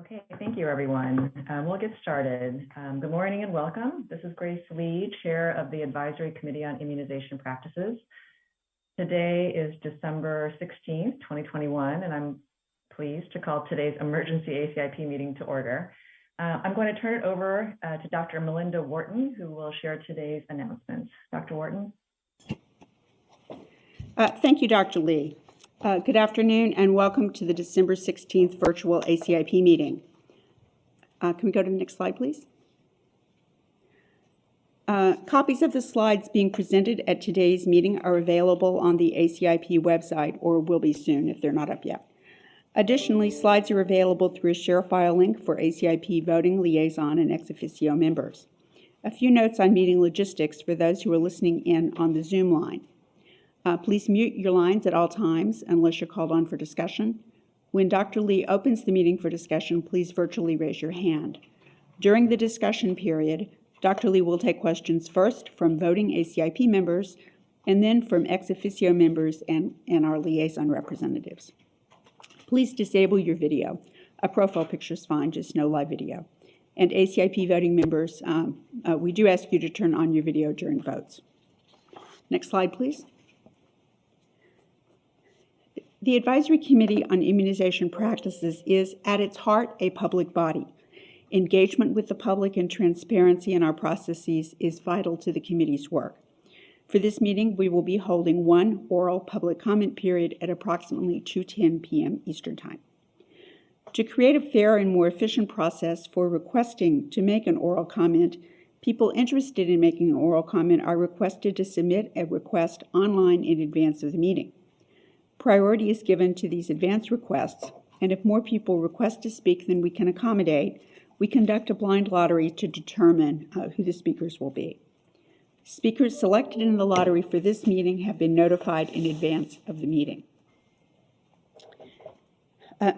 Okay, thank you, everyone. We'll get started. Good morning and welcome. This is Grace Lee, Chair of the Advisory Committee on Immunization Practices. Today is December 16th, 2021, and I'm pleased to call today's emergency ACIP meeting to order. I'm going to turn it over to Dr. Melinda Wharton, who will share today's announcements. Dr. Wharton. Thank you, Dr. Lee. Good afternoon and welcome to the December 16th virtual ACIP meeting. Can we go to the next slide, please? Copies of the slides being presented at today's meeting are available on the ACIP website, or will be soon if they're not up yet. Additionally, slides are available through a share file link for ACIP voting, liaison, and ex officio members. A few notes on meeting logistics for those who are listening in on the Zoom line. Please mute your lines at all times unless you're called on for discussion. When Dr. Lee opens the meeting for discussion, please virtually raise your hand. During the discussion period, Dr. Lee will take questions first from voting ACIP members and then from ex officio members and our liaison representatives. Please disable your video. A profile picture is fine, just no live video. And ACIP voting members, we do ask you to turn on your video during votes. Next slide, please. The Advisory Committee on Immunization Practices is, at its heart, a public body. Engagement with the public and transparency in our processes is vital to the committee's work. For this meeting, we will be holding one oral public comment period at approximately 2:10 p.m. Eastern Time. To create a fair and more efficient process for requesting to make an oral comment, people interested in making an oral comment are requested to submit a request online in advance of the meeting. Priority is given to these advance requests, and if more people request to speak than we can accommodate, we conduct a blind lottery to determine who the speakers will be. Speakers selected in the lottery for this meeting have been notified in advance of the meeting.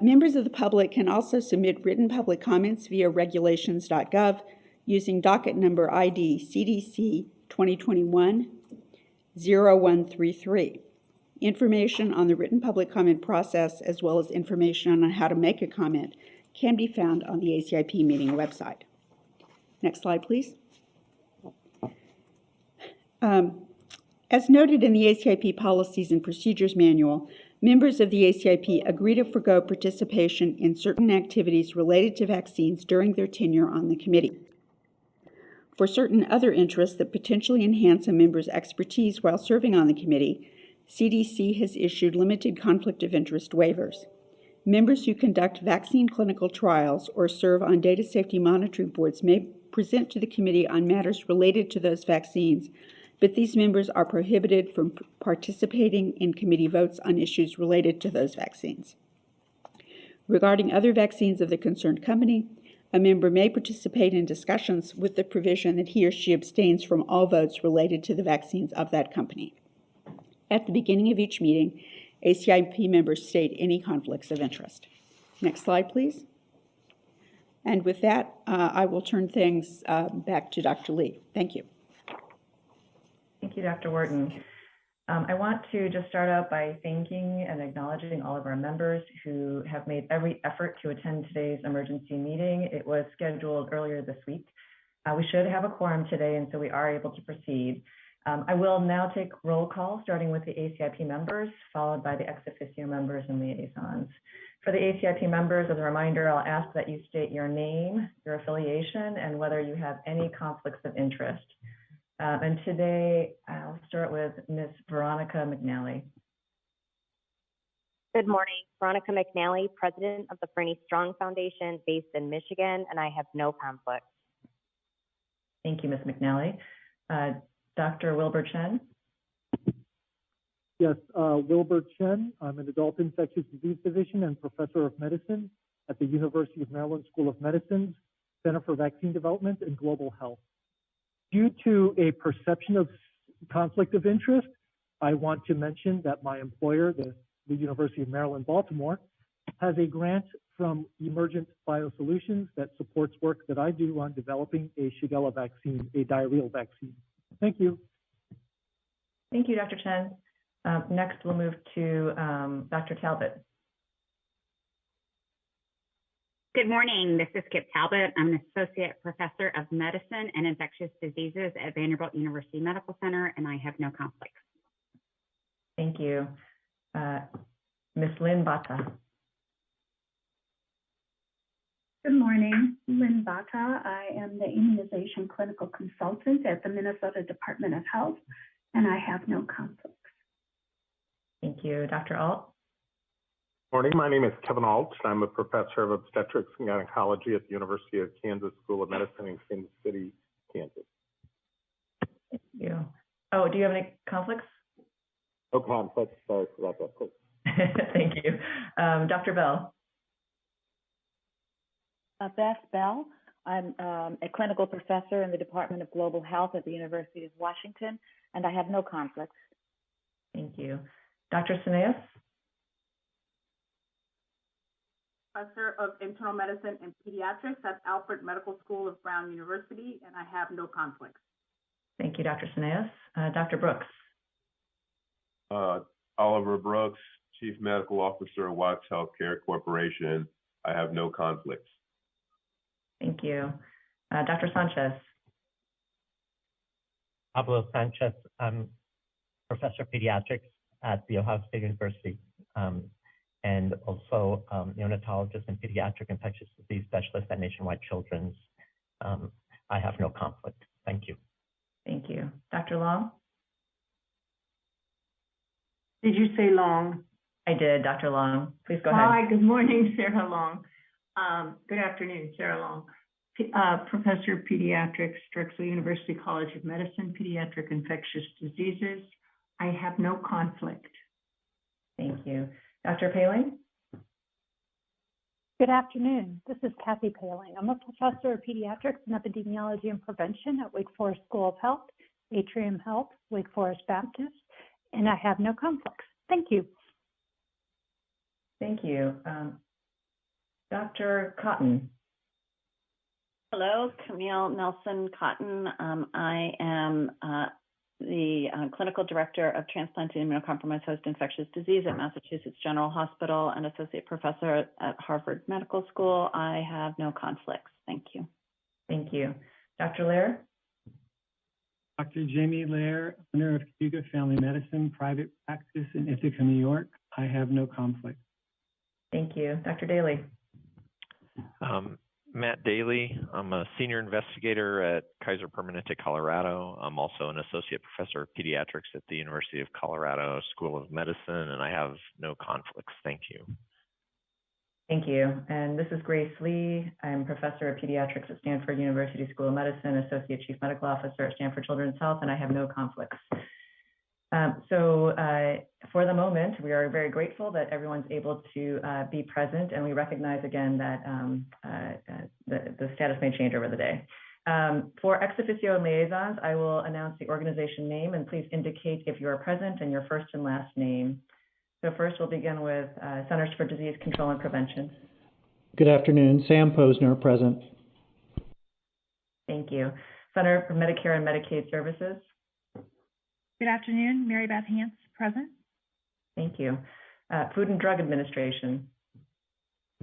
Members of the public can also submit written public comments via regulations.gov using docket number ID CDC 2021-0133. Information on the written public comment process, as well as information on how to make a comment, can be found on the ACIP meeting website. Next slide, please. As noted in the ACIP Policies and Procedures Manual, members of the ACIP agree to forgo participation in certain activities related to vaccines during their tenure on the committee. For certain other interests that potentially enhance a member's expertise while serving on the committee, CDC has issued limited conflict of interest waivers. Members who conduct vaccine clinical trials or serve on data safety monitoring boards may present to the committee on matters related to those vaccines, but these members are prohibited from participating in committee votes on issues related to those vaccines. Regarding other vaccines of the concerned company, a member may participate in discussions with the provision that he or she abstains from all votes related to the vaccines of that company. At the beginning of each meeting, ACIP members state any conflicts of interest. Next slide, please. And with that, I will turn things back to Dr. Lee. Thank you. Thank you, Dr. Wharton. I want to just start out by thanking and acknowledging all of our members who have made every effort to attend today's emergency meeting. It was scheduled earlier this week. We should have a quorum today, and so we are able to proceed. I will now take roll call, starting with the ACIP members, followed by the ex officio members and liaisons. For the ACIP members, as a reminder, I'll ask that you state your name, your affiliation, and whether you have any conflicts of interest. And today, I'll start with Ms. Veronica McNally. Good morning, Veronica McNally, president of the Fernie Strong Foundation based in Michigan, and I have no conflicts. Thank you, Ms. McNally. Dr. Wilbur Chen. Yes, Wilbur Chen. I'm an adult infectious disease physician and professor of medicine at the University of Maryland School of Medicine's Center for Vaccine Development and Global Health. Due to a perception of conflict of interest, I want to mention that my employer, the University of Maryland, Baltimore, has a grant from Emergent Biosolutions that supports work that I do on developing a Shigella vaccine, a diarrheal vaccine. Thank you. Thank you, Dr. Chen. Next, we'll move to Dr. Talbot. Good morning. This is Kip Talbot. I'm an associate professor of medicine and infectious diseases at Vanderbilt University Medical Center, and I have no conflicts. Thank you. Ms. Lynn Bata. Good morning, Lynn Bata. I am the immunization clinical consultant at the Minnesota Department of Health, and I have no conflicts. Thank you. Dr. Alt. Morning, my name is Kevin Alt. I'm a professor of obstetrics and gynecology at the University of Kansas School of Medicine in Kansas City, Kansas. Thank you. Oh, do you have any conflicts? No conflicts, sorry for that. Thank you. Dr. Bell. Beth Bell. I'm a clinical professor in the Department of Global Health at the University of Washington, and I have no conflicts. Thank you. Dr. Sineas. Professor of Internal Medicine and Pediatrics at Alfred Medical School of Brown University, and I have no conflicts. Thank you, Dr. Sineas. Dr. Brooks. Oliver Brooks, Chief Medical Officer of Watts Healthcare Corporation. I have no conflicts. Thank you. Dr. Sanchez. Pablo Sanchez. I'm Professor of Pediatrics at The Ohio State University. And also neonatologist and pediatric infectious disease specialist at Nationwide Children's. I have no conflict. Thank you. Thank you. Dr. Long? Did you say Long? I did, Dr. Long. Please go ahead. Hi, good morning, Sarah Long. Good afternoon, Sarah Long. Professor of Pediatrics, Drexel University College of Medicine, Pediatric Infectious Diseases. I have no conflict. Thank you. Dr. Paling? Good afternoon. This is Kathy Paling. I'm a professor of pediatrics and epidemiology and prevention at Wake Forest School of Health, Atrium Health, Wake Forest Baptist, and I have no conflicts. Thank you. Thank you. Dr. Cotton. Hello, Camille Nelson Cotton. I am the clinical director of transplanted immunocompromised host infectious disease at Massachusetts General Hospital and associate professor at Harvard Medical School. I have no conflicts. Thank you. Thank you. Dr. Lair? Dr. Jamie Lair, owner of Cayuga Family Medicine, private practice in Ithaca, New York. I have no conflict. Thank you. Dr. Daly? Matt Daly. I'm a senior investigator at Kaiser Permanente, Colorado. I'm also an associate professor of pediatrics at the University of Colorado School of Medicine, and I have no conflicts. Thank you. Thank you. And this is Grace Lee. I'm professor of pediatrics at Stanford University School of Medicine, associate chief medical officer at Stanford Children's Health, and I have no conflicts. For the moment, we are very grateful that everyone's able to be present, and we recognize again that the status may change over the day. For ex officio and liaisons, I will announce the organization name, and please indicate if you are present and your first and last name. So first, we'll begin with Centers for Disease Control and Prevention. Good afternoon, Sam Posner, present. Thank you. Center for Medicare and Medicaid Services. Good afternoon, Mary Beth Hance, present. Thank you. Food and Drug Administration.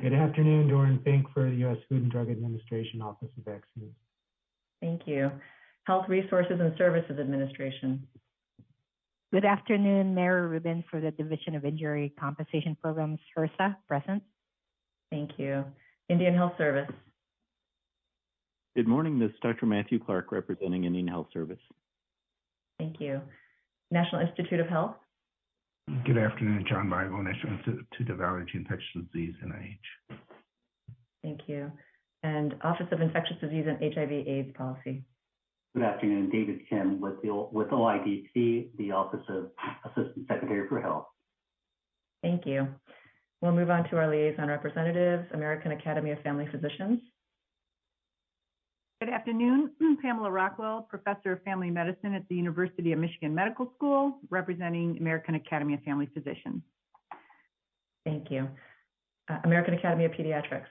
Good afternoon, Doran Fink for the U.S. Food and Drug Administration, Office of Vaccines. Thank you. Health Resources and Services Administration. Good afternoon, Mary Rubin for the Division of Injury Compensation Programs, HRSA, present. Thank you. Indian Health Service. Good morning, this is Dr. Matthew Clark representing Indian Health Service. Thank you. National Institute of Health. Good afternoon, John Bible, National Institute of Allergy and Infectious Disease, NIH. Thank you. And Office of Infectious Disease and HIV/AIDS Policy. Good afternoon, David Kim with OIDC, the Office of Assistant Secretary for Health. Thank you. We'll move on to our liaison representatives, American Academy of Family Physicians. Good afternoon, Pamela Rockwell, Professor of Family Medicine at the University of Michigan Medical School, representing American Academy of Family Physicians. Thank you. American Academy of Pediatrics.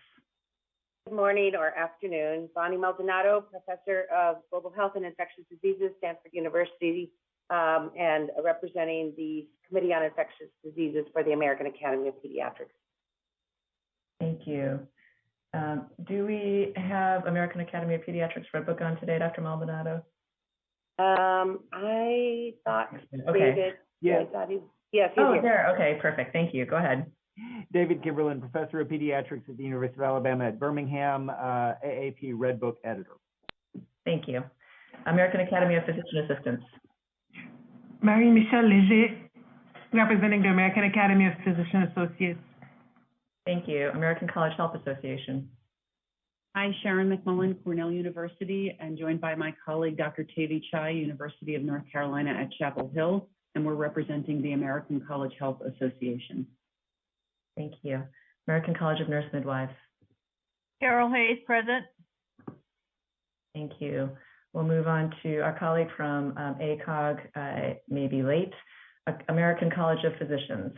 Good morning or afternoon. Bonnie Maldonado, Professor of Global Health and Infectious Diseases, Stanford University, and representing the Committee on Infectious Diseases for the American Academy of Pediatrics. Thank you. Do we have American Academy of Pediatrics Red Book on today, Dr. Maldonado? I thought Okay. David, Yes. I thought yes, he's Oh, here. there. Okay, perfect. Thank you. Go ahead. David Kimberlin, Professor of Pediatrics at the University of Alabama at Birmingham, AAP Red Book Editor. Thank you. American Academy of Physician Assistants. Marie-Michelle Léger, representing the American Academy of Physician Associates. Thank you. American College Health Association. Hi, Sharon McMullen, Cornell University, and joined by my colleague, Dr. Tavi Chai, University of North Carolina at Chapel Hill, and we're representing the American College Health Association. Thank you. American College of Nurse Midwives. Carol Hayes, present. Thank you. We'll move on to our colleague from ACOG, maybe late, American College of Physicians.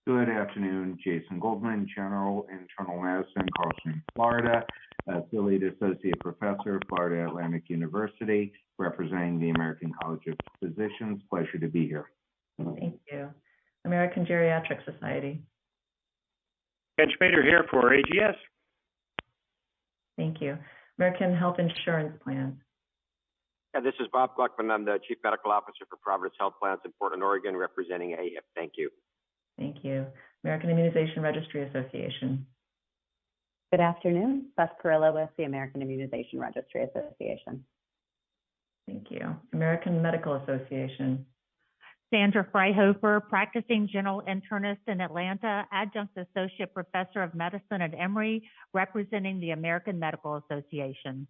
Good afternoon, Jason Goldman, General Internal Medicine, Carlson, Florida, Affiliate Associate Professor, Florida Atlantic University, representing the American College of Physicians. Pleasure to be here. Thank you. American Geriatric Society. Ken Schmader here for AGS. Thank you. American Health Insurance Plan. Yeah, this is Bob Gluckman. I'm the Chief Medical Officer for Providence Health Plans in Portland, Oregon, representing ACIP. Thank you. Thank you. American Immunization Registry Association. Good afternoon. Beth Perillo with the American Immunization Registry Association. Thank you. American Medical Association. Sandra Freihofer, practicing general internist in Atlanta, adjunct associate professor of medicine at Emory, representing the American Medical Association.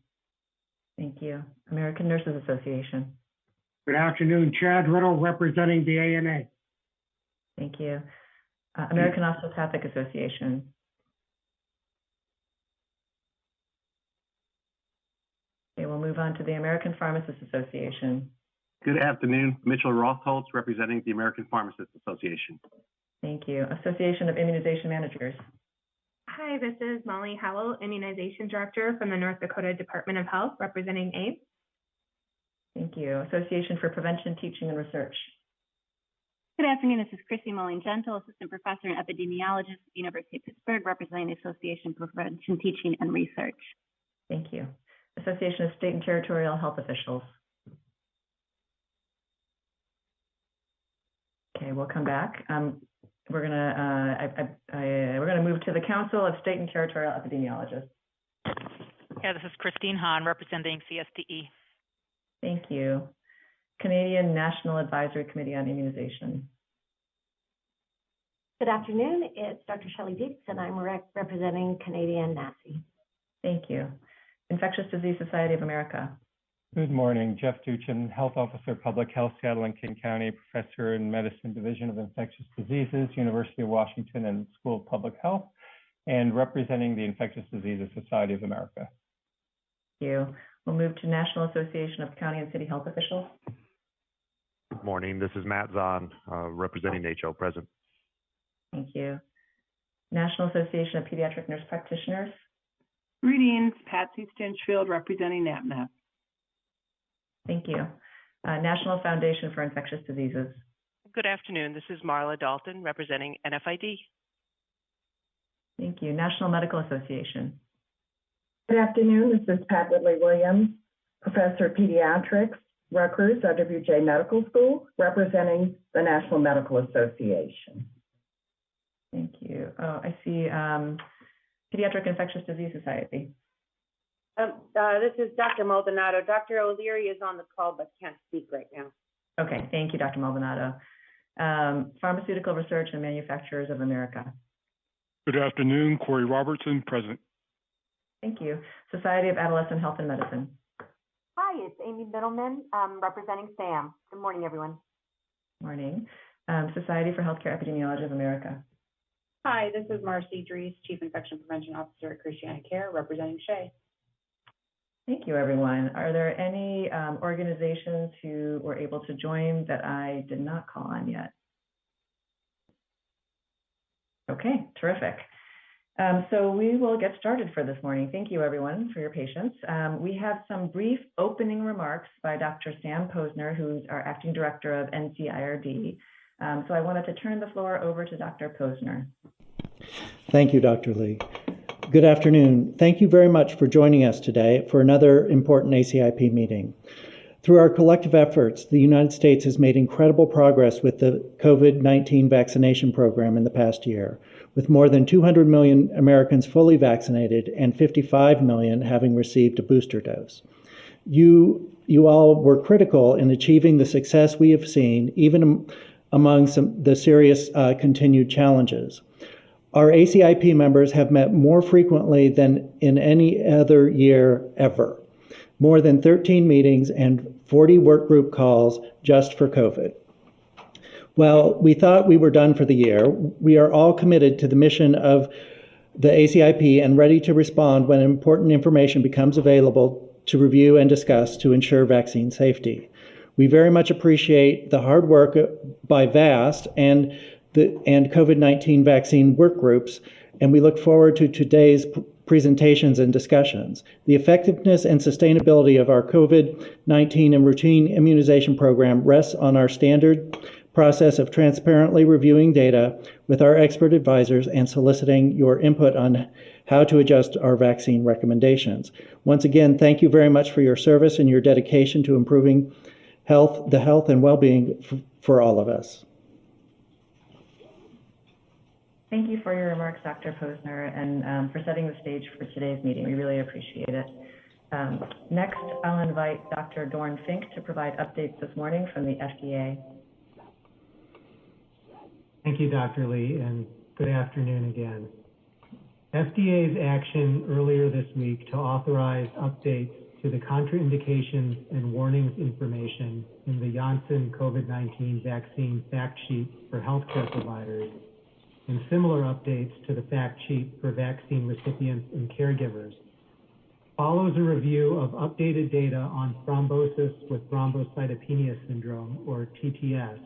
Thank you. American Nurses Association. Good afternoon. Chad Riddle, representing the ANA. Thank you. American Osteopathic Association. Okay, we'll move on to the American Pharmacists Association. Good afternoon. Mitchell Rothholtz, representing the American Pharmacists Association. Thank you. Association of Immunization Managers. Hi, this is Molly Howell, Immunization Director from the North Dakota Department of Health, representing AIM. Thank you. Association for Prevention, Teaching, and Research. Good afternoon. This is Chrissy Mulling-Gentle, Assistant Professor and Epidemiologist at the University of Pittsburgh, representing the Association for Prevention, Teaching, and Research. Thank you. Association of State and Territorial Health Officials. Okay, we'll come back. We're gonna move to the Council of State and Territorial Epidemiologists. Yeah, this is Christine Hahn, representing CSTE. Thank you. Canadian National Advisory Committee on Immunization. Good afternoon. It's Dr. Shelley Deeks, and I'm representing Canadian NACI. Thank you. Infectious Disease Society of America. Good morning. Jeff Duchin, Health Officer, Public Health, Seattle and King County, Professor in Medicine, Division of Infectious Diseases, University of Washington and School of Public Health, and representing the Infectious Diseases Society of America. Thank you. We'll move to National Association of County and City Health Officials. Good morning. This is Matt Zahn, representing NACHO, present. Thank you. National Association of Pediatric Nurse Practitioners. Greetings, Patsy Stinchfield, representing NAPNAP. Thank you. National Foundation for Infectious Diseases. Good afternoon. This is Marla Dalton, representing NFID. Thank you. National Medical Association. Good afternoon. This is Pat Whitley-Williams, Professor of Pediatrics, Rutgers, WJ Medical School, representing the National Medical Association. Thank you. Oh, I see. Pediatric Infectious Disease Society. This is Dr. Maldonado. Dr. O'Leary is on the call but can't speak right now. Okay, thank you, Dr. Maldonado. Pharmaceutical Research and Manufacturers of America. Good afternoon, Corey Robertson, present. Thank you. Society of Adolescent Health and Medicine. Hi, it's Amy Middleman, representing SAM. Good morning, everyone. Morning. Society for Healthcare Epidemiology of America. Hi, this is Marcy Dries, Chief Infection Prevention Officer at Christiana Care, representing SHEA. Thank you, everyone. Are there any organizations who were able to join that I did not call on yet? Okay, terrific. So we will get started for this morning. Thank you, everyone, for your patience. We have some brief opening remarks by Dr. Sam Posner, who's our Acting Director of NCIRD. So I wanted to turn the floor over to Dr. Posner. Thank you, Dr. Lee. Good afternoon. Thank you very much for joining us today for another important ACIP meeting. Through our collective efforts, the United States has made incredible progress with the COVID-19 vaccination program in the past year, with more than 200 million Americans fully vaccinated and 55 million having received a booster dose. You all were critical in achieving the success we have seen, even among the serious continued challenges. Our ACIP members have met more frequently than in any other year ever. More than 13 meetings and 40 work group calls just for COVID. Well, we thought we were done for the year. We are all committed to the mission of the ACIP and ready to respond when important information becomes available to review and discuss to ensure vaccine safety. We very much appreciate the hard work by VAST and COVID-19 vaccine work groups, and we look forward to today's presentations and discussions. The effectiveness and sustainability of our COVID-19 and routine immunization program rests on our standard process of transparently reviewing data with our expert advisors and soliciting your input on how to adjust our vaccine recommendations. Once again, thank you very much for your service and your dedication to improving the health and well-being for all of us. Thank you for your remarks, Dr. Posner, and for setting the stage for today's meeting. We really appreciate it. Next, I'll invite Dr. Dorn Fink to provide updates this morning from the FDA. Thank you, Dr. Lee, and good afternoon again. FDA's action earlier this week to authorize updates to the contraindications and warnings information in the Janssen COVID-19 vaccine fact sheet for healthcare providers and similar updates to the fact sheet for vaccine recipients and caregivers follows a review of updated data on thrombosis with Thrombocytopenia Syndrome, or TTS,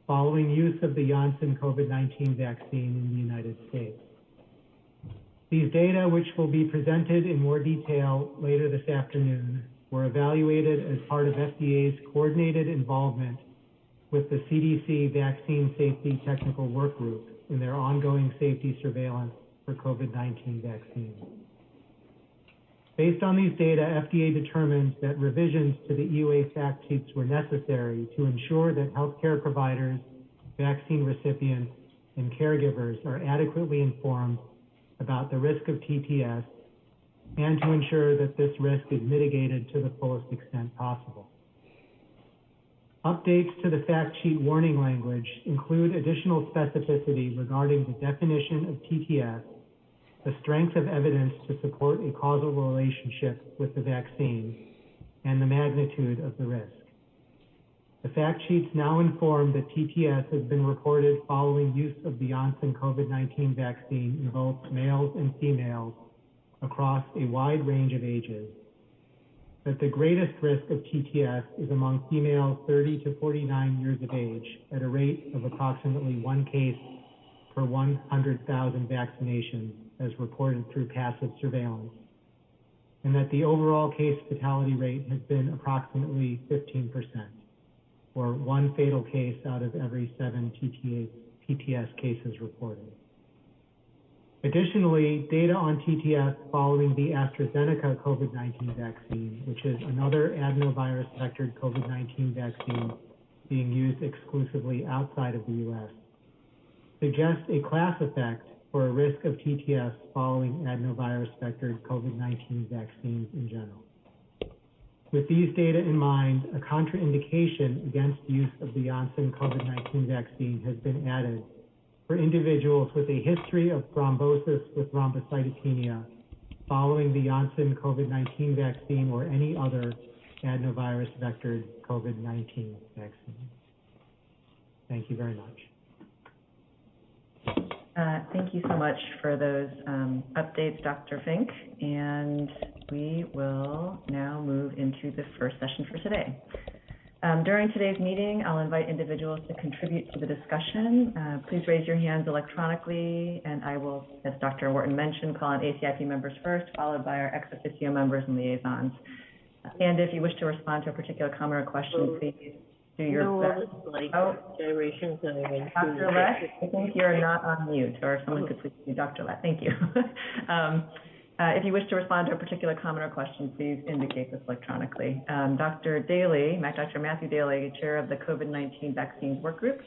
following use of the Janssen COVID-19 vaccine in the United States. These data, which will be presented in more detail later this afternoon, were evaluated as part of FDA's coordinated involvement with the CDC Vaccine Safety Technical Work Group in their ongoing safety surveillance for COVID-19 vaccines. Based on these data, FDA determined that revisions to the EUA fact sheets were necessary to ensure that healthcare providers, vaccine recipients, and caregivers are adequately informed about the risk of TTS and to ensure that this risk is mitigated to the fullest extent possible. Updates to the fact sheet warning language include additional specificity regarding the definition of TTS, the strength of evidence to support a causal relationship with the vaccine, and the magnitude of the risk. The fact sheets now inform that TTS has been reported following use of the Janssen COVID-19 vaccine in both males and females across a wide range of ages, that the greatest risk of TTS is among females 30 to 49 years of age at a rate of approximately 1 case per 100,000 vaccinations as reported through passive surveillance, and that the overall case fatality rate has been approximately 15%, or 1 fatal case out of every 7 TTS cases reported. Additionally, data on TTS following the AstraZeneca COVID-19 vaccine, which is another adenovirus vectored COVID-19 vaccine being used exclusively outside of the U.S., suggests a class effect for a risk of TTS following adenovirus vectored COVID-19 vaccines in general. With these data in mind, a contraindication against use of the Janssen COVID-19 vaccine has been added for individuals with a history of thrombosis with thrombocytopenia following the Janssen COVID-19 vaccine or any other adenovirus vectored COVID-19 vaccine. Thank you very much. Thank you so much for those updates, Dr. Fink, and we will now move into the first session for today. During today's meeting, I'll invite individuals to contribute to the discussion. Please raise your hands electronically, and I will, as Dr. Wharton mentioned, call on ACIP members first, followed by our ex officio members and liaisons. And if you wish to respond to a particular comment or question, please Do your best. gyrations and Dr. Lett, I think you're not on mute, or someone could please do Dr. Lett. Thank you. If you wish to respond to a particular comment or question, please indicate this electronically. Dr. Daly, Dr. Matthew Daly, chair of the COVID-19 vaccines work group,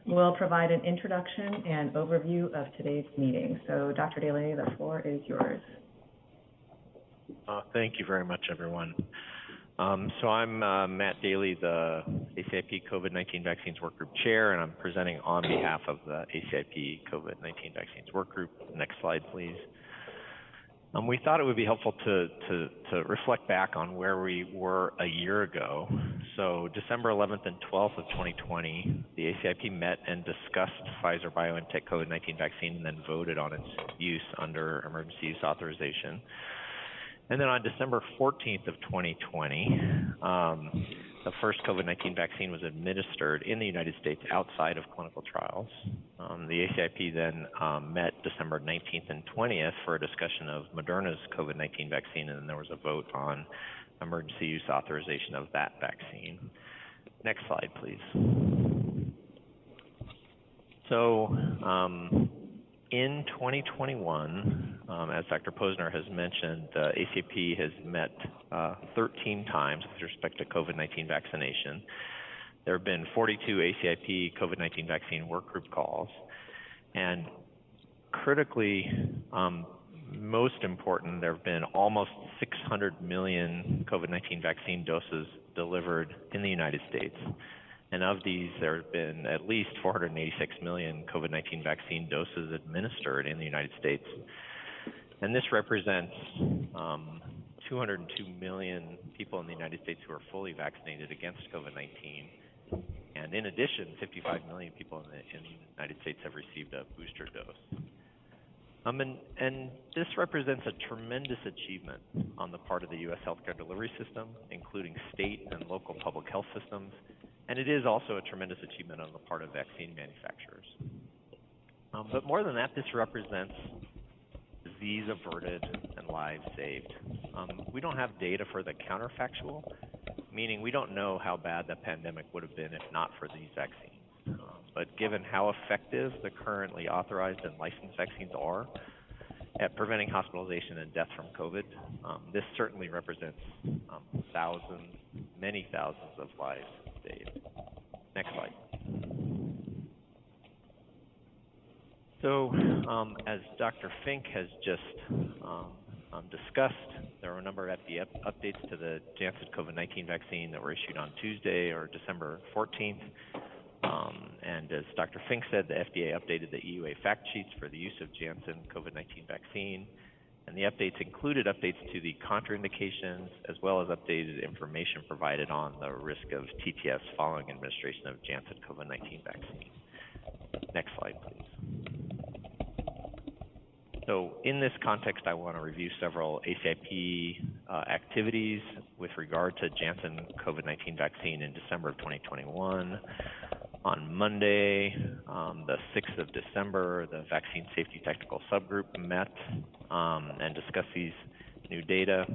will provide an introduction and overview of today's meeting. So, Dr. Daly, the floor is yours. Thank you very much, everyone. So I'm Matt Daly, the ACIP COVID-19 Vaccines Work Group Chair, and I'm presenting on behalf of the ACIP COVID-19 Vaccines Work Group. Next slide, please. We thought it would be helpful to reflect back on where we were a year ago. So December 11th and 12th of 2020, the ACIP met and discussed Pfizer-BioNTech COVID-19 vaccine and then voted on its use under emergency use authorization. And then on December 14th of 2020, the first COVID-19 vaccine was administered in the United States outside of clinical trials. The ACIP then met December 19th and 20th for a discussion of Mrna's COVID-19 vaccine, and then there was a vote on emergency use authorization of that vaccine. Next slide, please. So in 2021, as Dr. Posner has mentioned, the ACIP has met 13 times with respect to COVID-19 vaccination. There have been 42 ACIP COVID-19 vaccine work group calls. And critically, most important, there have been almost 600 million COVID-19 vaccine doses delivered in the United States. And of these, there have been at least 486 million COVID-19 vaccine doses administered in the United States. And this represents 202 million people in the United States who are fully vaccinated against COVID-19. And in addition, 55 million people in the United States have received a booster dose. And this represents a tremendous achievement on the part of the U.S. healthcare delivery system, including state and local public health systems. And it is also a tremendous achievement on the part of vaccine manufacturers. But more than that, this represents disease averted and lives saved. We don't have data for the counterfactual, meaning we don't know how bad the pandemic would have been if not for these vaccines. But given how effective the currently authorized and licensed vaccines are at preventing hospitalization and death from COVID, this certainly represents thousands, many thousands of lives saved. Next slide. So, as Dr. Fink has just discussed, there were a number of FDA updates to the Janssen COVID-19 vaccine that were issued on Tuesday or December 14th. And as Dr. Fink said, the FDA updated the EUA fact sheets for the use of Janssen COVID-19 vaccine. And the updates included updates to the contraindications as well as updated information provided on the risk of TTS following administration of Janssen COVID-19 vaccine. Next slide, please. So in this context, I want to review several ACIP activities with regard to Janssen COVID-19 vaccine in December of 2021. On Monday, the 6th of December, the Vaccine Safety Technical Subgroup met and discussed these new data.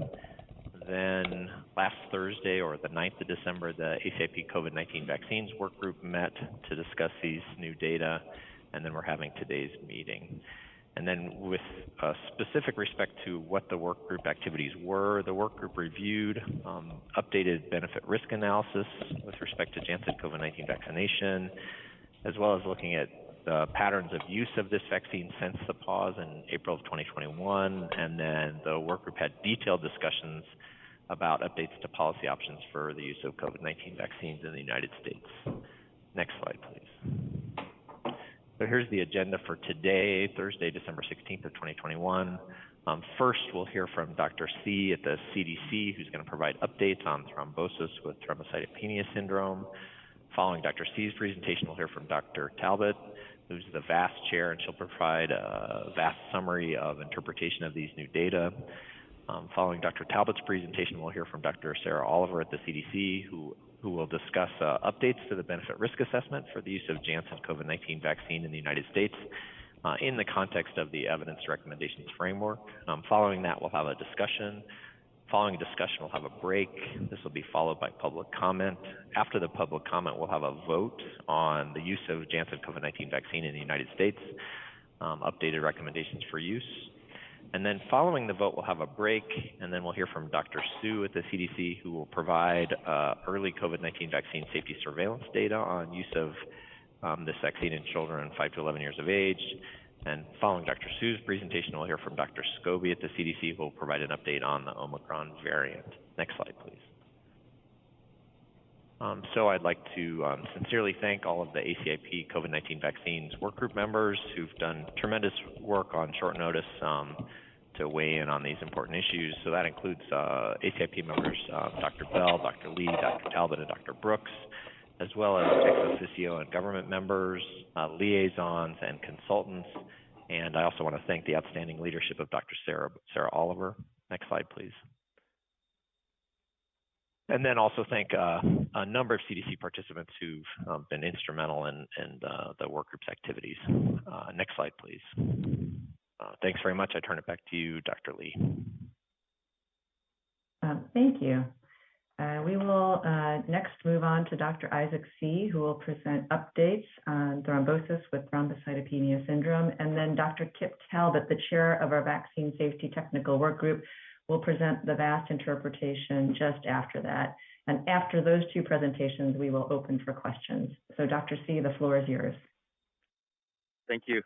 Then last Thursday, or the 9th of December, the ACIP COVID-19 Vaccines Work Group met to discuss these new data, and then we're having today's meeting. And then with specific respect to what the work group activities were, the work group reviewed updated benefit risk analysis with respect to Janssen COVID-19 vaccination, as well as looking at the patterns of use of this vaccine since the pause in April of 2021. And then the work group had detailed discussions about updates to policy options for the use of COVID-19 vaccines in the United States. Next slide, please. So here's the agenda for today, Thursday, December 16th of 2021. First, we'll hear from Dr. C at the CDC, who's going to provide updates on thrombosis with Thrombocytopenia Syndrome. Following Dr. C's presentation, we'll hear from Dr. Talbot, who's the VAS chair, and she'll provide a vast summary of interpretation of these new data. Following Dr. Talbot's presentation, we'll hear from Dr. Sarah Oliver at the CDC, who will discuss updates to the benefit risk assessment for the use of Janssen COVID-19 vaccine in the United States in the context of the evidence recommendations framework. Following that, we'll have a discussion Following discussion, we'll have a break. This will be followed by public comment. After the public comment, we'll have a vote on the use of Janssen COVID-19 vaccine in the United States, updated recommendations for use. And then following the vote, we'll have a break, and then we'll hear from Dr. Su at the CDC, who will provide early COVID-19 vaccine safety surveillance data on use of this vaccine in children 5 to 11 years of age. And following Dr. Su's presentation, we'll hear from Dr. Scobie at the CDC, who will provide an update on the Omicron variant. Next slide, please. So I'd like to sincerely thank all of the ACIP COVID-19 vaccines work group members who've done tremendous work on short notice to weigh in on these important issues. So that includes ACIP members, Dr. Bell, Dr. Lee, Dr. Talbot, and Dr. Brooks, as well as ex officio and government members, liaisons, and consultants. And I also want to thank the outstanding leadership of Dr. Sarah Oliver. Next slide, please. And then also thank a number of CDC participants who've been instrumental in the work group's activities. Next slide, please. Thanks very much. I turn it back to you, Dr. Lee. Thank you. We will next move on to Dr. Isaac C., who will present updates on thrombosis with thrombocytopenia syndrome. And then Dr. Kip Talbot, the chair of our vaccine safety technical work group, will present the VAST interpretation just after that. And after those two presentations, we will open for questions. So Dr. C., the floor is yours. Thank you.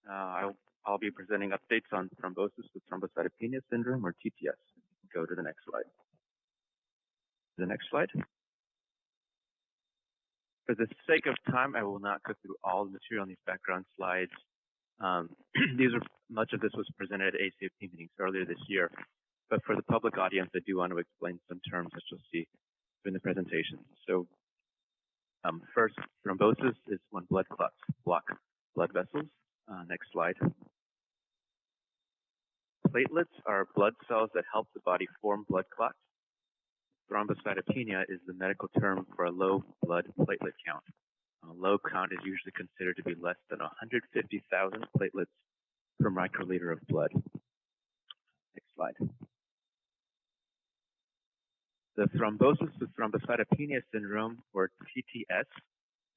I'll be presenting updates on thrombosis with thrombocytopenia syndrome, or TTS. Go to the next slide. The next slide. For the sake of time, I will not go through all the material on these background slides. Much of this was presented at ACIP meetings earlier this year, but for the public audience, I do want to explain some terms that you'll see in the presentation. So first, thrombosis is when blood clots block blood vessels. Next slide. Platelets are blood cells that help the body form blood clots. Thrombocytopenia is the medical term for a low blood platelet count. A low count is usually considered to be less than 150,000 platelets per microliter of blood. Next slide. The thrombosis with thrombocytopenia syndrome, or TTS,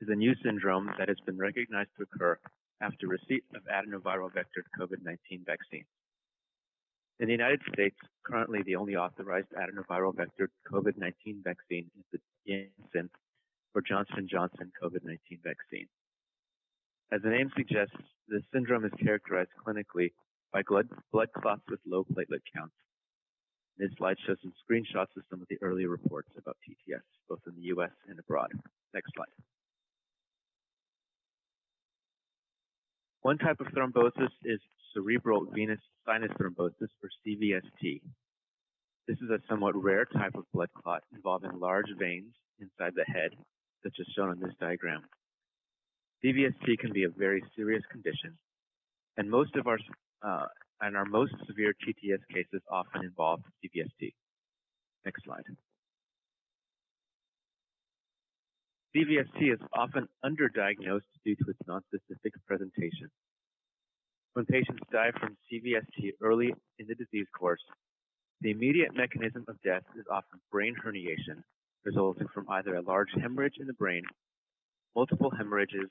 is a new syndrome that has been recognized to occur after receipt of adenoviral vector COVID-19 vaccine. In the United States, currently the only authorized adenoviral vector COVID-19 vaccine is the Janssen or Johnson & Johnson COVID-19 vaccine. As the name suggests, this syndrome is characterized clinically by blood clots with low platelet counts. This slide shows some screenshots of some of the earlier reports about TTS, both in the US and abroad. Next slide. One type of thrombosis is cerebral venous sinus thrombosis, or CVST. This is a somewhat rare type of blood clot involving large veins inside the head, such as shown on this diagram. CVST can be a very serious condition, and our most severe TTS cases often involve CVST. Next slide. CVST is often underdiagnosed due to its nonspecific presentation. When patients die from CVST early in the disease course, the immediate mechanism of death is often brain herniation, resulting from either a large hemorrhage in the brain, multiple hemorrhages,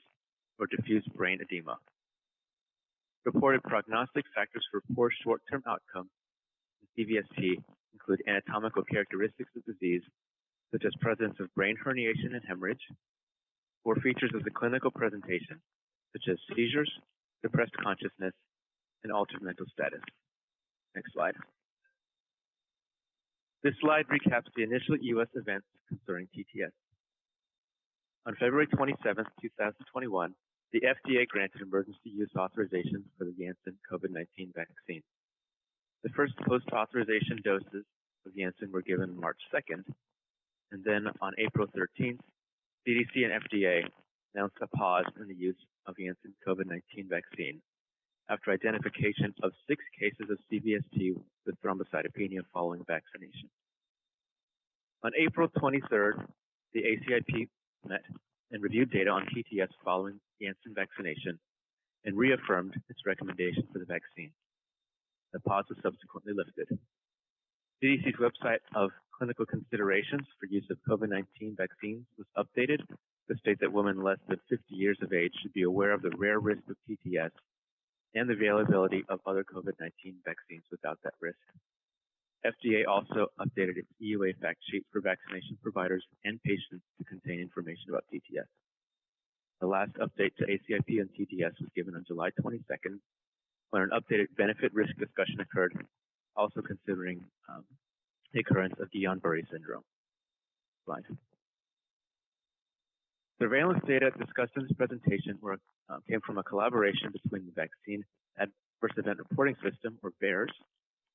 or diffuse brain edema. Reported prognostic factors for poor short-term outcome in CVST include anatomical characteristics of disease, such as presence of brain herniation and hemorrhage, or features of the clinical presentation, such as seizures, depressed consciousness, and altered mental status. Next slide. This slide recaps the initial U.S. events concerning TTS. On February 27, 2021, the FDA granted emergency use authorization for the Janssen COVID-19 vaccine. The first post-authorization doses of Janssen were given March 2nd, and then on April 13th, CDC and FDA announced a pause in the use of Janssen COVID-19 vaccine after identification of 6 cases of CVST with thrombocytopenia following vaccination. On April 23rd, the ACIP met and reviewed data on TTS following Janssen vaccination and reaffirmed its recommendation for the vaccine. The pause was subsequently lifted. CDC's website of clinical considerations for use of COVID-19 vaccines was updated to state that women less than 50 years of age should be aware of the rare risk of TTS and the availability of other COVID-19 vaccines without that risk. FDA also updated its EUA fact sheet for vaccination providers and patients to contain information about TTS. The last update to ACIP on TTS was given on July 22nd, when an updated benefit-risk discussion occurred, also considering the occurrence of Guillain-Barré syndrome. Slide. Surveillance data discussed in this presentation came from a collaboration between the Vaccine Adverse Event Reporting System, or VAERS,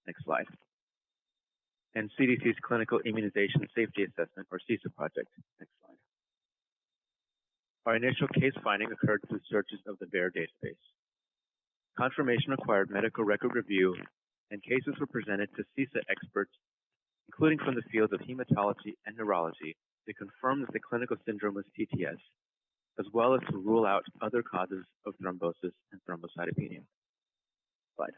next slide, and CDC's Clinical Immunization Safety Assessment, or CISA project, next slide. Our initial case finding occurred through searches of the VAER database. Confirmation required medical record review, and cases were presented to CISA experts, including from the fields of hematology and neurology, to confirm that the clinical syndrome was TTS, as well as to rule out other causes of thrombosis and thrombocytopenia. Slide.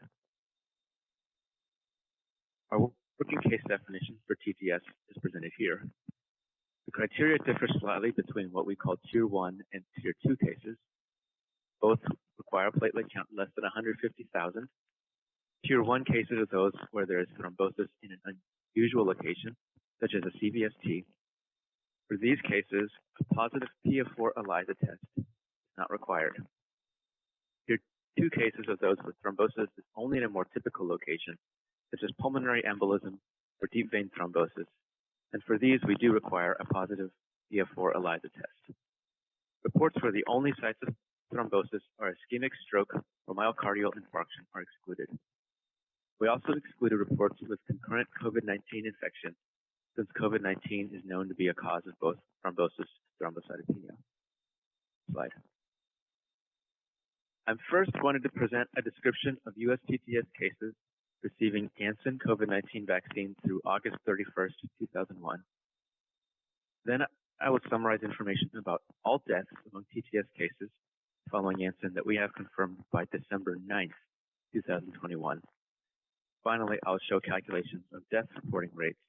Our working case definition for TTS is presented here. The criteria differ slightly between what we call Tier 1 and Tier 2 cases. Both require a platelet count less than 150,000. Tier 1 cases are those where there is thrombosis in an unusual location, such as a CVST. For these cases, a positive PF4 ELISA test is not required. Tier 2 cases are those where thrombosis is only in a more typical location, such as pulmonary embolism or deep vein thrombosis, and for these we do require a positive PF4 ELISA test. Reports where the only sites of thrombosis are ischemic stroke or myocardial infarction are excluded. We also excluded reports with concurrent COVID-19 infection, since COVID-19 is known to be a cause of both thrombosis and thrombocytopenia. Slide. I'm first wanted to present a description of U.S. TTS cases receiving Janssen COVID-19 vaccine through August 31st, 2001. Then I will summarize information about all deaths among TTS cases following Janssen that we have confirmed by December 9th, 2021. Finally, I'll show calculations of death reporting rates.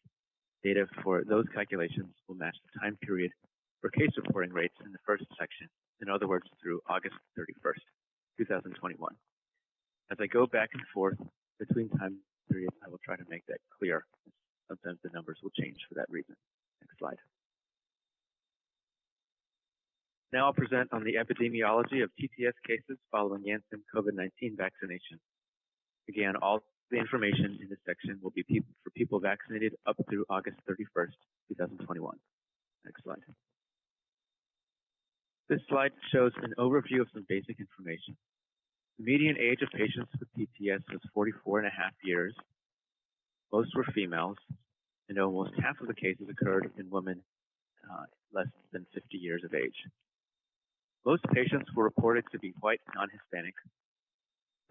Data for those calculations will match the time period for case reporting rates in the first section, in other words, through August 31st, 2021. As I go back and forth between time periods, I will try to make that clear. Sometimes the numbers will change for that reason. Next slide. Now I'll present on the epidemiology of TTS cases following Janssen COVID-19 vaccination. Again, all the information in this section will be for people vaccinated up through August 31st, 2021. Next slide. This slide shows an overview of some basic information. The median age of patients with TTS was 44.5 years. Most were females, and almost half of the cases occurred in women less than 50 years of age. Most patients were reported to be white, non-Hispanic.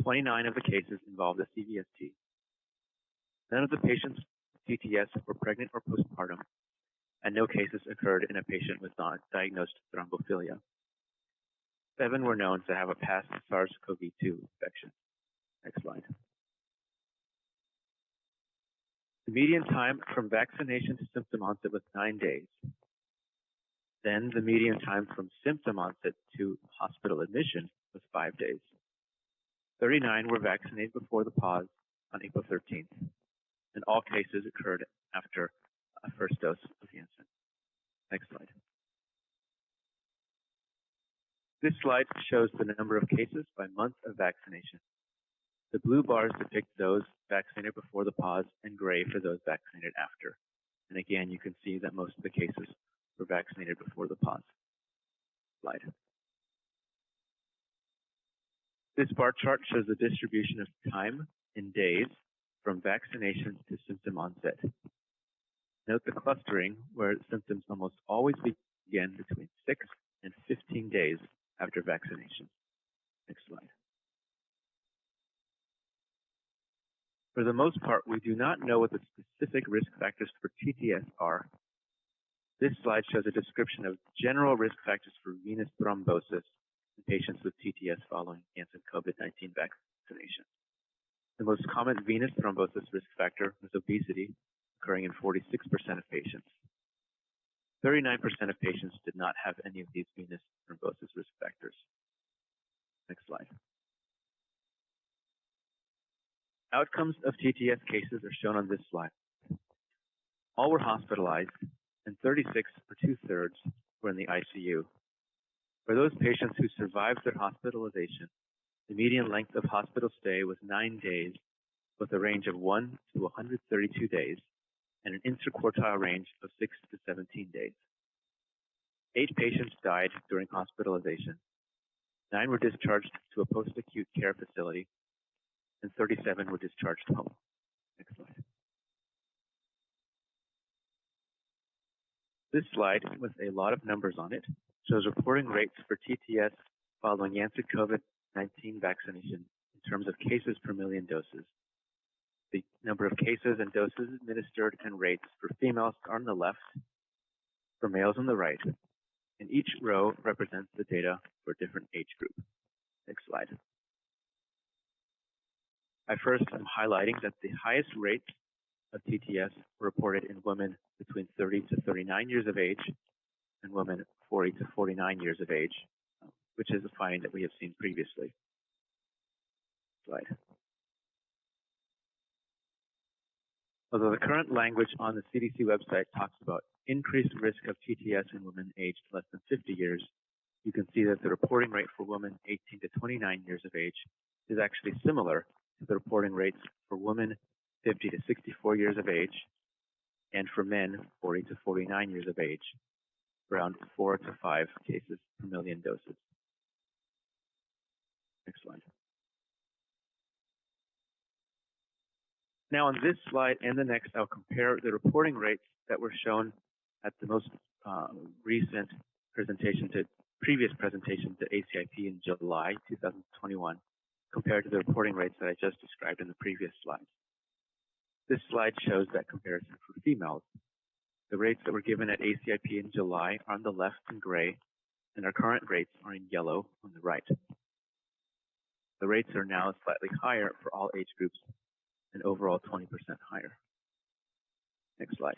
29 of the cases involved a CVST. None of the patients with TTS were pregnant or postpartum, and no cases occurred in a patient with diagnosed thrombophilia. 7 were known to have a past SARS-CoV-2 infection. Next slide. The median time from vaccination to symptom onset was 9 days. Then the median time from symptom onset to hospital admission was 5 days. 39 were vaccinated before the pause on April 13th, and all cases occurred after a first dose of Janssen. Next slide. This slide shows the number of cases by month of vaccination. The blue bars depict those vaccinated before the pause, and gray for those vaccinated after. And again, you can see that most of the cases were vaccinated before the pause. Slide. This bar chart shows the distribution of time in days from vaccination to symptom onset. Note the clustering, where symptoms almost always begin between 6 and 15 days after vaccination. Next slide. For the most part, we do not know what the specific risk factors for TTS are. This slide shows a description of general risk factors for venous thrombosis in patients with TTS following Janssen COVID-19 vaccination. The most common venous thrombosis risk factor was obesity, occurring in 46% of patients. 39% of patients did not have any of these venous thrombosis risk factors. Next slide. Outcomes of TTS cases are shown on this slide. All were hospitalized, and 36, or 2/3, were in the ICU. For those patients who survived their hospitalization, the median length of hospital stay was 9 days, with a range of 1 to 132 days, and an interquartile range of 6 to 17 days. 8 patients died during hospitalization. 9 were discharged to a post-acute care facility, and 37 were discharged home. Next slide. This slide, with a lot of numbers on it, shows reporting rates for TTS following Janssen COVID-19 vaccination in terms of cases per million doses. The number of cases and doses administered and rates for females are on the left, for males on the right, and each row represents the data for a different age group. Next slide. I first am highlighting that the highest rates of TTS were reported in women between 30 to 39 years of age and women 40 to 49 years of age, which is a finding that we have seen previously. Slide. Although the current language on the CDC website talks about increased risk of TTS in women aged less than 50 years, you can see that the reporting rate for women 18 to 29 years of age is actually similar to the reporting rates for women 50 to 64 years of age and for men 40 to 49 years of age, around 4 to 5 cases per million doses. Next slide. Now on this slide and the next, I'll compare the reporting rates that were shown at the most recent presentation to previous presentation to ACIP in July 2021 compared to the reporting rates that I just described in the previous slides. This slide shows that comparison for females. The rates that were given at ACIP in July are on the left in gray, and our current rates are in yellow on the right. The rates are now slightly higher for all age groups and overall 20% higher. Next slide.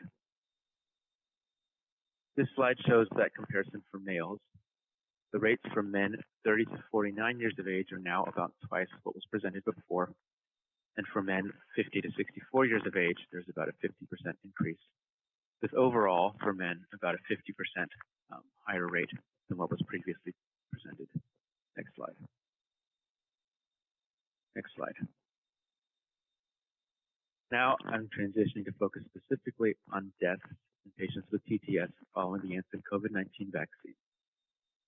This slide shows that comparison for males. The rates for men 30 to 49 years of age are now about twice what was presented before. And for men 50 to 64 years of age, there's about a 50% increase, with overall for men about a 50% higher rate than what was previously presented. Next slide. Next slide. Now I'm transitioning to focus specifically on deaths in patients with TTS following the Janssen COVID-19 vaccine.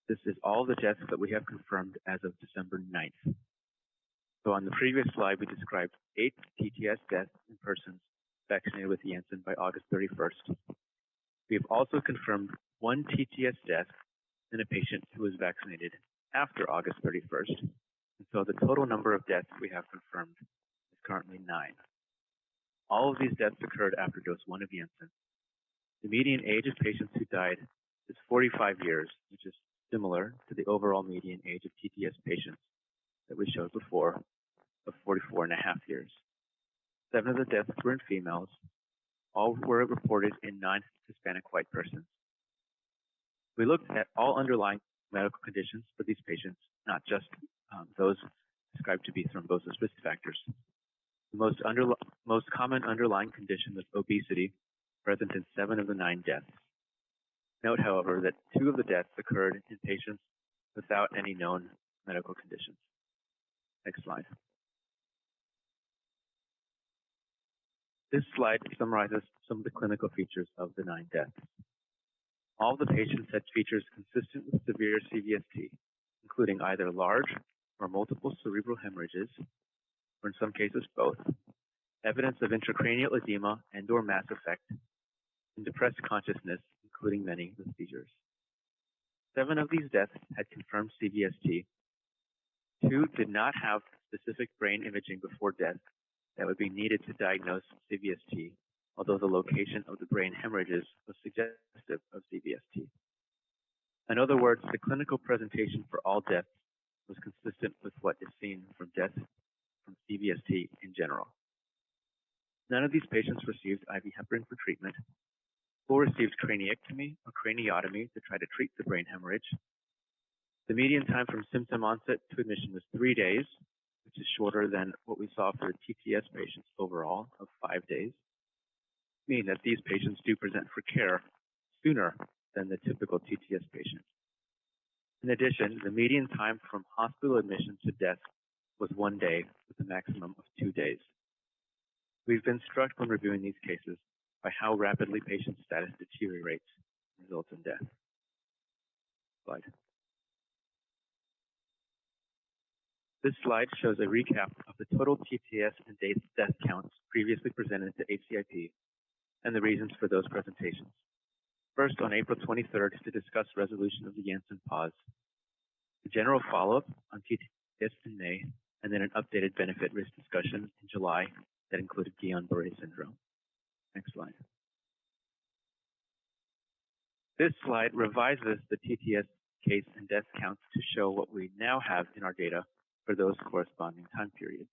This is all the deaths that we have confirmed as of December 9th. So on the previous slide, we described 8 TTS deaths in persons vaccinated with Janssen by August 31st. We have also confirmed 1 TTS death in a patient who was vaccinated after August 31st. And so the total number of deaths we have confirmed is currently 9. All of these deaths occurred after dose 1 of Janssen. The median age of patients who died is 45 years, which is similar to the overall median age of TTS patients that we showed before of 44.5 years. 7 of the deaths were in females. All were reported in non-Hispanic white persons. We looked at all underlying medical conditions for these patients, not just those described to be thrombosis risk factors. The most common underlying condition was obesity, present in 7 of the 9 deaths. Note, however, that 2 of the deaths occurred in patients without any known medical conditions. Next slide. This slide summarizes some of the clinical features of the 9 deaths. All the patients had features consistent with severe CVST, including either large or multiple cerebral hemorrhages, or in some cases both, evidence of intracranial edema and/or mass effect, and depressed consciousness, including many with seizures. 7 of these deaths had confirmed CVST. 2 did not have specific brain imaging before death that would be needed to diagnose CVST, although the location of the brain hemorrhages was suggestive of CVST. In other words, the clinical presentation for all deaths was consistent with what is seen from death from CVST in general. None of these patients received IV heparin for treatment. 4 received craniectomy or craniotomy to try to treat the brain hemorrhage. The median time from symptom onset to admission was 3 days, which is shorter than what we saw for the TTS patients overall of 5 days, meaning that these patients do present for care sooner than the typical TTS patient. In addition, the median time from hospital admission to death was 1 day with a maximum of 2 days. We've been struck when reviewing these cases by how rapidly patient status deteriorates and results in death. Slide. This slide shows a recap of the total TTS and death counts previously presented to ACIP and the reasons for those presentations. First, on April 23rd, to discuss resolution of the Janssen pause, a general follow-up on TTS in May, and then an updated benefit risk discussion in July that included Guillain-Barré syndrome. Next slide. This slide revises the TTS case and death counts to show what we now have in our data for those corresponding time periods.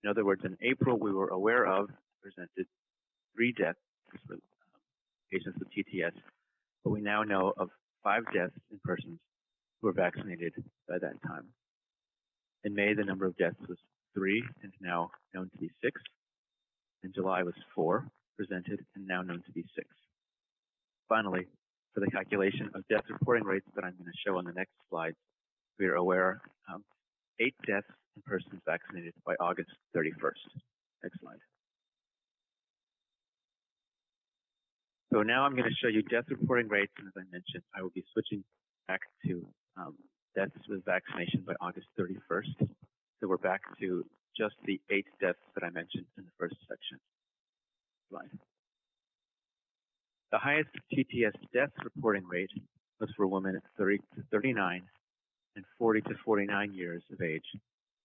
In other words, in April, we were aware of, presented 3 deaths for patients with TTS, but we now know of 5 deaths in persons who were vaccinated by that time. In May, the number of deaths was 3 and now known to be 6. In July was 4 presented and now known to be 6. Finally, for the calculation of death reporting rates that I'm going to show on the next slide, we are aware of 8 deaths in persons vaccinated by August 31st. Next slide. So now I'm going to show you death reporting rates, and as I mentioned, I will be switching back to deaths with vaccination by August 31st. So we're back to just the 8 deaths that I mentioned in the first section. Slide. The highest TTS death reporting rate was for women 30 to 39 and 40 to 49 years of age,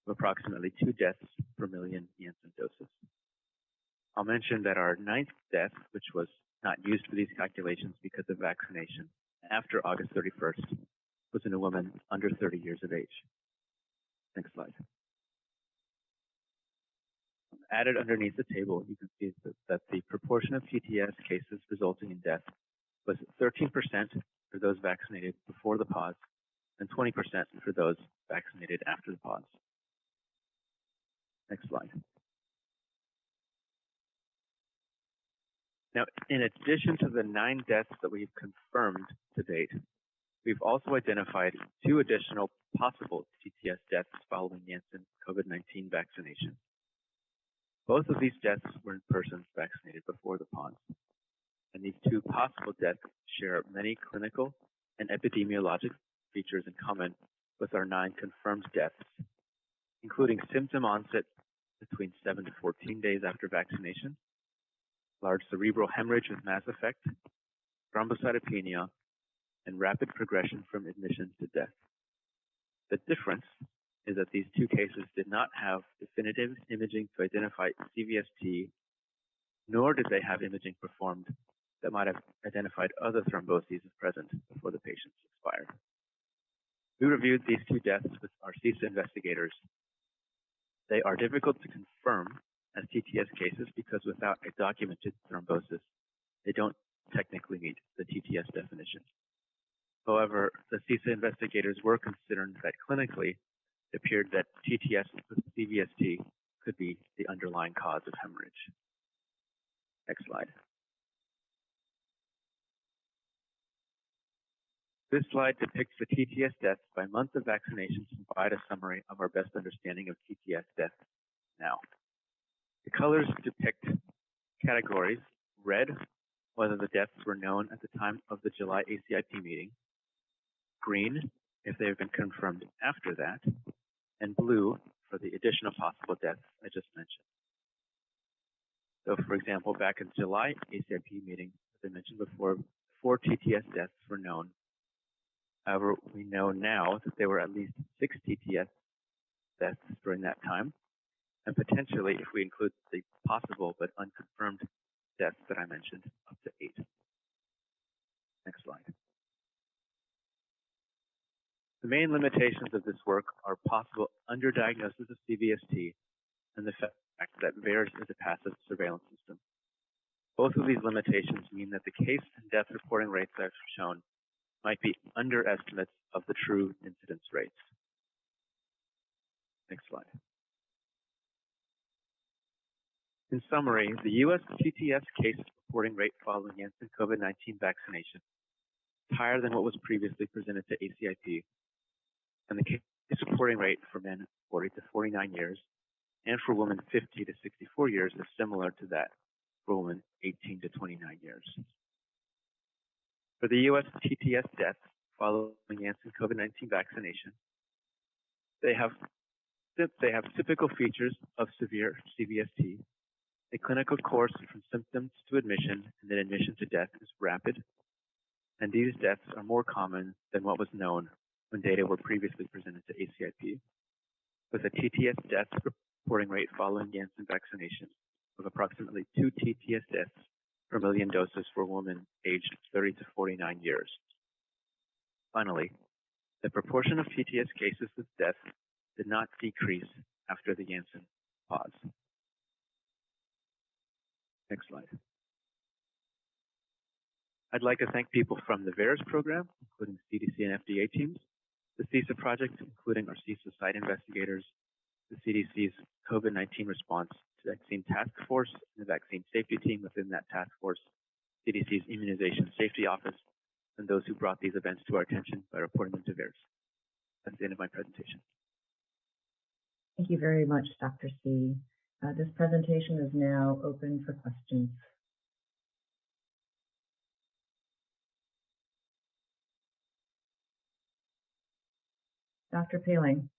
with approximately 2 deaths per million Janssen doses. I'll mention that our 9th death, which was not used for these calculations because of vaccination, after August 31st, was in a woman under 30 years of age. Next slide. Added underneath the table, you can see that the proportion of TTS cases resulting in death was 13% for those vaccinated before the pause and 20% for those vaccinated after the pause. Next slide. Now, in addition to the 9 deaths that we've confirmed to date, we've also identified 2 additional possible TTS deaths following Janssen COVID-19 vaccination. Both of these deaths were in persons vaccinated before the pause, and these 2 possible deaths share many clinical and epidemiologic features in common with our 9 confirmed deaths, including symptom onset between 7 to 14 days after vaccination, large cerebral hemorrhage with mass effect, thrombocytopenia, and rapid progression from admission to death. The difference is that these 2 cases did not have definitive imaging to identify CVST, nor did they have imaging performed that might have identified other thromboses present before the patients expired. We reviewed these 2 deaths with our CISA investigators. They are difficult to confirm as TTS cases because without a documented thrombosis, they don't technically meet the TTS definition. However, the CISA investigators were concerned that clinically, it appeared that TTS with CVST could be the underlying cause of hemorrhage. Next slide. This slide depicts the TTS deaths by month of vaccinations and provide a summary of our best understanding of TTS deaths now. The colors depict categories: red, whether the deaths were known at the time of the July ACIP meeting; green, if they have been confirmed after that; and blue for the additional possible deaths I just mentioned. So, for example, back in July ACIP meeting, as I mentioned before, 4 TTS deaths were known. However, we know now that there were at least 6 TTS deaths during that time, and potentially, if we include the possible but unconfirmed deaths that I mentioned, up to 8. Next slide. The main limitations of this work are possible underdiagnosis of CVST and the fact that VAERS is a passive surveillance system. Both of these limitations mean that the case and death reporting rates I've shown might be underestimates of the true incidence rates. Next slide. In summary, the U.S. TTS case reporting rate following Janssen COVID-19 vaccination is higher than what was previously presented to ACIP, and the case reporting rate for men 40 to 49 years and for women 50 to 64 years is similar to that for women 18 to 29 years. For the U.S. TTS deaths following Janssen COVID-19 vaccination, they have typical features of severe CVST. A clinical course from symptoms to admission and then admission to death is rapid, and these deaths are more common than what was known when data were previously presented to ACIP, with a TTS death reporting rate following Janssen vaccination of approximately 2 TTS deaths per million doses for women aged 30 to 49 years. Finally, the proportion of TTS cases with death did not decrease after the Janssen pause. Next slide. I'd like to thank people from the VAERS program, including CDC and FDA teams, the CISA project, including our CISA site investigators, the CDC's COVID-19 response to vaccine task force, and the vaccine safety team within that task force, CDC's immunization safety office, and those who brought these events to our attention by reporting them to VAERS. That's the end of my presentation. Thank you very much, Dr. C. This presentation is now open for questions. Dr. Paling.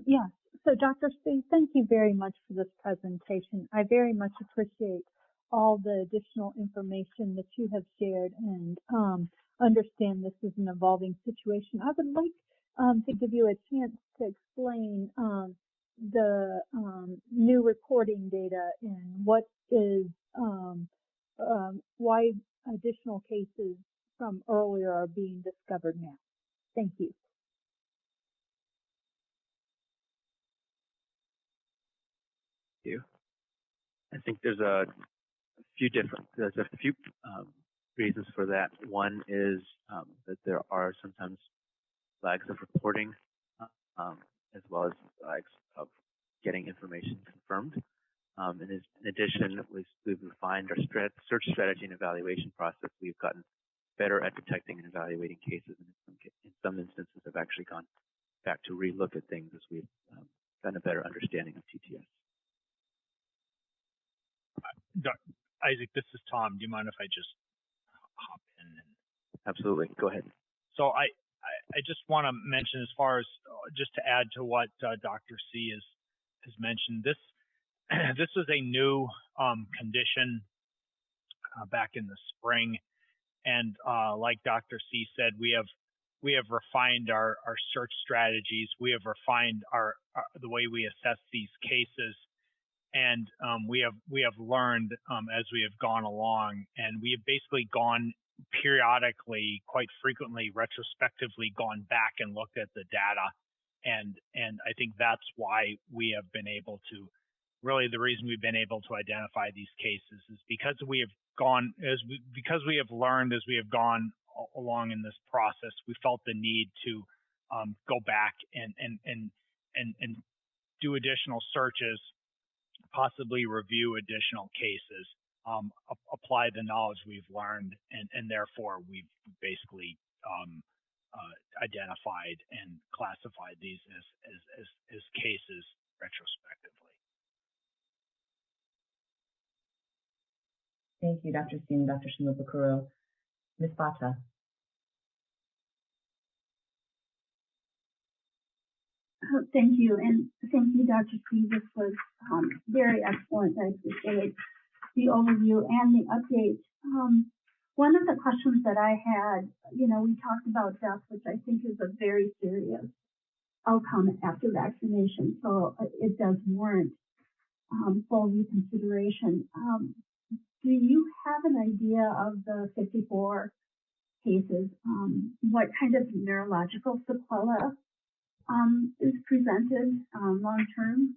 Yes. So Dr. C, thank you very much for this presentation. I very much appreciate all the additional information that you have shared and understand this is an evolving situation. I would like to give you a chance to explain the new reporting data and what is why additional cases from earlier are being discovered now. Thank you. You. I think there's a few reasons for that. One is that there are sometimes lags of reporting, as well as lags of getting information confirmed. In addition, we've refined our search strategy and evaluation process. We've gotten better at detecting and evaluating cases, and in some instances have actually gone back to relook at things as we've gotten a better understanding of TTS. Isaac, this is Tom. Do you mind if I just hop in? Absolutely. Go ahead. So I just want to mention, as far as just to add to what Dr. C has mentioned, this was a new condition back in the spring, and like Dr. C said, we have refined our search strategies. We have refined the way we assess these cases. And we have learned as we have gone along, and we have basically gone periodically, quite frequently, retrospectively, gone back and looked at the data, and I think that's why we have been able to. Really, the reason we've been able to identify these cases is because we have because we have learned as we have gone along in this process. We felt the need to go back and do additional searches, possibly review additional cases, apply the knowledge we've learned, and therefore we've basically identified and classified these as cases retrospectively. Thank you, Dr. Singh, Dr. Shimabukuro. Ms. Bata. Thank you, and thank you, Dr. C. This was very excellent. I appreciate the overview and the update. One of the questions that I had, we talked about death, which I think is a very serious outcome after vaccination, so it does warrant full reconsideration. Do you have an idea of the 54 cases, what kind of neurological sequelae is presented long term?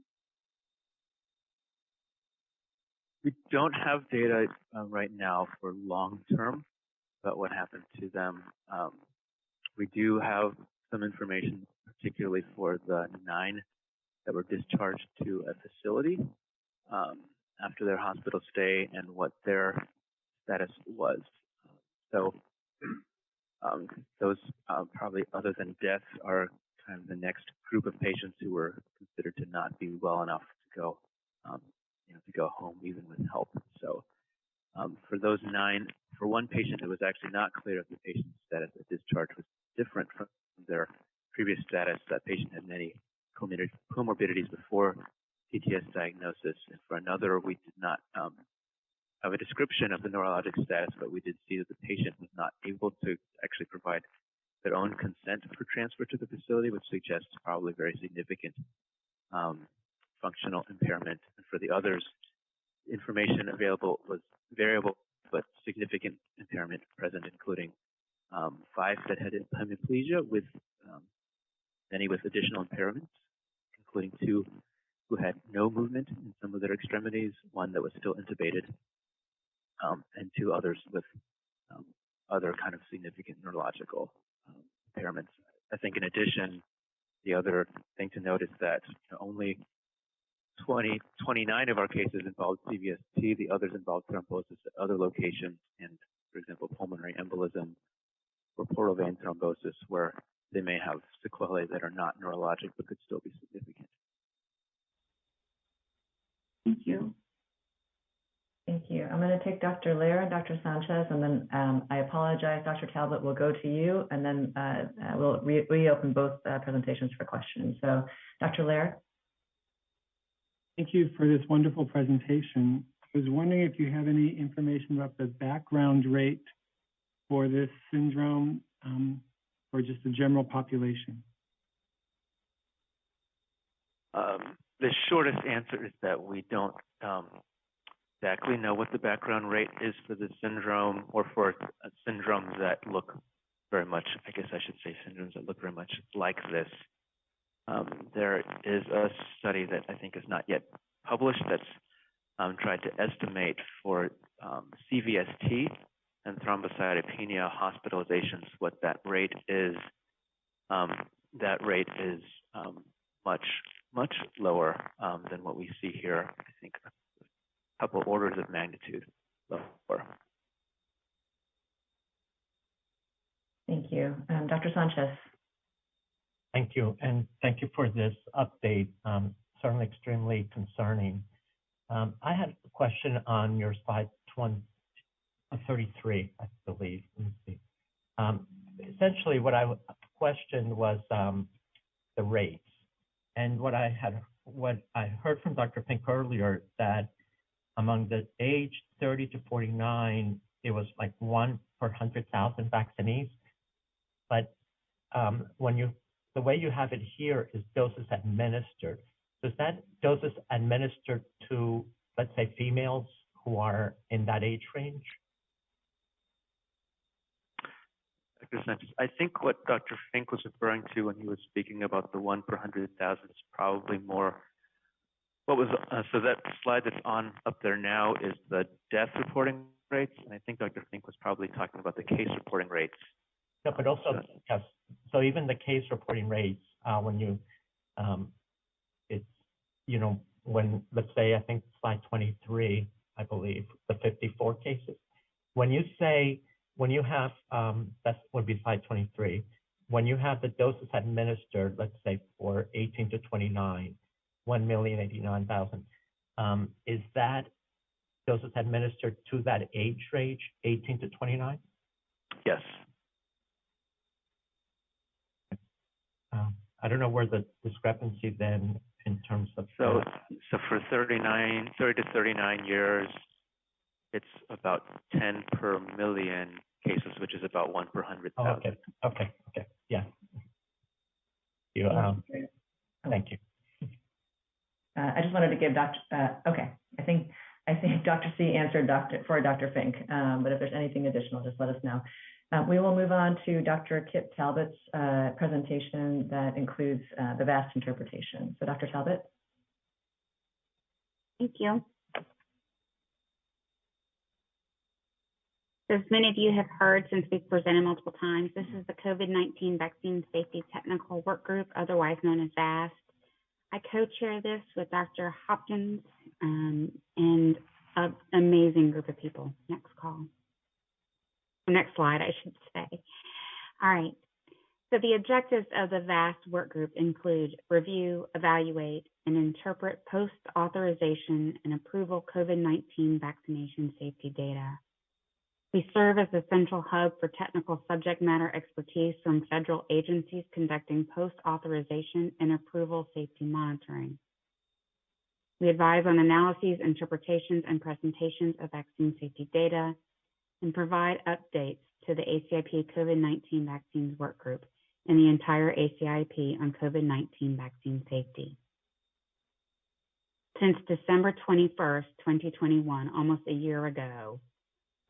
We don't have data right now for long term about what happened to them. We do have some information, particularly for the 9 that were discharged to a facility after their hospital stay and what their status was. So those probably, other than death, are kind of the next group of patients who were considered to not be well enough to go, to go home even with help. So for those 9, for one patient, it was actually not clear if the patient's status at discharge was different from their previous status. That patient had many comorbidities before TTS diagnosis. And for another, we did not have a description of the neurologic status, but we did see that the patient was not able to actually provide their own consent for transfer to the facility, which suggests probably very significant functional impairment. And for the others, information available was variable, but significant impairment present, including 5 that had hemiplegia with many with additional impairments, including 2 who had no movement in some of their extremities, 1 that was still intubated, and 2 others with other kind of significant neurological impairments. I think in addition, the other thing to note is that only 29 of our cases involved CVST, the others involved thrombosis at other locations, and for example, pulmonary embolism or portal vein thrombosis, where they may have sequelae that are not neurologic but could still be significant. Thank you. Thank you. I'm going to take Dr. Lair and Dr. Sanchez, and then I apologize, Dr. Talbot, we'll go to you, and then we'll reopen both presentations for questions. So, Dr. Lair. Thank you for this wonderful presentation. I was wondering if you have any information about the background rate for this syndrome or just the general population. The shortest answer is that we don't exactly know what the background rate is for the syndrome, or for syndromes that look very much, I guess I should say syndromes that look very much like this. There is a study that I think is not yet published that's tried to estimate for CVST and thrombocytopenia hospitalizations what that rate is. That rate is much lower than what we see here. I think a couple orders of magnitude lower. Thank you. Dr. Sanchez. Thank you, and thank you for this update. Certainly extremely concerning. I had a question on your slide 33, I believe. Let me see. Essentially, what I questioned was the rates, and what I heard from Dr. Fink earlier, that among the age 30 to 49, it was like 1 per 100,000 vaccinees, but the way you have it here is doses administered. So is that doses administered to, let's say, females who are in that age range? I think what Dr. Fink was referring to when he was speaking about the 1 per 100,000 is probably more, so that slide that's on up there now is the death reporting rates, and I think Dr. Fink was probably talking about the case reporting rates. No, but also, yes. So even the case reporting rates, when you, when, let's say, I think slide 23, I believe, the 54 cases, when you have, that would be slide 23, when you have the doses administered, let's say for 18 to 29, 1,089,000, is that doses administered to that age range, 18 to 29? Yes. I don't know where the discrepancy then in terms of. So for 30 to 39 years, it's about 10 per million cases, which is about 1 per 100,000. Okay, yeah. Thank you. I just wanted to give okay, I think Dr. C answered for Dr. Fink, but if there's anything additional, just let us know. We will move on to Dr. Kip Talbot's presentation that includes the VAST interpretation. So Dr. Talbot. Thank you. As many of you have heard since we've presented multiple times, this is the COVID-19 Vaccine Safety Technical Work Group, otherwise known as VAST. I co-chair this with Dr. Hopkins and an amazing group of people. Next slide, I should say. All right. So the objectives of the VAST work group include review, evaluate, and interpret post-authorization and approval COVID-19 vaccination safety data. We serve as the central hub for technical subject matter expertise from federal agencies conducting post-authorization and approval safety monitoring. We advise on analyses, interpretations, and presentations of vaccine safety data and provide updates to the ACIP COVID-19 vaccines work group and the entire ACIP on COVID-19 vaccine safety. Since December 21st, 2021, almost a year ago,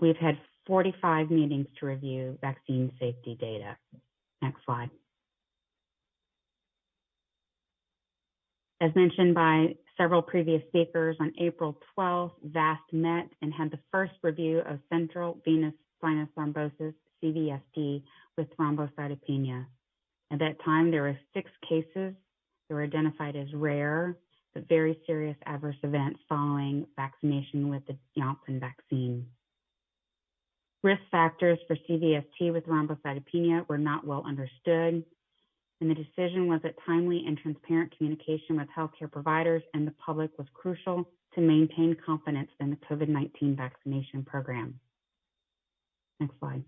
we've had 45 meetings to review vaccine safety data. Next slide. As mentioned by several previous speakers, on April 12th, VAST met and had the first review of central venous sinus thrombosis, CVST, with thrombocytopenia. At that time, there were 6 cases that were identified as rare, but very serious adverse events following vaccination with the Janssen vaccine. Risk factors for CVST with thrombocytopenia were not well understood, and the decision was that timely and transparent communication with healthcare providers and the public was crucial to maintain confidence in the COVID-19 vaccination program. Next slide.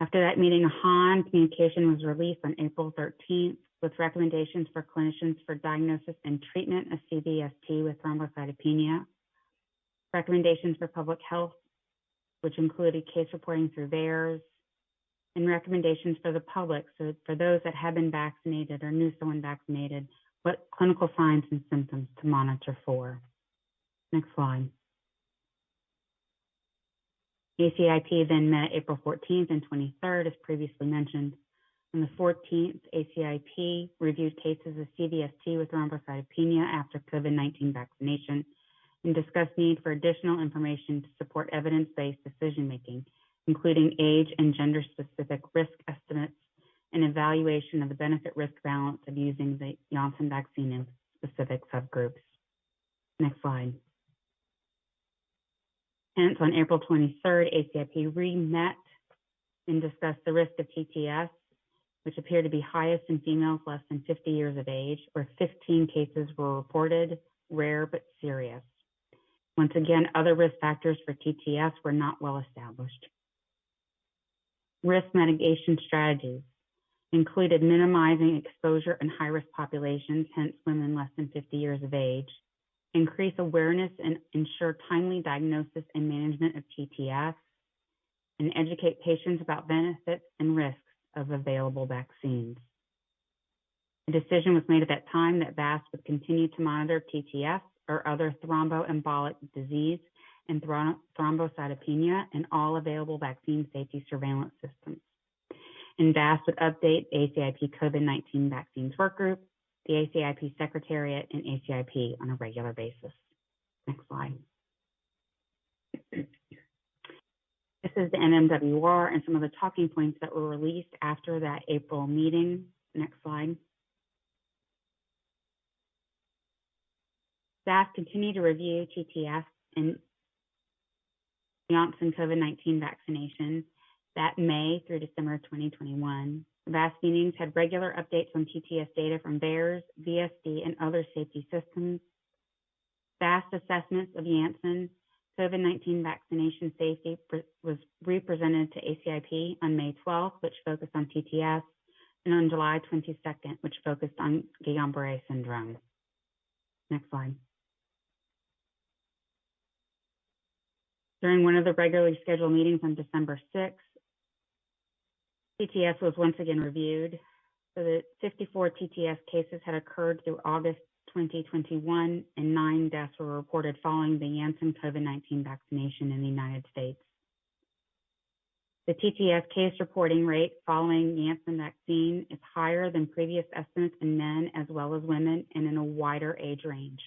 After that meeting, a HAN communication was released on April 13th with recommendations for clinicians for diagnosis and treatment of CVST with thrombocytopenia, recommendations for public health, which included case reporting through VAERS, and recommendations for the public, so for those that have been vaccinated or knew someone vaccinated, what clinical signs and symptoms to monitor for. Next slide. ACIP then met April 14th and 23rd, as previously mentioned. On the 14th, ACIP reviewed cases of CVST with thrombocytopenia after COVID-19 vaccination and discussed need for additional information to support evidence-based decision-making, including age and gender-specific risk estimates and evaluation of the benefit-risk balance of using the Janssen vaccine in specific subgroups. Next slide. Hence, on April 23rd, ACIP re-met and discussed the risk of TTS, which appeared to be highest in females less than 50 years of age, where 15 cases were reported, rare but serious. Once again, other risk factors for TTS were not well established. Risk mitigation strategies included minimizing exposure in high-risk populations, hence women less than 50 years of age, increase awareness and ensure timely diagnosis and management of TTS, and educate patients about benefits and risks of available vaccines. A decision was made at that time that VAST would continue to monitor TTS or other thromboembolic disease and thrombocytopenia in all available vaccine safety surveillance systems. And VAST would update ACIP COVID-19 vaccines work group, the ACIP Secretariat, and ACIP on a regular basis. Next slide. This is the MMWR and some of the talking points that were released after that April meeting. Next slide. Staff continue to review TTS and Janssen COVID-19 vaccination that May through December 2021. VAST meetings had regular updates on TTS data from VAERS, VSD, and other safety systems. VAST assessments of Janssen COVID-19 vaccination safety was represented to ACIP on May 12th, which focused on TTS, and on July 22nd, which focused on Guillain-Barré syndrome. Next slide. During one of the regularly scheduled meetings on December 6th, TTS was once again reviewed. So the 54 TTS cases had occurred through August 2021, and 9 deaths were reported following the Janssen COVID-19 vaccination in the United States. The TTS case reporting rate following Janssen vaccine is higher than previous estimates in men as well as women and in a wider age range.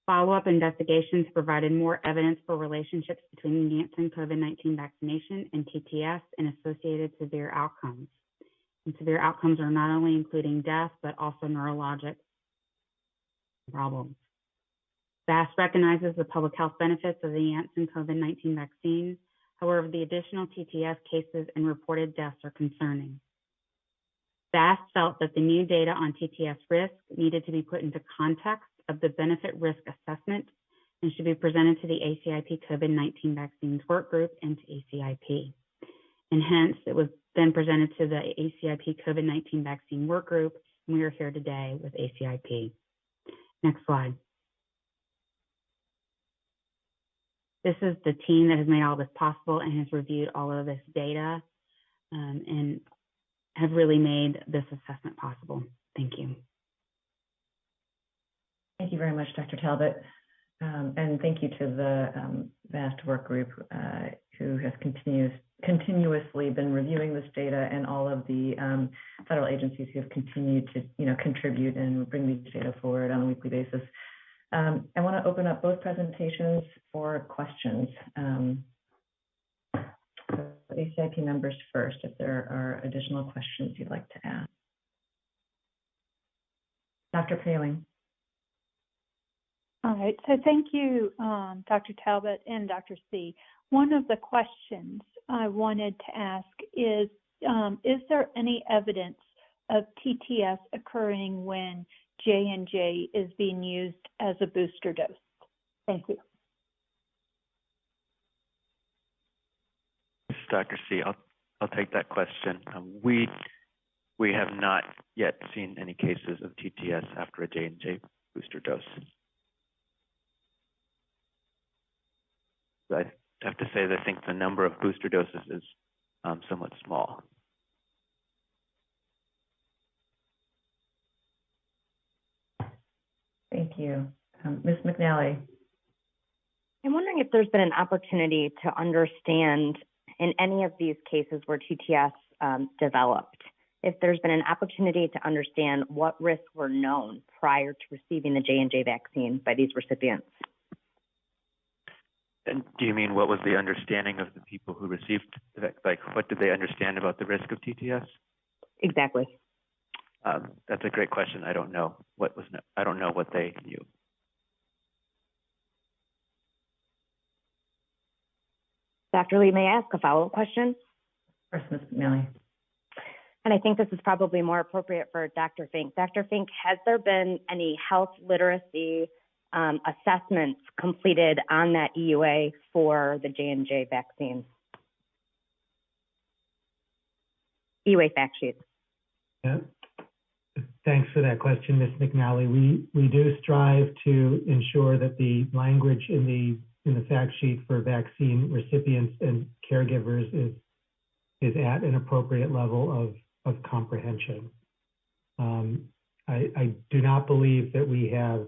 Follow-up investigations provided more evidence for relationships between Janssen COVID-19 vaccination and TTS and associated severe outcomes. And severe outcomes are not only including death, but also neurologic problems. VAS recognizes the public health benefits of the Janssen COVID-19 vaccine. However, the additional TTS cases and reported deaths are concerning. VAS felt that the new data on TTS risk needed to be put into context of the benefit risk assessment and should be presented to the ACIP COVID-19 vaccines work group and to ACIP. And hence, it was then presented to the ACIP COVID-19 vaccine work group, and we are here today with ACIP. Next slide. This is the team that has made all this possible and has reviewed all of this data and have really made this assessment possible. Thank you. Thank you very much, Dr. Talbot. And thank you to the VAST work group who has continuously been reviewing this data, and all of the federal agencies who have continued to contribute and bring these data forward on a weekly basis. I want to open up both presentations for questions. ACIP members first, if there are additional questions you'd like to ask. Dr. Paling. All right, so thank you, Dr. Talbot and Dr. C. One of the questions I wanted to ask is there any evidence of TTS occurring when J&J is being used as a booster dose? Thank you. This is Dr. C. I'll take that question. We have not yet seen any cases of TTS after a J&J booster dose. I have to say that I think the number of booster doses is somewhat small. Thank you. Ms. McNally. I'm wondering if there's been an opportunity to understand in any of these cases where TTS developed, if there's been an opportunity to understand what risks were known prior to receiving the J&J vaccine by these recipients. And do you mean what was the understanding of the people who received the like what did they understand about the risk of TTS? Exactly. That's a great question. I don't know what they knew. Dr. Lee, may I ask a follow-up question? Of course, Ms. McNally. And I think this is probably more appropriate for Dr. Fink. Dr. Fink, has there been any health literacy assessments completed on that EUA for the J&J vaccine? EUA fact sheet. Yeah. Thanks for that question, Ms. McNally. We do strive to ensure that the language in the fact sheet for vaccine recipients and caregivers is at an appropriate level of comprehension. I do not believe that we have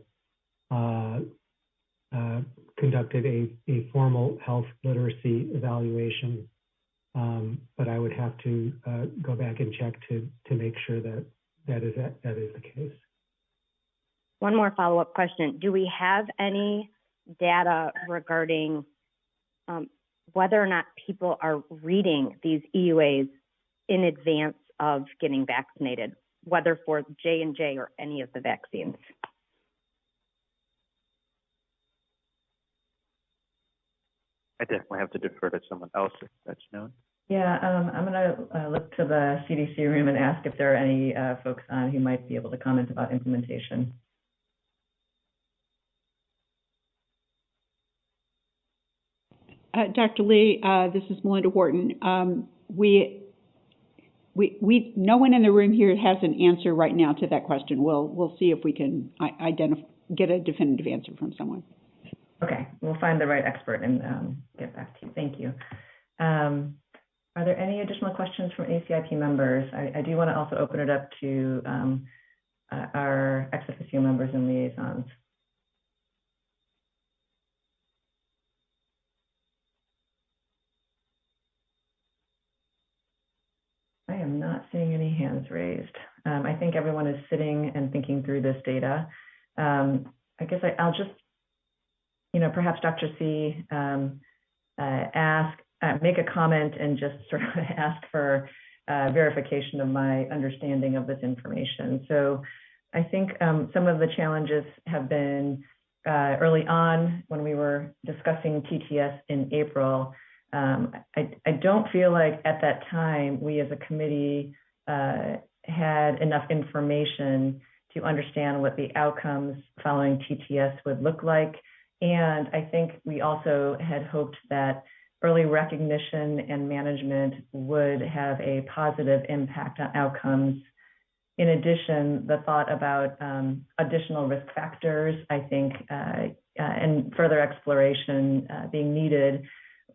conducted a formal health literacy evaluation, but I would have to go back and check to make sure that is the case. One more follow-up question. Do we have any data regarding whether or not people are reading these EUAs in advance of getting vaccinated, whether for J&J or any of the vaccines? I definitely have to defer to someone else if that's known. Yeah, I'm going to look to the CDC room and ask if there are any folks on who might be able to comment about implementation. Dr. Lee, this is Melinda Wharton. No one in the room here has an answer right now to that question. We'll see if we can get a definitive answer from someone. Okay, we'll find the right expert and get back to you. Thank you. Are there any additional questions from ACIP members? I do want to also open it up to our few members and liaisons. I am not seeing any hands raised. I think everyone is sitting and thinking through this data. I guess I'll just, perhaps Dr. C make a comment and just sort of ask for verification of my understanding of this information. So I think some of the challenges have been early on when we were discussing TTS in April. I don't feel like at that time we as a committee had enough information to understand what the outcomes following TTS would look like. And I think we also had hoped that early recognition and management would have a positive impact on outcomes. In addition, the thought about additional risk factors, I think, and further exploration being needed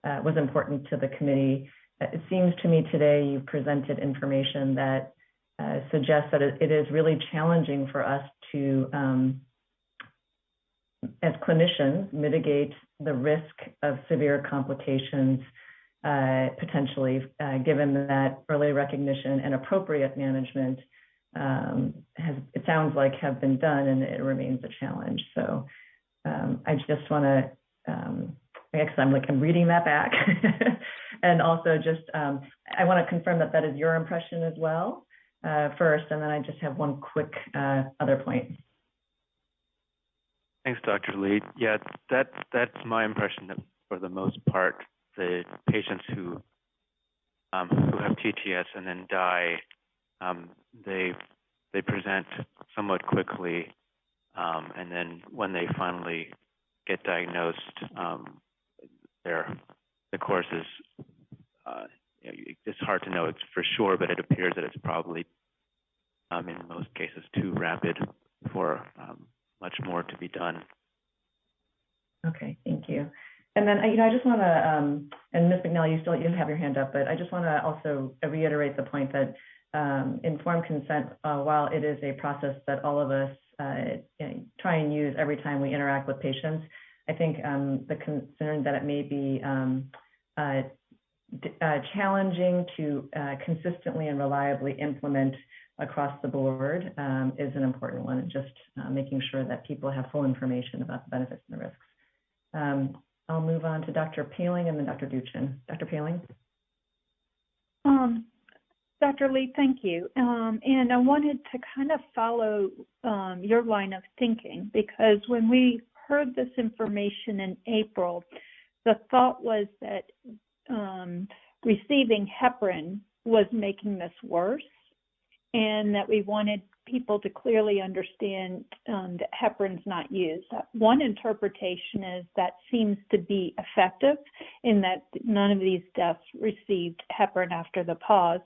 was important to the committee. It seems to me today you presented information that suggests that it is really challenging for us to, as clinicians, mitigate the risk of severe complications potentially, given that early recognition and appropriate management it sounds like have been done, and it remains a challenge. So I just want to, I guess I'm reading that back, and also just I want to confirm that that is your impression as well first, and then I just have one quick other point. Thanks, Dr. Lee. Yeah, that's my impression that for the most part, the patients who have TTS and then die, they present somewhat quickly, and then when they finally get diagnosed, the course is it's hard to know it's for sure, but it appears that it's probably in most cases too rapid for much more to be done. Okay, thank you. And then, I just want to, and Ms. McNally, you have your hand up, but I just want to also reiterate the point that informed consent, while it is a process that all of us try and use every time we interact with patients, I think the concern that it may be challenging to consistently and reliably implement across the board is an important one, and just making sure that people have full information about the benefits and the risks. I'll move on to Dr. Paling and then Dr. Duchin. Dr. Paling? Dr. Lee, thank you. And I wanted to kind of follow your line of thinking, because when we heard this information in April, the thought was that receiving heparin was making this worse, and that we wanted people to clearly understand that heparin's not used. One interpretation is that seems to be effective in that none of these deaths received heparin after the pause,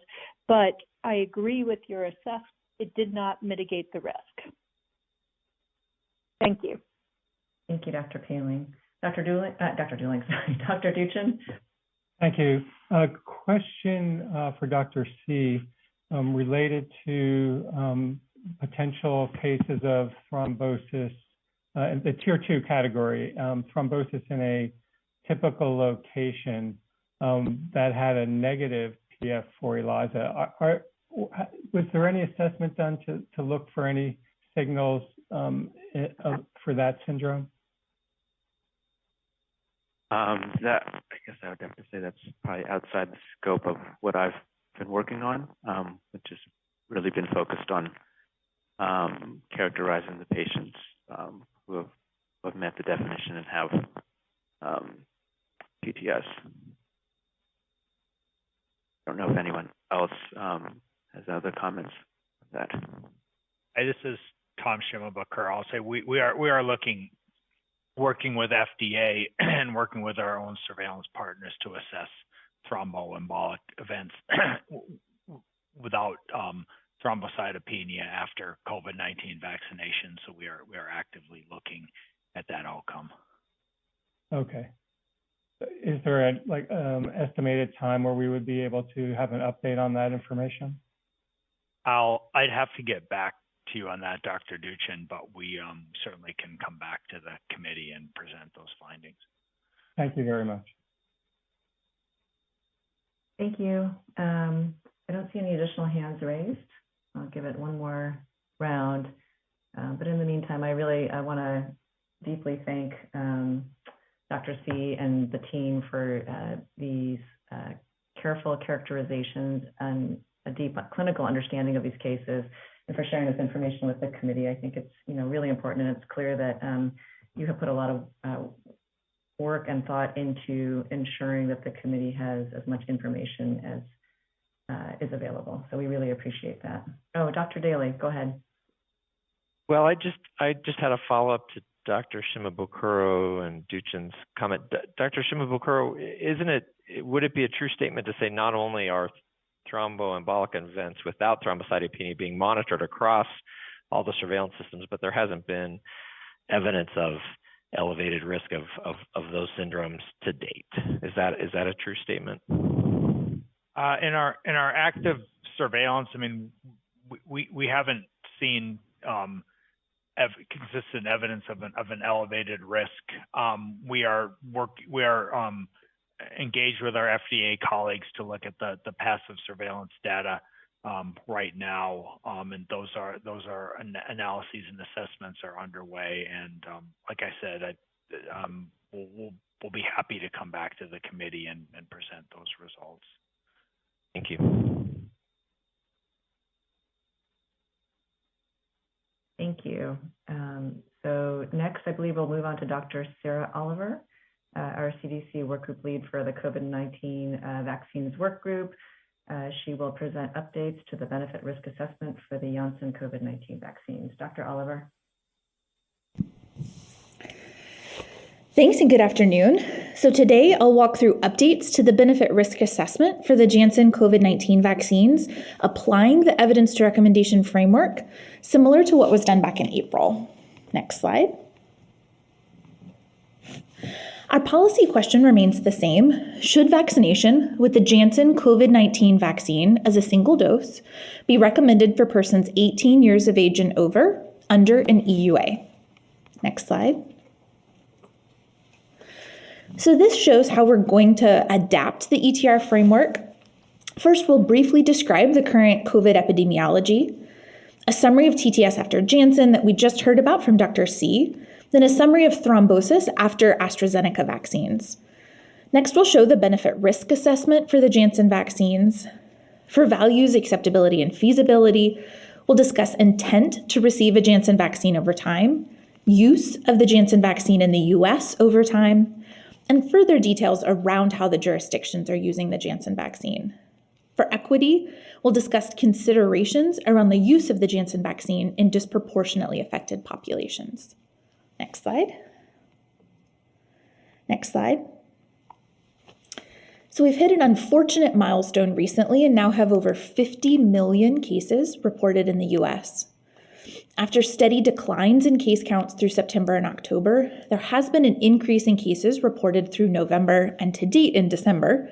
but I agree with your assessment. It did not mitigate the risk. Thank you. Thank you, Dr. Paling. Dr. Duchin? Thank you. A question for Dr. C related to potential cases of thrombosis, the tier 2 category, thrombosis in a typical location that had a negative PF4 ELISA. Was there any assessment done to look for any signals for that syndrome? That, I guess I would have to say that's probably outside the scope of what I've been working on, which has really been focused on characterizing the patients who have met the definition and have TTS. I don't know if anyone else has other comments on that. Hey, this is Tom Schimmelbucher. I'll say we are working with FDA and working with our own surveillance partners to assess thromboembolic events without thrombocytopenia after COVID-19 vaccination. So we are actively looking at that outcome. Okay. Is there an estimated time where we would be able to have an update on that information? I'd have to get back to you on that, Dr. Duchin, but we certainly can come back to the committee and present those findings. Thank you very much. Thank you. I don't see any additional hands raised. I'll give it one more round. But in the meantime, I want to deeply thank Dr. C and the team for these careful characterizations and a deep clinical understanding of these cases, and for sharing this information with the committee. I think it's really important, and it's clear that you have put a lot of work and thought into ensuring that the committee has as much information as is available. So we really appreciate that. Oh, Dr. Daly, go ahead. Well, I just had a follow-up to Dr. Shimabukuro and Duchin's comment. Dr. Shimabukuro, would it be a true statement to say not only are thromboembolic events without thrombocytopenia being monitored across all the surveillance systems, but there hasn't been evidence of elevated risk of those syndromes to date? Is that a true statement? In our active surveillance, I mean, we haven't seen consistent evidence of an elevated risk. We are engaged with our FDA colleagues to look at the passive surveillance data right now, and those analyses and assessments are underway. And like I said, we'll be happy to come back to the committee and present those results. Thank you. Thank you. So next, I believe we'll move on to Dr. Sarah Oliver, our CDC workgroup lead for the COVID-19 vaccines workgroup. She will present updates to the benefit risk assessment for the Janssen COVID-19 vaccines. Dr. Oliver. Thanks and good afternoon. So today I'll walk through updates to the benefit risk assessment for the Janssen COVID-19 vaccines, applying the evidence to recommendation framework, similar to what was done back in April. Next slide. Our policy question remains the same. Should vaccination with the Janssen COVID-19 vaccine as a single dose be recommended for persons 18 years of age and over under an EUA? Next slide. So this shows how we're going to adapt the ETR framework. First, we'll briefly describe the current COVID epidemiology, a summary of TTS after Janssen that we just heard about from Dr. C, then a summary of thrombosis after AstraZeneca vaccines. Next, we'll show the benefit risk assessment for the Janssen vaccines. For values, acceptability, and feasibility, we'll discuss intent to receive a Janssen vaccine over time, use of the Janssen vaccine in the US over time, and further details around how the jurisdictions are using the Janssen vaccine. For equity, we'll discuss considerations around the use of the Janssen vaccine in disproportionately affected populations. Next slide. Next slide. So we've hit an unfortunate milestone recently and now have over 50 million cases reported in the US. After steady declines in case counts through September and October, there has been an increase in cases reported through November and to date in December,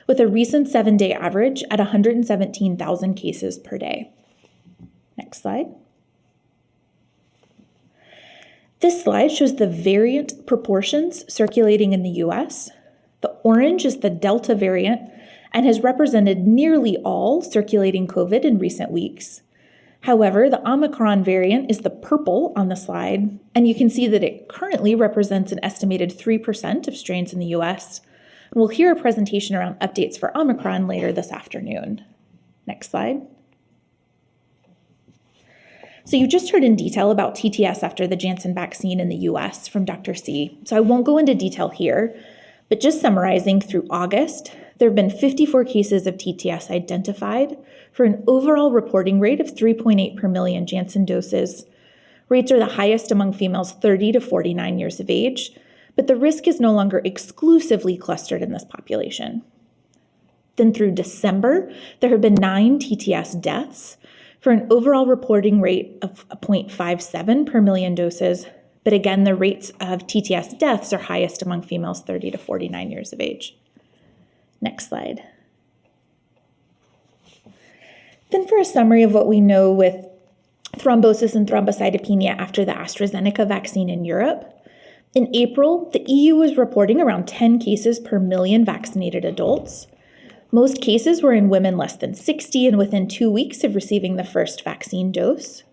with a recent 7-day average at 117,000 cases per day. Next slide. This slide shows the variant proportions circulating in the US. The orange is the Delta variant and has represented nearly all circulating COVID in recent weeks. However, the Omicron variant is the purple on the slide, and you can see that it currently represents an estimated 3% of strains in the US. We'll hear a presentation around updates for Omicron later this afternoon. Next slide. So you just heard in detail about TTS after the Janssen vaccine in the US from Dr. C. So I won't go into detail here, but just summarizing, through August, there have been 54 cases of TTS identified for an overall reporting rate of 3.8 per million Janssen doses. Rates are the highest among females 30 to 49 years of age, but the risk is no longer exclusively clustered in this population. Then through December, there have been 9 TTS deaths for an overall reporting rate of 0.57 per million doses. But again, the rates of TTS deaths are highest among females 30 to 49 years of age. Next slide. Then for a summary of what we know with thrombosis and thrombocytopenia after the AstraZeneca vaccine in Europe. In April, the EU was reporting around 10 cases per million vaccinated adults. Most cases were in women less than 60 and within 2 weeks of receiving the first vaccine dose.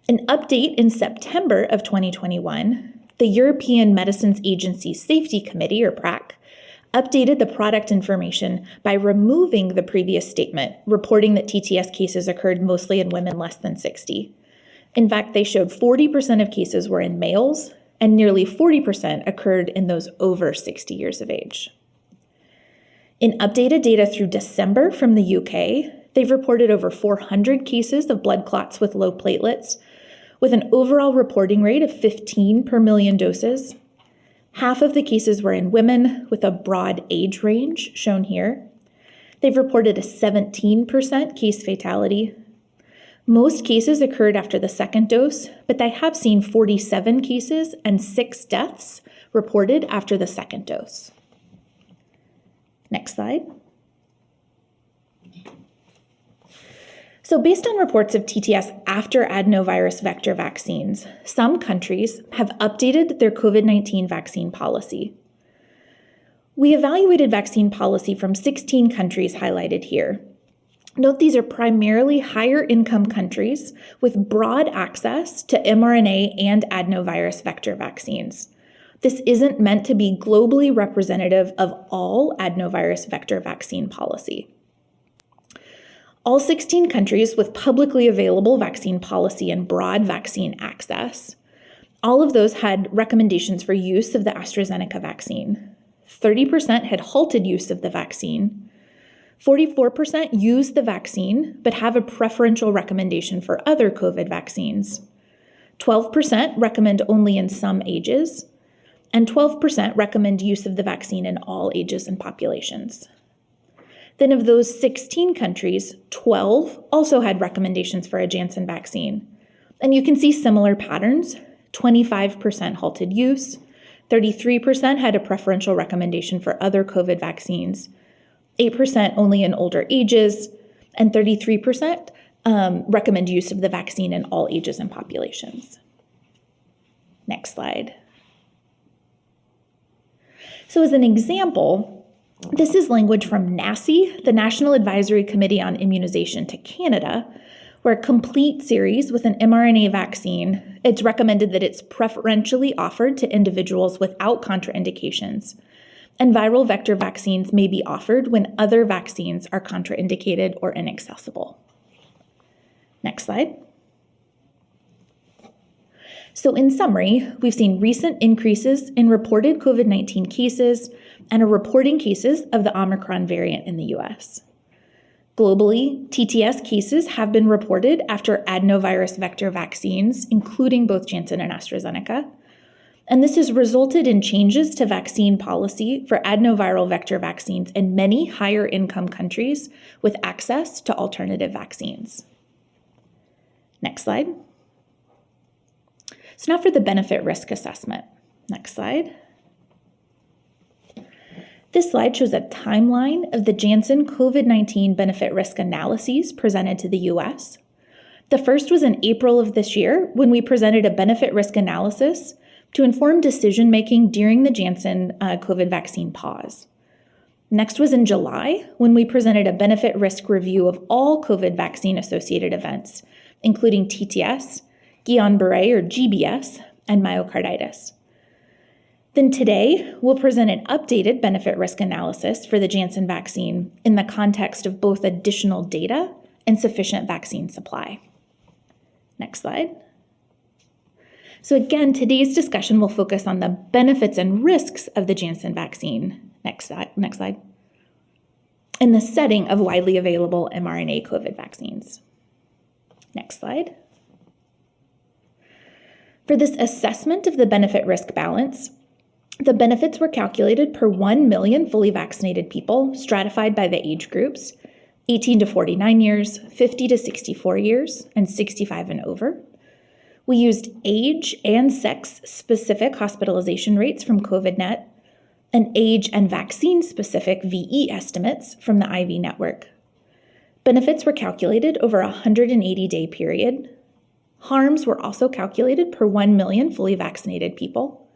An update in September of 2021, the European Medicines Agency Safety Committee, or PRAC, updated the product information by removing the previous statement, reporting that TTS cases occurred mostly in women less than 60. In fact, they showed 40% of cases were in males, and nearly 40% occurred in those over 60 years of age. In updated data through December from the UK, they've reported over 400 cases of blood clots with low platelets, with an overall reporting rate of 15 per million doses. Half of the cases were in women with a broad age range, shown here. They've reported a 17% case fatality. Most cases occurred after the second dose, but they have seen 47 cases and 6 deaths reported after the second dose. Next slide. So based on reports of TTS after adenovirus vector vaccines, some countries have updated their COVID-19 vaccine policy. We evaluated vaccine policy from 16 countries highlighted here. Note these are primarily higher income countries with broad access to mRNA and adenovirus vector vaccines. This isn't meant to be globally representative of all adenovirus vector vaccine policy. All 16 countries with publicly available vaccine policy and broad vaccine access, all of those had recommendations for use of the AstraZeneca vaccine. 30% had halted use of the vaccine. 44% use the vaccine, but have a preferential recommendation for other COVID vaccines. 12% recommend only in some ages, and 12% recommend use of the vaccine in all ages and populations. Then of those 16 countries, 12 also had recommendations for a Janssen vaccine. And you can see similar patterns. 25% halted use, 33% had a preferential recommendation for other COVID vaccines, 8% only in older ages, and 33% recommend use of the vaccine in all ages and populations. Next slide. So as an example, this is language from NACI, the National Advisory Committee on Immunization to Canada, where a complete series with an mRNA vaccine, it's recommended that it's preferentially offered to individuals without contraindications. And viral vector vaccines may be offered when other vaccines are contraindicated or inaccessible. Next slide. So in summary, we've seen recent increases in reported COVID-19 cases and are reporting cases of the Omicron variant in the US. Globally, TTS cases have been reported after adenovirus vector vaccines, including both Janssen and AstraZeneca. And this has resulted in changes to vaccine policy for adenoviral vector vaccines in many higher income countries with access to alternative vaccines. Next slide. So now for the benefit risk assessment. Next slide. This slide shows a timeline of the Janssen COVID-19 benefit risk analyses presented to the US. The first was in April of this year when we presented a benefit risk analysis to inform decision-making during the Janssen COVID vaccine pause. Next was in July when we presented a benefit risk review of all COVID vaccine-associated events, including TTS, Guillain-Barré or GBS, and myocarditis. Then today, we'll present an updated benefit risk analysis for the Janssen vaccine in the context of both additional data and sufficient vaccine supply. Next slide. So again, today's discussion will focus on the benefits and risks of the Janssen vaccine. Next slide. In the setting of widely available mRNA COVID vaccines. Next slide. For this assessment of the benefit-risk balance, the benefits were calculated per 1 million fully vaccinated people, stratified by the age groups, 18 to 49 years, 50 to 64 years, and 65 and over. We used age and sex-specific hospitalization rates from COVIDnet, and age and vaccine-specific VE estimates from the IV network. Benefits were calculated over a 180-day period. Harms were also calculated per 1 million fully vaccinated people.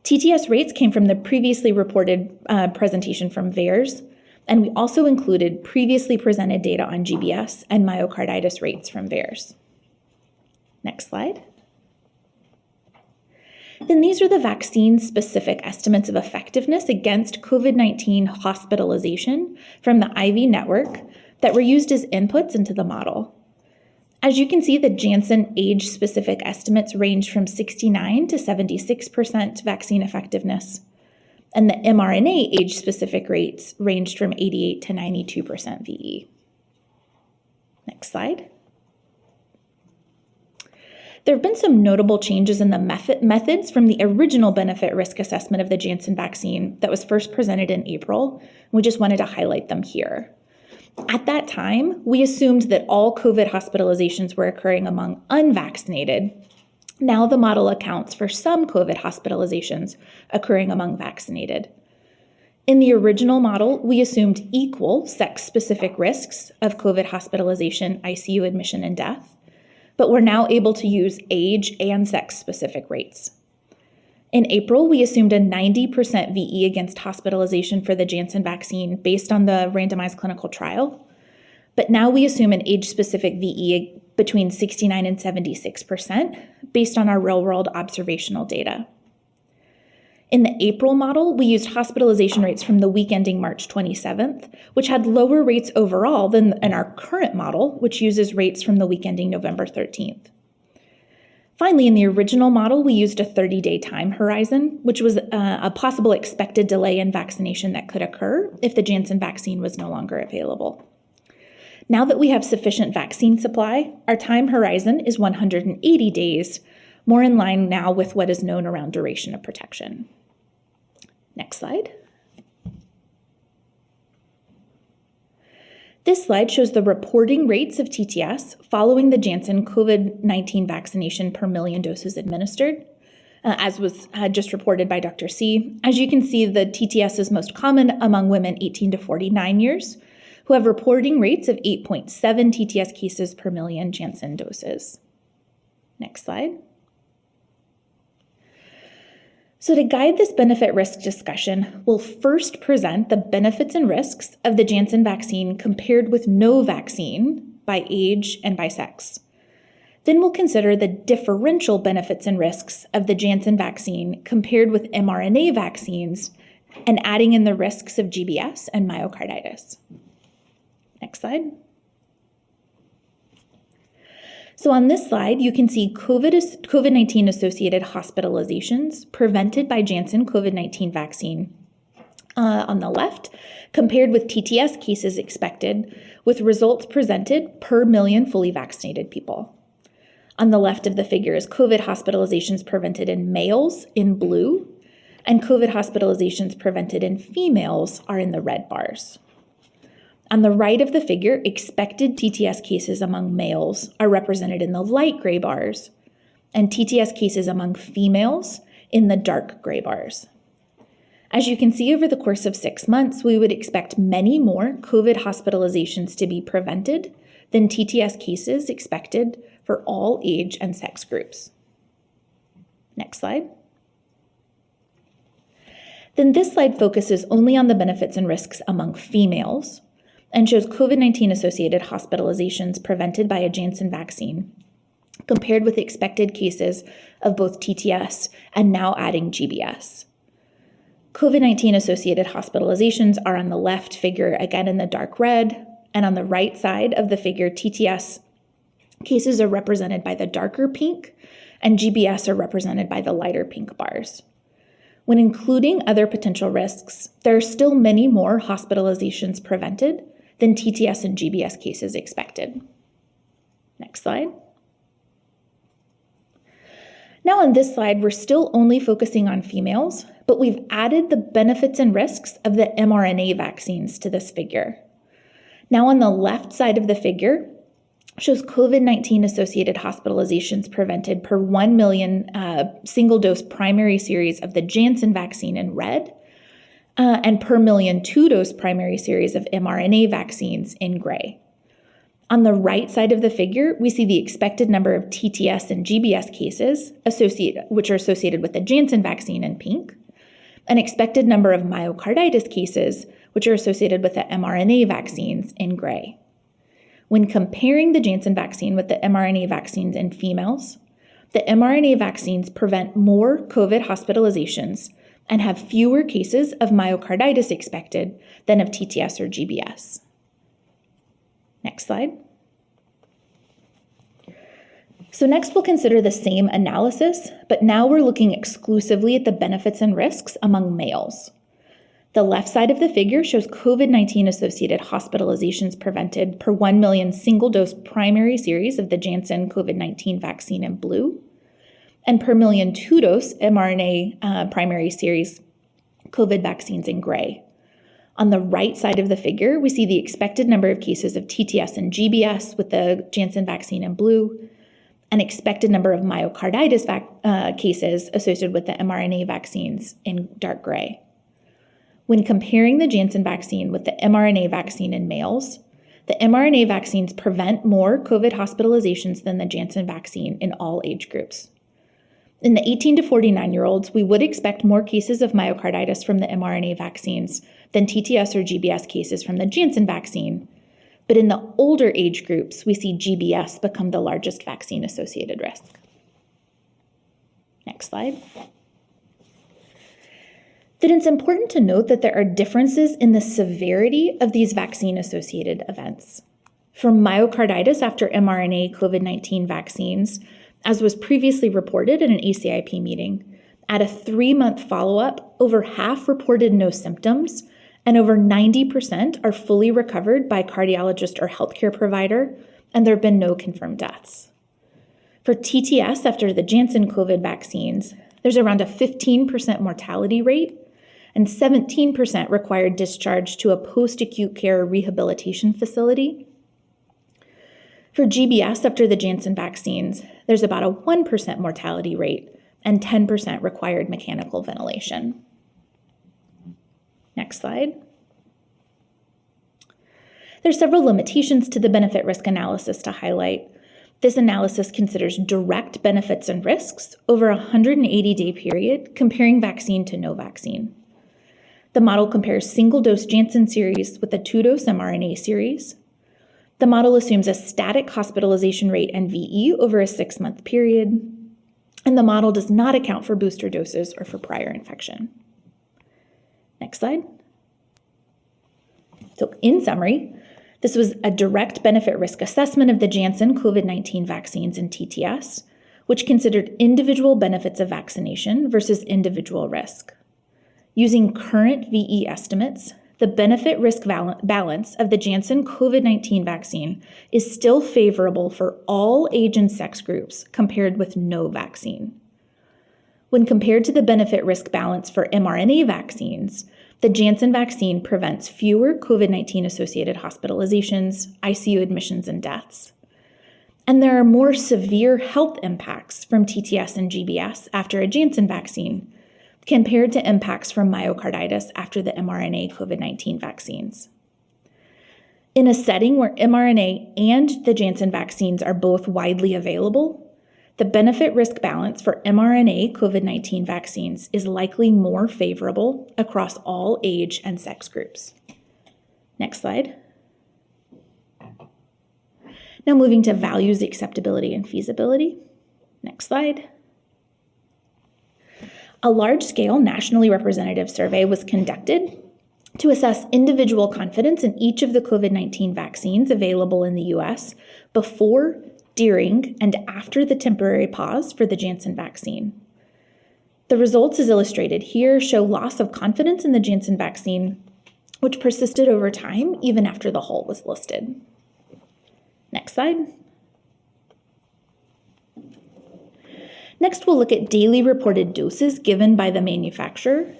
TTS rates came from the previously reported presentation from VAERS, and we also included previously presented data on GBS and myocarditis rates from VAERS. Next slide. Then these are the vaccine-specific estimates of effectiveness against COVID-19 hospitalization from the IV network that were used as inputs into the model. As you can see, the Janssen age-specific estimates range from 69 to 76% vaccine effectiveness, and the mRNA age-specific rates ranged from 88 to 92% VE. Next slide. There have been some notable changes in the methods from the original benefit risk assessment of the Janssen vaccine that was first presented in April. We just wanted to highlight them here. At that time, we assumed that all COVID hospitalizations were occurring among unvaccinated. Now the model accounts for some COVID hospitalizations occurring among vaccinated. In the original model, we assumed equal sex-specific risks of COVID hospitalization, ICU admission, and death, but we're now able to use age and sex-specific rates. In April, we assumed a 90% VE against hospitalization for the Janssen vaccine based on the randomized clinical trial, but now we assume an age-specific VE between 69 and 76% based on our real-world observational data. In the April model, we used hospitalization rates from the week ending March 27th, which had lower rates overall than in our current model, which uses rates from the week ending November 13th. Finally, in the original model, we used a 30-day time horizon, which was a possible expected delay in vaccination that could occur if the Janssen vaccine was no longer available. Now that we have sufficient vaccine supply, our time horizon is 180 days, more in line now with what is known around duration of protection. Next slide. This slide shows the reporting rates of TTS following the Janssen COVID-19 vaccination per million doses administered, as was just reported by Dr. C. As you can see, the TTS is most common among women 18 to 49 years, who have reporting rates of 8.7 TTS cases per million Janssen doses. Next slide. So to guide this benefit-risk discussion, we'll first present the benefits and risks of the Janssen vaccine compared with no vaccine by age and by sex. Then we'll consider the differential benefits and risks of the Janssen vaccine compared with mRNA vaccines and adding in the risks of GBS and myocarditis. Next slide. So on this slide, you can see COVID-19 associated hospitalizations prevented by Janssen COVID-19 vaccine on the left, compared with TTS cases expected, with results presented per million fully vaccinated people. On the left of the figure is COVID hospitalizations prevented in males in blue, and COVID hospitalizations prevented in females are in the red bars. On the right of the figure, expected TTS cases among males are represented in the light gray bars, and TTS cases among females in the dark gray bars. As you can see, over the course of 6 months, we would expect many more COVID hospitalizations to be prevented than TTS cases expected for all age and sex groups. Next slide. Then this slide focuses only on the benefits and risks among females, and shows COVID-19 associated hospitalizations prevented by a Janssen vaccine, compared with expected cases of both TTS and now adding GBS. COVID-19 associated hospitalizations are on the left figure, again in the dark red, and on the right side of the figure, TTS cases are represented by the darker pink, and GBS are represented by the lighter pink bars. When including other potential risks, there are still many more hospitalizations prevented than TTS and GBS cases expected. Next slide. Now on this slide, we're still only focusing on females, but we've added the benefits and risks of the mRNA vaccines to this figure. Now on the left side of the figure shows COVID-19 associated hospitalizations prevented per 1 million single-dose primary series of the Janssen vaccine in red, and per million two-dose primary series of mRNA vaccines in gray. On the right side of the figure, we see the expected number of TTS and GBS cases which are associated with the Janssen vaccine in pink, an expected number of myocarditis cases, which are associated with the mRNA vaccines in gray. When comparing the Janssen vaccine with the mRNA vaccines in females, the mRNA vaccines prevent more COVID hospitalizations and have fewer cases of myocarditis expected than of TTS or GBS. Next slide. So next we'll consider the same analysis, but now we're looking exclusively at the benefits and risks among males. The left side of the figure shows COVID-19 associated hospitalizations prevented per 1 million single-dose primary series of the Janssen COVID-19 vaccine in blue, and per million two-dose mRNA primary series COVID vaccines in gray. On the right side of the figure, we see the expected number of cases of TTS and GBS with the Janssen vaccine in blue, an expected number of myocarditis cases associated with the mRNA vaccines in dark gray. When comparing the Janssen vaccine with the mRNA vaccine in males, the mRNA vaccines prevent more COVID hospitalizations than the Janssen vaccine in all age groups. In the 18 to 49-year-olds, we would expect more cases of myocarditis from the mRNA vaccines than TTS or GBS cases from the Janssen vaccine. But in the older age groups, we see GBS become the largest vaccine-associated risk. Next slide. Then it's important to note that there are differences in the severity of these vaccine-associated events. For myocarditis after mRNA COVID-19 vaccines, as was previously reported in an ACIP meeting, at a 3-month follow-up, over half reported no symptoms, and over 90% are fully recovered by cardiologist or healthcare provider, and there have been no confirmed deaths. For TTS after the Janssen COVID vaccines, there's around a 15% mortality rate, and 17% required discharge to a post-acute care rehabilitation facility. For GBS after the Janssen vaccines, there's about a 1% mortality rate, and 10% required mechanical ventilation. Next slide. There's several limitations to the benefit risk analysis to highlight. This analysis considers direct benefits and risks over a 180-day period, comparing vaccine to no vaccine. The model compares single-dose Janssen series with a 2-dose mRNA series. The model assumes a static hospitalization rate and VE over a 6-month period, and the model does not account for booster doses or for prior infection. Next slide. So in summary, this was a direct benefit risk assessment of the Janssen COVID-19 vaccines and TTS, which considered individual benefits of vaccination versus individual risk. Using current VE estimates, the benefit-risk balance of the Janssen COVID-19 vaccine is still favorable for all age and sex groups compared with no vaccine. When compared to the benefit-risk balance for mRNA vaccines, the Janssen vaccine prevents fewer COVID-19 associated hospitalizations, ICU admissions, and deaths. And there are more severe health impacts from TTS and GBS after a Janssen vaccine compared to impacts from myocarditis after the mRNA COVID-19 vaccines. In a setting where mRNA and the Janssen vaccines are both widely available, the benefit-risk balance for mRNA COVID-19 vaccines is likely more favorable across all age and sex groups. Next slide. Now moving to values, acceptability, and feasibility. Next slide. A large-scale nationally representative survey was conducted to assess individual confidence in each of the COVID-19 vaccines available in the U.S. before, during, and after the temporary pause for the Janssen vaccine. The results, as illustrated here, show loss of confidence in the Janssen vaccine, which persisted over time even after the halt was listed. Next slide. Next, we'll look at daily reported doses given by the manufacturer.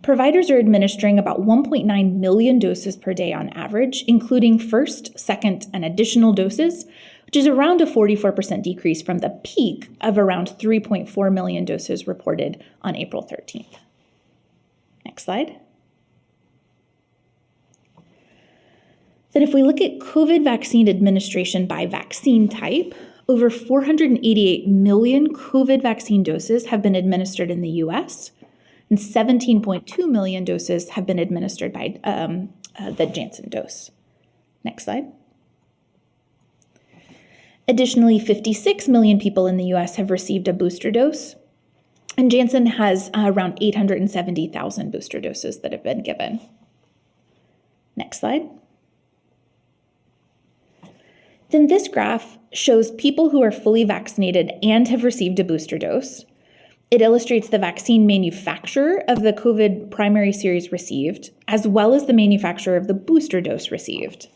Providers are administering about 1.9 million doses per day on average, including first, second, and additional doses, which is around a 44% decrease from the peak of around 3.4 million doses reported on April 13th. Next slide. Then if we look at COVID vaccine administration by vaccine type, over 488 million COVID vaccine doses have been administered in the US, and 17.2 million doses have been administered by the Janssen dose. Next slide. Additionally, 56 million people in the US have received a booster dose, and Janssen has around 870,000 booster doses that have been given. Next slide. Then this graph shows people who are fully vaccinated and have received a booster dose. It illustrates the vaccine manufacturer of the COVID primary series received, as well as the manufacturer of the booster dose received.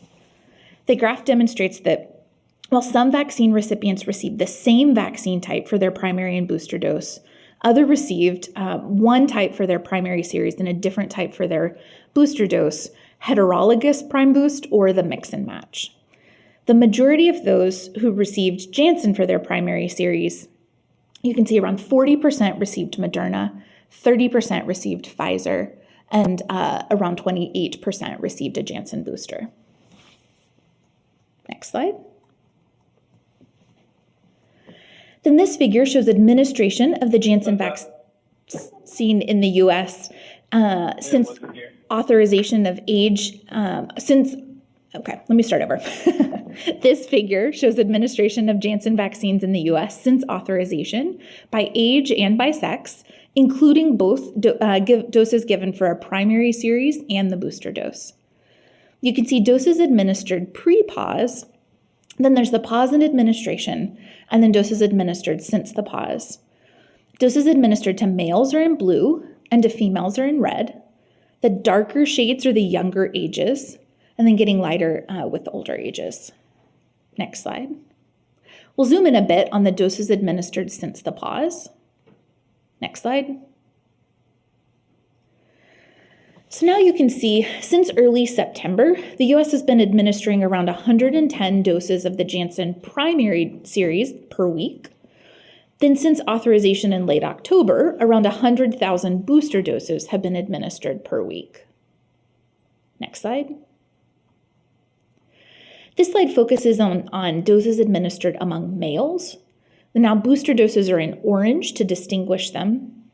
The graph demonstrates that while some vaccine recipients received the same vaccine type for their primary and booster dose, others received one type for their primary series and a different type for their booster dose, heterologous prime boost or the mix and match. The majority of those who received Janssen for their primary series, you can see around 40% received Mrna, 30% received Pfizer, and around 28% received a Janssen booster. Next slide. Then this figure shows administration of the Janssen vaccine in the US since authorization of age, okay, let me start over. This figure shows administration of Janssen vaccines in the US since authorization by age and by sex, including both doses given for a primary series and the booster dose. You can see doses administered pre-pause, then there's the pause in administration, and then doses administered since the pause. Doses administered to males are in blue and to females are in red. The darker shades are the younger ages, and then getting lighter with the older ages. Next slide. We'll zoom in a bit on the doses administered since the pause. Next slide. So now you can see, since early September, the US has been administering around 110 doses of the Janssen primary series per week. Then since authorization in late October, around 100,000 booster doses have been administered per week. Next slide. This slide focuses on doses administered among males. Now booster doses are in orange to distinguish them.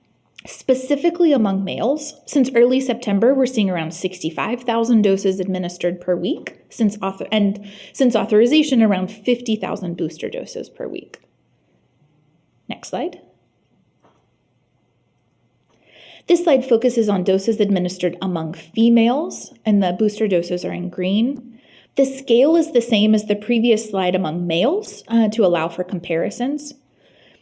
Specifically among males, since early September, we're seeing around 65,000 doses administered per week, since authorization, around 50,000 booster doses per week. Next slide. This slide focuses on doses administered among females, and the booster doses are in green. The scale is the same as the previous slide among males to allow for comparisons.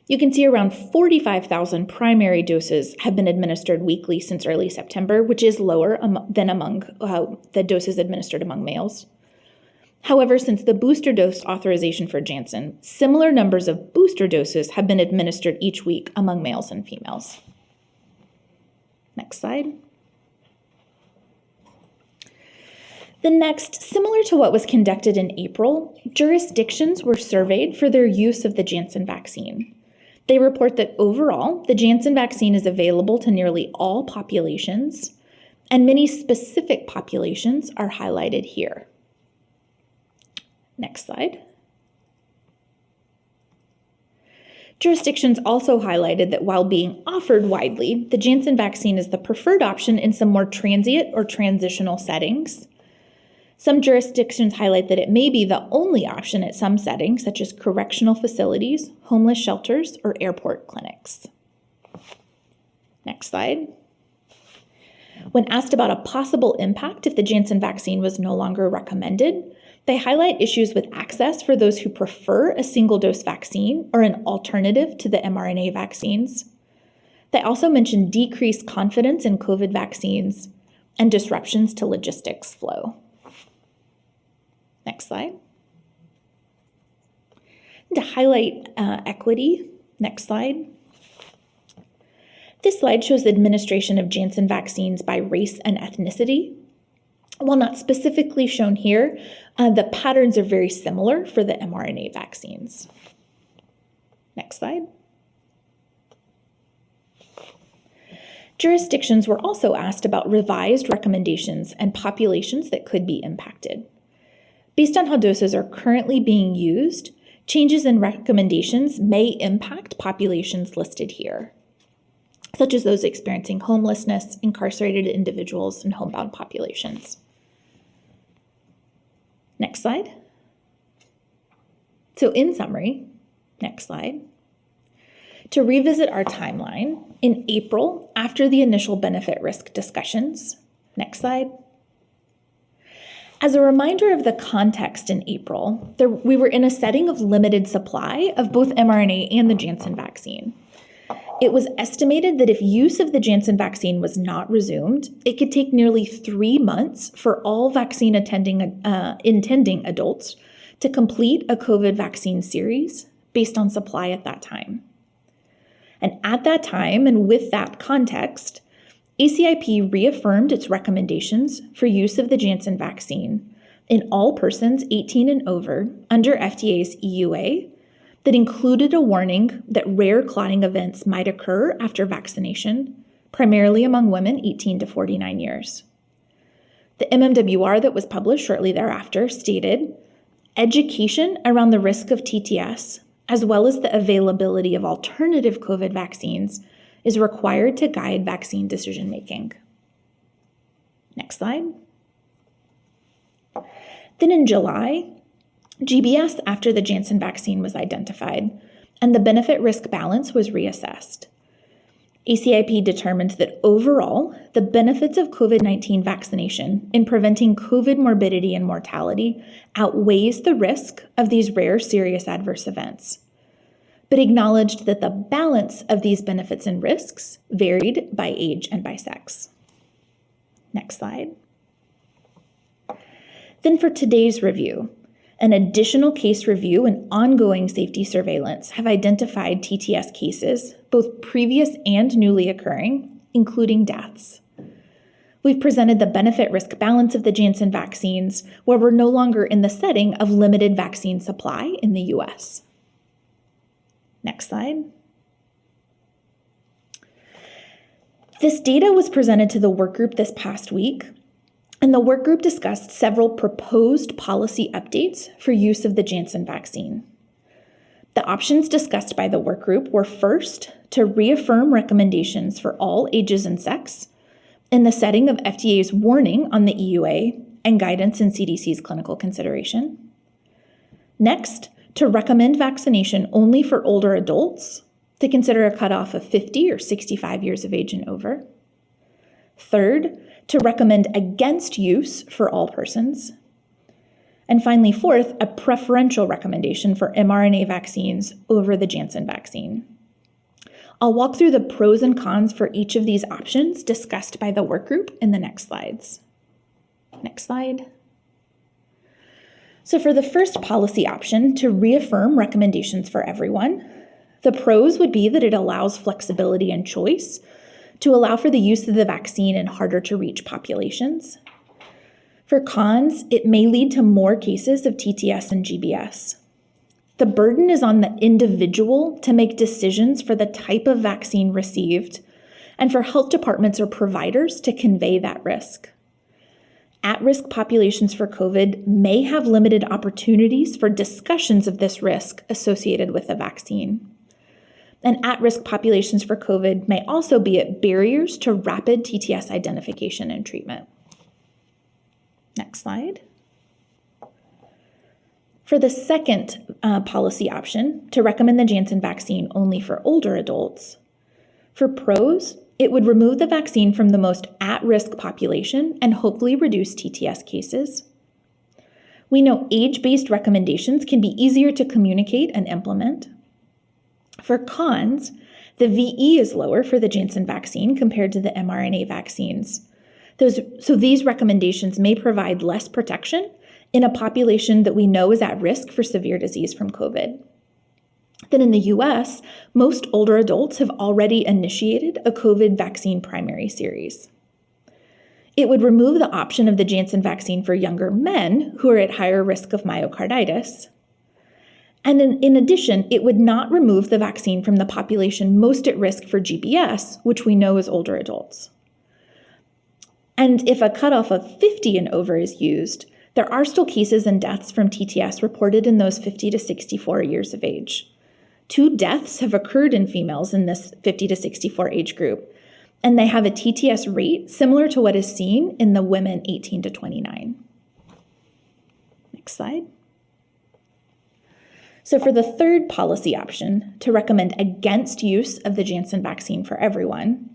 You can see around 45,000 primary doses have been administered weekly since early September, which is lower than among the doses administered among males. However, since the booster dose authorization for Janssen, similar numbers of booster doses have been administered each week among males and females. Next slide. The next, similar to what was conducted in April, jurisdictions were surveyed for their use of the Janssen vaccine. They report that overall, the Janssen vaccine is available to nearly all populations, and many specific populations are highlighted here. Next slide. Jurisdictions also highlighted that while being offered widely, the Janssen vaccine is the preferred option in some more transient or transitional settings. Some jurisdictions highlight that it may be the only option at some settings, such as correctional facilities, homeless shelters, or airport clinics. Next slide. When asked about a possible impact if the Janssen vaccine was no longer recommended, they highlight issues with access for those who prefer a single-dose vaccine or an alternative to the mRNA vaccines. They also mention decreased confidence in COVID vaccines and disruptions to logistics flow. Next slide. To highlight equity, next slide. This slide shows the administration of Janssen vaccines by race and ethnicity. While not specifically shown here, the patterns are very similar for the mRNA vaccines. Next slide. Jurisdictions were also asked about revised recommendations and populations that could be impacted. Based on how doses are currently being used, changes in recommendations may impact populations listed here, such as those experiencing homelessness, incarcerated individuals, and homebound populations. Next slide. So in summary, next slide. To revisit our timeline, in April, after the initial benefit risk discussions, next slide. As a reminder of the context in April, we were in a setting of limited supply of both mRNA and the Janssen vaccine. It was estimated that if use of the Janssen vaccine was not resumed, it could take nearly 3 months for all vaccine intending adults to complete a COVID vaccine series based on supply at that time. And at that time, and with that context, ACIP reaffirmed its recommendations for use of the Janssen vaccine in all persons 18 and over under FDA's EUA that included a warning that rare clotting events might occur after vaccination, primarily among women 18 to 49 years. The MMWR that was published shortly thereafter stated, education around the risk of TTS, as well as the availability of alternative COVID vaccines, is required to guide vaccine decision-making. Next slide. Then in July, GBS after the Janssen vaccine was identified, and the benefit-risk balance was reassessed. ACIP determined that overall, the benefits of COVID-19 vaccination in preventing COVID morbidity and mortality outweighs the risk of these rare serious adverse events, but acknowledged that the balance of these benefits and risks varied by age and by sex. Next slide. Then for today's review, an additional case review and ongoing safety surveillance have identified TTS cases, both previous and newly occurring, including deaths. We've presented the benefit-risk balance of the Janssen vaccines, where we're no longer in the setting of limited vaccine supply in the US. Next slide. This data was presented to the work group this past week, and the work group discussed several proposed policy updates for use of the Janssen vaccine. The options discussed by the work group were first, to reaffirm recommendations for all ages and sex in the setting of FDA's warning on the EUA and guidance in CDC's clinical consideration. Next, to recommend vaccination only for older adults, to consider a cutoff of 50 or 65 years of age and over. Third, to recommend against use for all persons. And finally, fourth, a preferential recommendation for mRNA vaccines over the Janssen vaccine. I'll walk through the pros and cons for each of these options discussed by the work group in the next slides. Next slide. So for the first policy option, to reaffirm recommendations for everyone, the pros would be that it allows flexibility and choice to allow for the use of the vaccine in harder to reach populations. For cons, it may lead to more cases of TTS and GBS. The burden is on the individual to make decisions for the type of vaccine received and for health departments or providers to convey that risk. At-risk populations for COVID may have limited opportunities for discussions of this risk associated with the vaccine. And at-risk populations for COVID may also be at barriers to rapid TTS identification and treatment. Next slide. For the second policy option, to recommend the Janssen vaccine only for older adults, for pros, it would remove the vaccine from the most at-risk population and hopefully reduce TTS cases. We know age-based recommendations can be easier to communicate and implement. For cons, the VE is lower for the Janssen vaccine compared to the mRNA vaccines. So these recommendations may provide less protection in a population that we know is at risk for severe disease from COVID. Then in the US, most older adults have already initiated a COVID vaccine primary series. It would remove the option of the Janssen vaccine for younger men who are at higher risk of myocarditis. And in addition, it would not remove the vaccine from the population most at risk for GBS, which we know is older adults. And if a cutoff of 50 and over is used, there are still cases and deaths from TTS reported in those 50 to 64 years of age. 2 deaths have occurred in females in this 50 to 64 age group, and they have a TTS rate similar to what is seen in the women 18 to 29. Next slide. So for the third policy option, to recommend against use of the Janssen vaccine for everyone,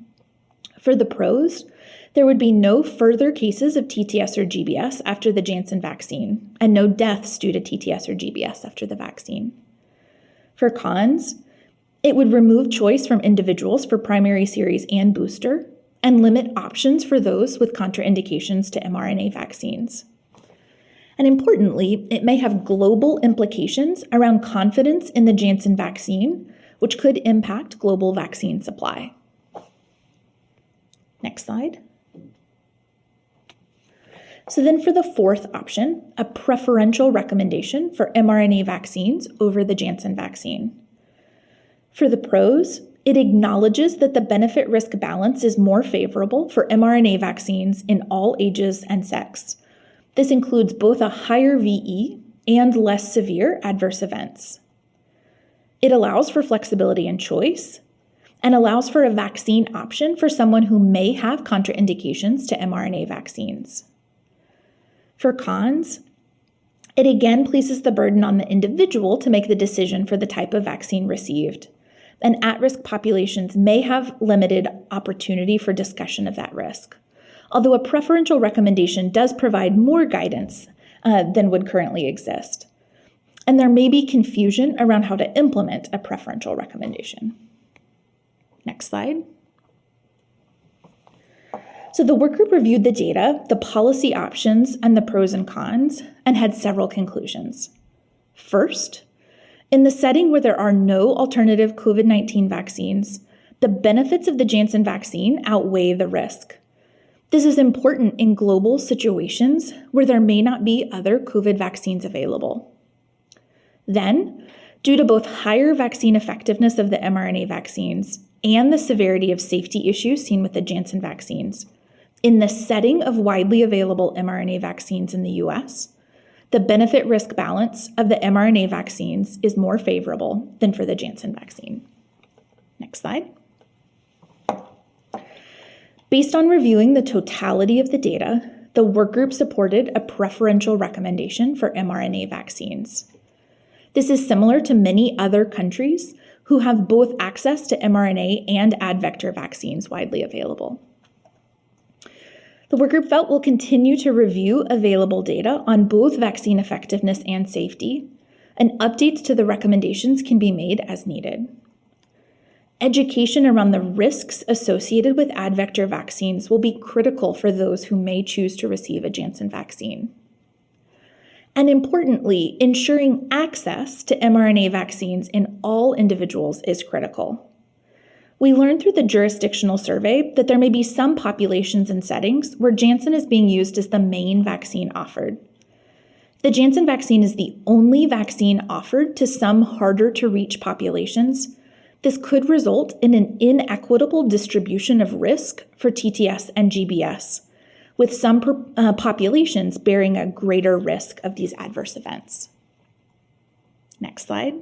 for the pros, there would be no further cases of TTS or GBS after the Janssen vaccine, and no deaths due to TTS or GBS after the vaccine. For cons, it would remove choice from individuals for primary series and booster, and limit options for those with contraindications to mRNA vaccines. And importantly, it may have global implications around confidence in the Janssen vaccine, which could impact global vaccine supply. Next slide. So then for the fourth option, a preferential recommendation for mRNA vaccines over the Janssen vaccine. For the pros, it acknowledges that the benefit-risk balance is more favorable for mRNA vaccines in all ages and sex. This includes both a higher VE and less severe adverse events. It allows for flexibility and choice, and allows for a vaccine option for someone who may have contraindications to mRNA vaccines. For cons, it again places the burden on the individual to make the decision for the type of vaccine received, and at-risk populations may have limited opportunity for discussion of that risk, although a preferential recommendation does provide more guidance than would currently exist. And there may be confusion around how to implement a preferential recommendation. Next slide. So the work group reviewed the data, the policy options, and the pros and cons, and had several conclusions. First, in the setting where there are no alternative COVID-19 vaccines, the benefits of the Janssen vaccine outweigh the risk. This is important in global situations where there may not be other COVID vaccines available. Then, due to both higher vaccine effectiveness of the mRNA vaccines and the severity of safety issues seen with the Janssen vaccines, in the setting of widely available mRNA vaccines in the US, the benefit-risk balance of the mRNA vaccines is more favorable than for the Janssen vaccine. Next slide. Based on reviewing the totality of the data, the work group supported a preferential recommendation for mRNA vaccines. This is similar to many other countries who have both access to mRNA and advector vaccines widely available. The work group felt we'll continue to review available data on both vaccine effectiveness and safety, and updates to the recommendations can be made as needed. Education around the risks associated with advector vaccines will be critical for those who may choose to receive a Janssen vaccine. And importantly, ensuring access to mRNA vaccines in all individuals is critical. We learned through the jurisdictional survey that there may be some populations and settings where Janssen is being used as the main vaccine offered. The Janssen vaccine is the only vaccine offered to some harder-to-reach populations. This could result in an inequitable distribution of risk for TTS and GBS, with some populations bearing a greater risk of these adverse events. Next slide.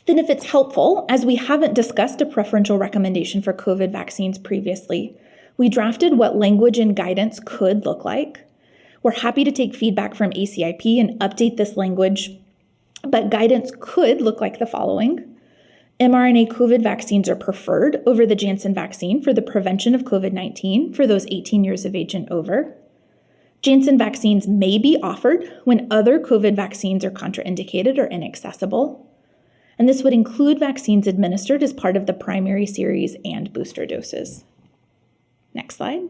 Then if it's helpful, as we haven't discussed a preferential recommendation for COVID vaccines previously, we drafted what language and guidance could look like. We're happy to take feedback from ACIP and update this language, but guidance could look like the following. mRNA COVID vaccines are preferred over the Janssen vaccine for the prevention of COVID-19 for those 18 years of age and over. Janssen vaccines may be offered when other COVID vaccines are contraindicated or inaccessible. And this would include vaccines administered as part of the primary series and booster doses. Next slide.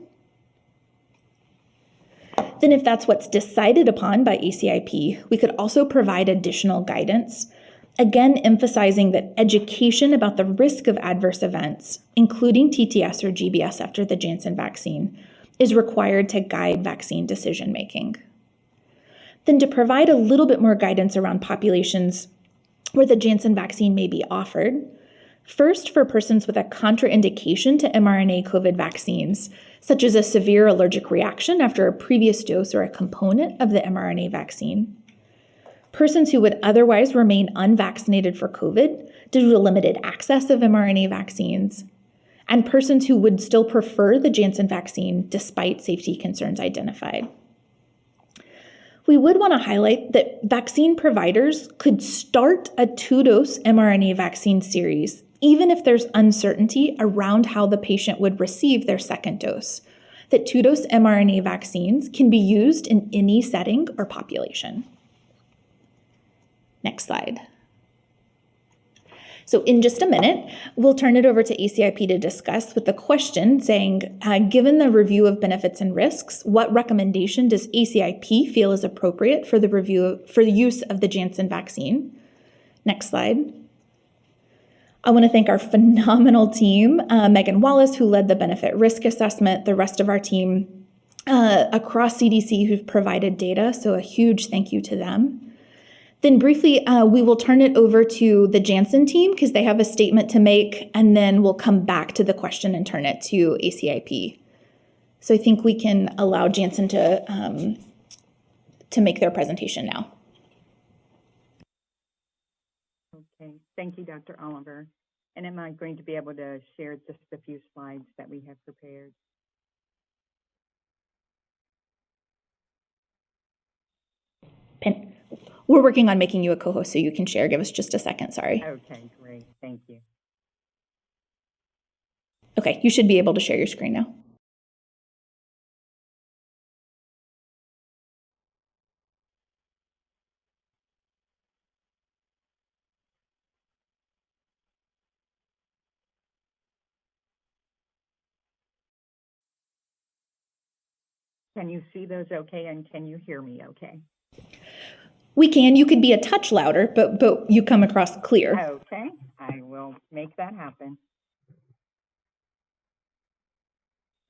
Then if that's what's decided upon by ACIP, we could also provide additional guidance, again emphasizing that education about the risk of adverse events, including TTS or GBS after the Janssen vaccine, is required to guide vaccine decision-making. Then to provide a little bit more guidance around populations where the Janssen vaccine may be offered, First, for persons with a contraindication to mRNA COVID vaccines, such as a severe allergic reaction after a previous dose or a component of the mRNA vaccine. Persons who would otherwise remain unvaccinated for COVID due to limited access of mRNA vaccines, and persons who would still prefer the Janssen vaccine despite safety concerns identified. We would want to highlight that vaccine providers could start a 2-dose mRNA vaccine series, even if there's uncertainty around how the patient would receive their second dose. That 2-dose mRNA vaccines can be used in any setting or population. Next slide. So in just a minute, we'll turn it over to ACIP to discuss with the question saying, given the review of benefits and risks, what recommendation does ACIP feel is appropriate for the use of the Janssen vaccine? Next slide. I want to thank our phenomenal team, Megan Wallace, who led the benefit risk assessment, the rest of our team across CDC who've provided data, so a huge thank you to them. Then briefly, we will turn it over to the Janssen team because they have a statement to make, and then we'll come back to the question and turn it to ACIP. So I think we can allow Janssen to make their presentation now. Okay, thank you, Dr. Oliver. And am I going to be able to share just a few slides that we have prepared? We're working on making you a co-host so you can share. Give us just a second, sorry. Okay, great, thank you. Okay, you should be able to share your screen now. Can you see those okay, and can you hear me okay? We can. You could be a touch louder, but you come across clear. Okay, I will make that happen.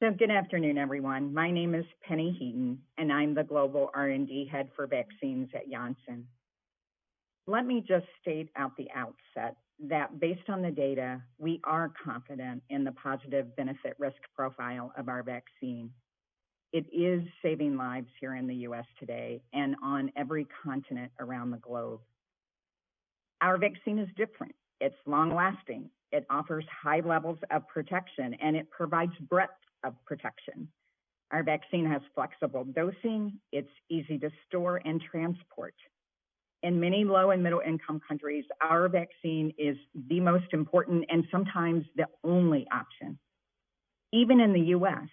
So good afternoon, everyone. My name is Penny Heaton, and I'm the Global R&D Head for Vaccines at Janssen. Let me just state at the outset that based on the data, we are confident in the positive benefit risk profile of our vaccine. It is saving lives here in the US today and on every continent around the globe. Our vaccine is different. It's long-lasting. It offers high levels of protection, and it provides breadth of protection. Our vaccine has flexible dosing. It's easy to store and transport. In many low and middle income countries, our vaccine is the most important and sometimes the only option. Even in the US,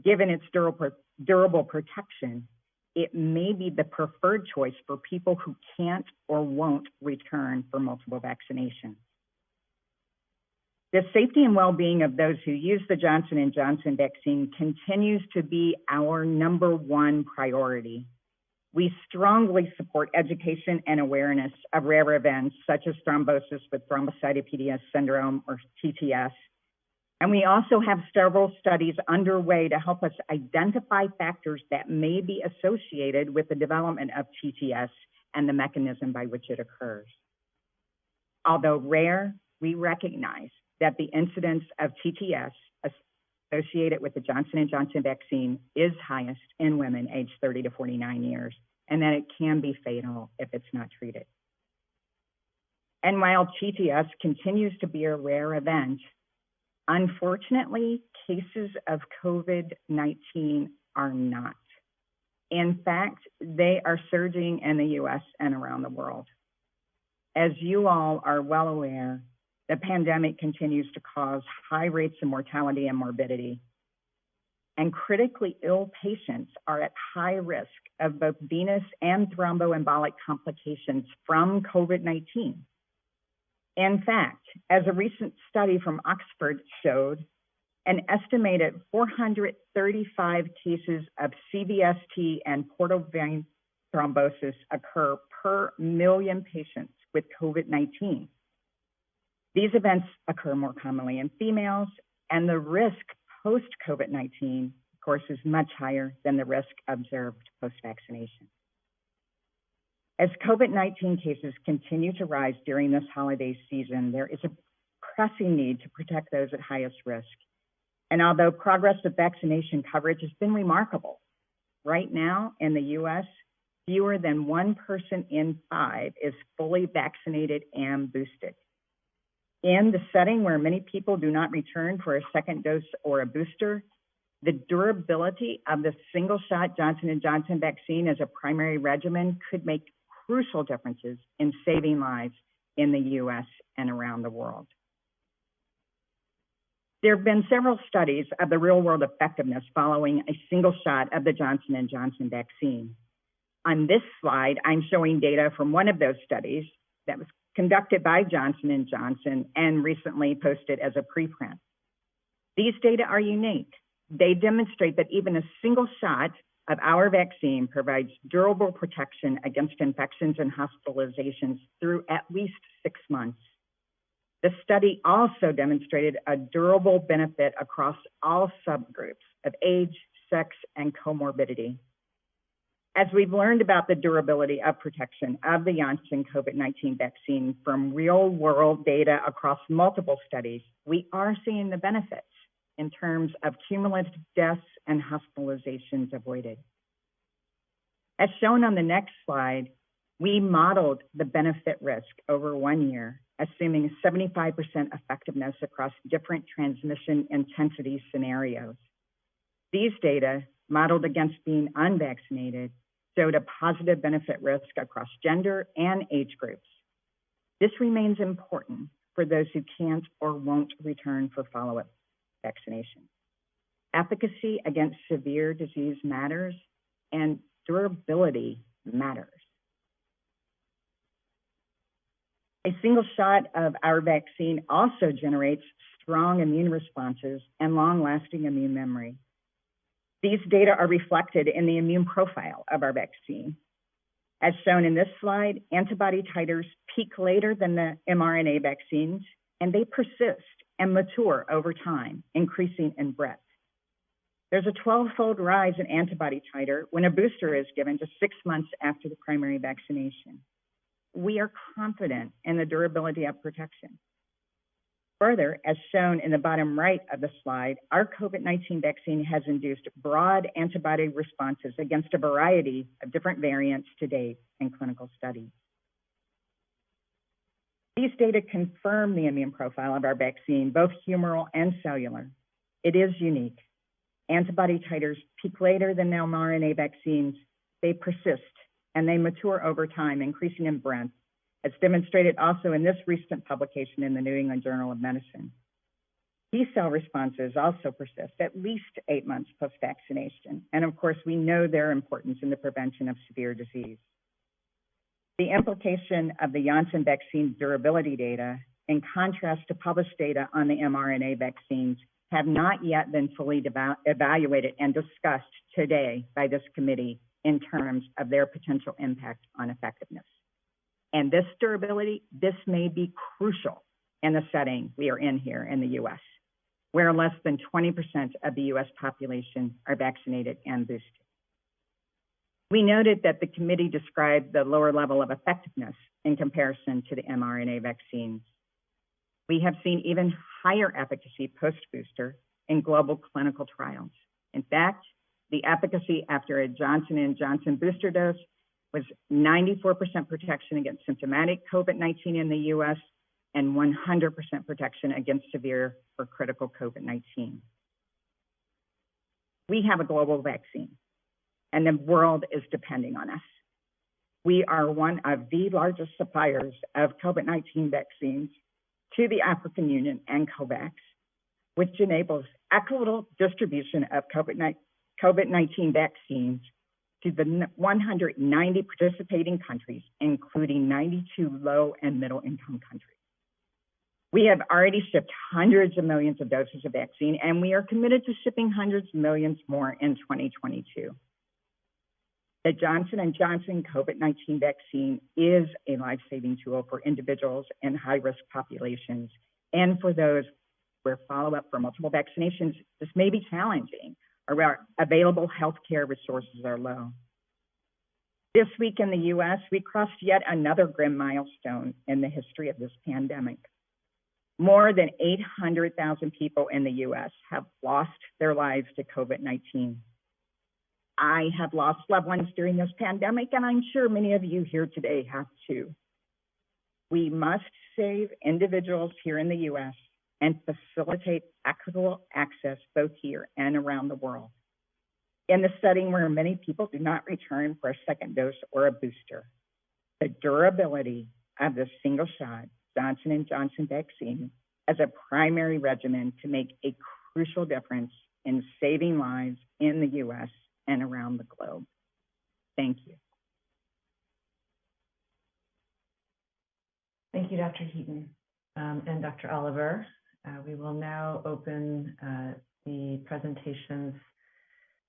given its durable protection, it may be the preferred choice for people who can't or won't return for multiple vaccinations. The safety and well-being of those who use the Johnson & Johnson vaccine continues to be our #1 priority. We strongly support education and awareness of rare events such as thrombosis with Thrombocytopenia Syndrome, or TTS. And we also have several studies underway to help us identify factors that may be associated with the development of TTS and the mechanism by which it occurs. Although rare, we recognize that the incidence of TTS associated with the Johnson & Johnson vaccine is highest in women aged 30 to 49 years, and that it can be fatal if it's not treated. And while TTS continues to be a rare event, unfortunately, cases of COVID-19 are not. In fact, they are surging in the US and around the world. As you all are well aware, the pandemic continues to cause high rates of mortality and morbidity. And critically ill patients are at high risk of both venous and thromboembolic complications from COVID-19. In fact, as a recent study from Oxford showed, an estimated 435 cases of CVST and portal vein thrombosis occur per million patients with COVID-19. These events occur more commonly in females, and the risk post-COVID-19, of course, is much higher than the risk observed post-vaccination. As COVID-19 cases continue to rise during this holiday season, there is a pressing need to protect those at highest risk. And although progress with vaccination coverage has been remarkable, right now in the US, fewer than 1 person in 5 is fully vaccinated and boosted. In the setting where many people do not return for a second dose or a booster, the durability of the single-shot Johnson & Johnson vaccine as a primary regimen could make crucial differences in saving lives in the US and around the world. There have been several studies of the real-world effectiveness following a single shot of the Johnson & Johnson vaccine. On this slide, I'm showing data from one of those studies that was conducted by Johnson & Johnson and recently posted as a preprint. These data are unique. They demonstrate that even a single shot of our vaccine provides durable protection against infections and hospitalizations through at least 6 months. The study also demonstrated a durable benefit across all subgroups of age, sex, and comorbidity. As we've learned about the durability of protection of the Janssen COVID-19 vaccine from real-world data across multiple studies, we are seeing the benefits in terms of cumulative deaths and hospitalizations avoided. As shown on the next slide, we modeled the benefit risk over 1 year, assuming 75% effectiveness across different transmission intensity scenarios. These data, modeled against being unvaccinated, showed a positive benefit risk across gender and age groups. This remains important for those who can't or won't return for follow-up vaccination. Efficacy against severe disease matters, and durability matters. A single shot of our vaccine also generates strong immune responses and long-lasting immune memory. These data are reflected in the immune profile of our vaccine. As shown in this slide, antibody titers peak later than the mRNA vaccines, and they persist and mature over time, increasing in breadth. There's a 12-fold rise in antibody titer when a booster is given just 6 months after the primary vaccination. We are confident in the durability of protection. Further, as shown in the bottom right of the slide, our COVID-19 vaccine has induced broad antibody responses against a variety of different variants to date in clinical studies. These data confirm the immune profile of our vaccine, both humoral and cellular. It is unique. Antibody titers peak later than the mRNA vaccines. They persist and they mature over time, increasing in breadth, as demonstrated also in this recent publication in the New England Journal of Medicine. T-cell responses also persist at least 8 months post-vaccination, and of course, we know their importance in the prevention of severe disease. The implication of the Janssen vaccine durability data, in contrast to published data on the mRNA vaccines, have not yet been fully evaluated and discussed today by this committee in terms of their potential impact on effectiveness. And this durability, this may be crucial in the setting we are in here in the US, where less than 20% of the US population are vaccinated and boosted. We noted that the committee described the lower level of effectiveness in comparison to the mRNA vaccines. We have seen even higher efficacy post-booster in global clinical trials. In fact, the efficacy after a Johnson & Johnson booster dose was 94% protection against symptomatic COVID-19 in the US and 100% protection against severe or critical COVID-19. We have a global vaccine, and the world is depending on us. We are one of the largest suppliers of COVID-19 vaccines to the African Union and COVAX, which enables equitable distribution of COVID-19 vaccines to the 190 participating countries, including 92 low and middle income countries. We have already shipped hundreds of millions of doses of vaccine, and we are committed to shipping hundreds of millions more in 2022. The Johnson & Johnson COVID-19 vaccine is a life-saving tool for individuals in high-risk populations and for those where follow-up for multiple vaccinations, this may be challenging or where available healthcare resources are low. This week in the US, we crossed yet another grim milestone in the history of this pandemic. More than 800,000 people in the US have lost their lives to COVID-19. I have lost loved ones during this pandemic, and I'm sure many of you here today have too. We must save individuals here in the US and facilitate equitable access both here and around the world. In the setting where many people do not return for a second dose or a booster, the durability of the single shot Johnson & Johnson vaccine as a primary regimen to make a crucial difference in saving lives in the US and around the globe. Thank you. Thank you, Dr. Heaton and Dr. Oliver. We will now open the presentations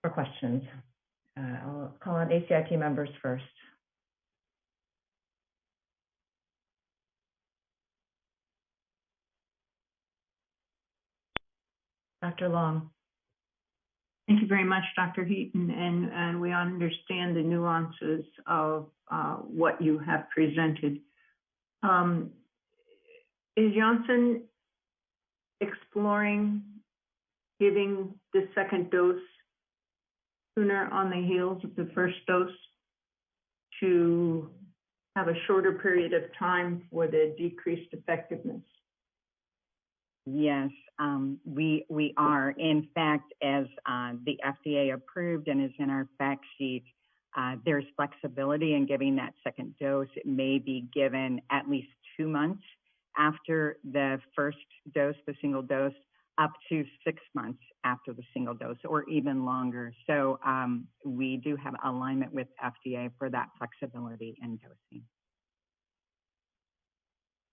for questions. I'll call on ACIP members first. Dr. Long. Thank you very much, Dr. Heaton, and we understand the nuances of what you have presented. Is Janssen exploring giving the second dose sooner on the heels of the first dose to have a shorter period of time for the decreased effectiveness? Yes, we are. In fact, as the FDA approved and is in our fact sheet, there's flexibility in giving that second dose. It may be given at least 2 months after the first dose, the single dose, up to 6 months after the single dose, or even longer. So we do have alignment with FDA for that flexibility in dosing.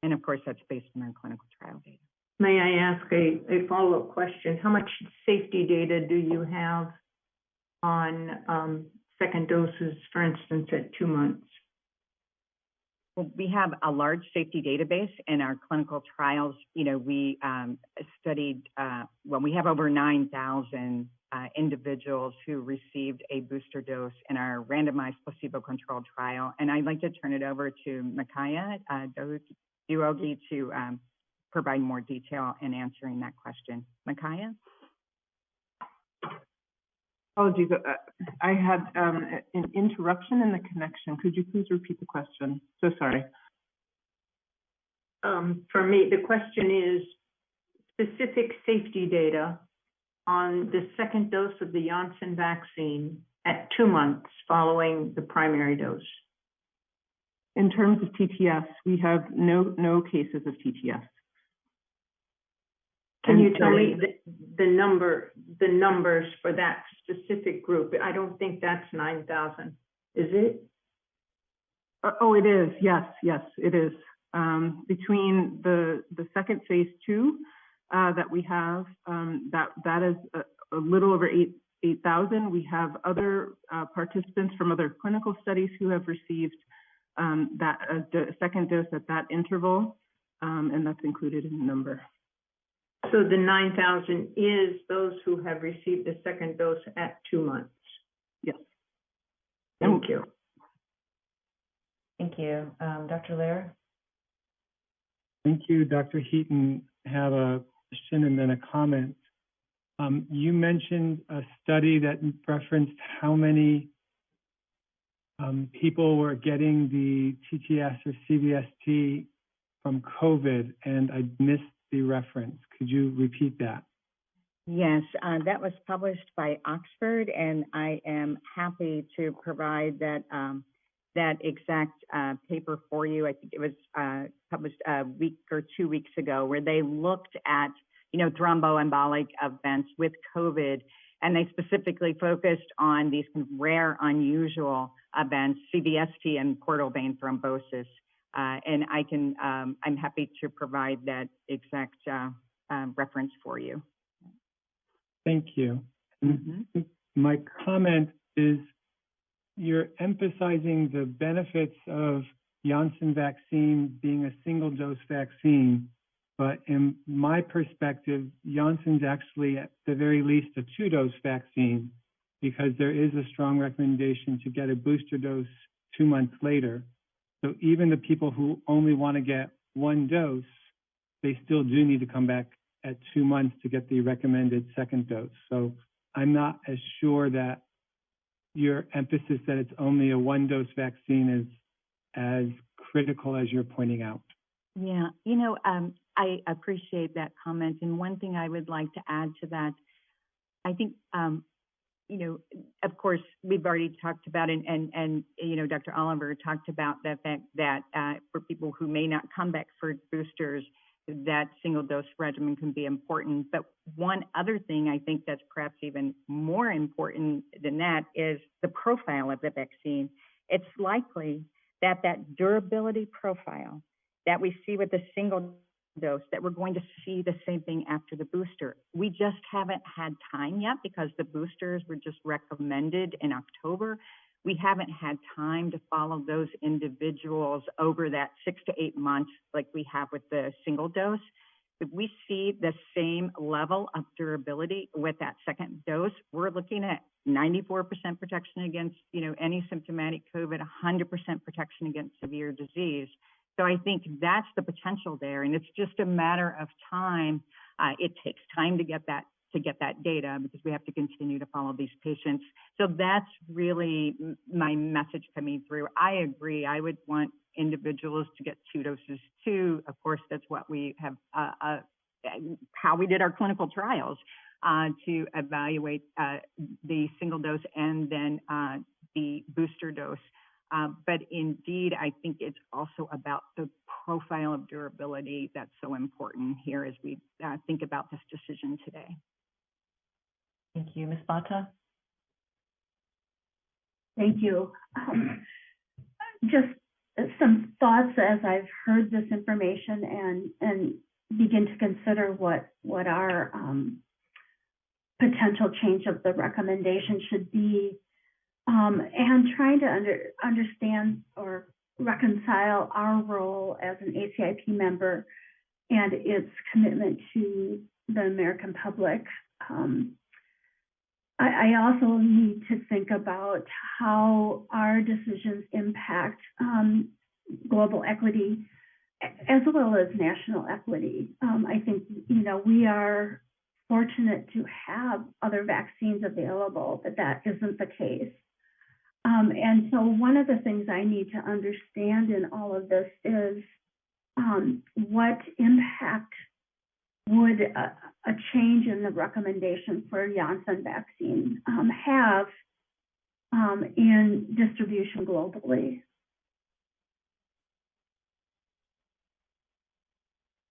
And of course, that's based on our clinical trial data. May I ask a follow-up question? How much safety data do you have on second doses, for instance, at 2 months? Well, we have a large safety database in our clinical trials. You know, we studied, we have over 9,000 individuals who received a booster dose in our randomized placebo-controlled trial. And I'd like to turn it over to Makaya Duogi to provide more detail in answering that question. Makaya? Apologies, I had an interruption in the connection. Could you please repeat the question? So sorry. For me, the question is specific safety data on the second dose of the Janssen vaccine at 2 months following the primary dose. In terms of TTS, we have no cases of TTS. Can you tell me the numbers for that specific group? I don't think that's 9,000. Is it? Oh, it is. Yes, it is. Between the second phase 2 that we have, that is a little over 8,000. We have other participants from other clinical studies who have received the second dose at that interval, and that's included in the number. So the 9,000 is those who have received the second dose at 2 months? Yes. Thank you. Thank you. Dr. Lair? Thank you, Dr. Heaton. I have a question and then a comment. You mentioned a study that referenced how many people were getting the TTS or CVST from COVID, and I missed the reference. Could you repeat that? Yes, that was published by Oxford, and I am happy to provide that that exact paper for you. I think it was published a week or 2 weeks ago, where they looked at thromboembolic events with COVID, and they specifically focused on these rare, unusual events, CVST and portal vein thrombosis. And I'm happy to provide that exact reference for you. Thank you. Mm-hmm. My comment is you're emphasizing the benefits of Janssen vaccine being a single dose vaccine, but in my perspective, Janssen's actually at the very least a 2-dose vaccine, because there is a strong recommendation to get a booster dose 2 months later. So even the people who only want to get 1 dose they still do need to come back at 2 months to get the recommended second dose. So I'm not as sure that your emphasis that it's only a 1-dose vaccine is as critical as you're pointing out. Yeah, I appreciate that comment. And one thing I would like to add to that, I think, of course, we've already talked about it, and Dr. Oliver talked about the fact that for people who may not come back for boosters, that single dose regimen can be important. But one other thing I think that's perhaps even more important than that is the profile of the vaccine. It's likely that that durability profile that we see with the single dose, that we're going to see the same thing after the booster. We just haven't had time yet because the boosters were just recommended in October. We haven't had time to follow those individuals over that 6 to 8 months like we have with the single dose. If we see the same level of durability with that second dose, we're looking at 94% protection against, any symptomatic COVID, 100% protection against severe disease. So I think that's the potential there, and it's just a matter of time. It takes time to get that data because we have to continue to follow these patients. So that's really my message coming through. I agree. I would want individuals to get 2 doses too. Of course, that's what we have, how we did our clinical trials to evaluate the single dose and then the booster dose. But indeed, I think it's also about the profile of durability that's so important here as we think about this decision today. Thank you. Ms. Bata? Thank you. Just some thoughts as I've heard this information and begin to consider what our potential change of the recommendation should be, and trying to understand or reconcile our role as an ACIP member and its commitment to the American public. I also need to think about how our decisions impact global equity as well as national equity. I think, we are fortunate to have other vaccines available, but that isn't the case. And so one of the things I need to understand in all of this is what impact would a change in the recommendation for Janssen vaccine have in distribution globally?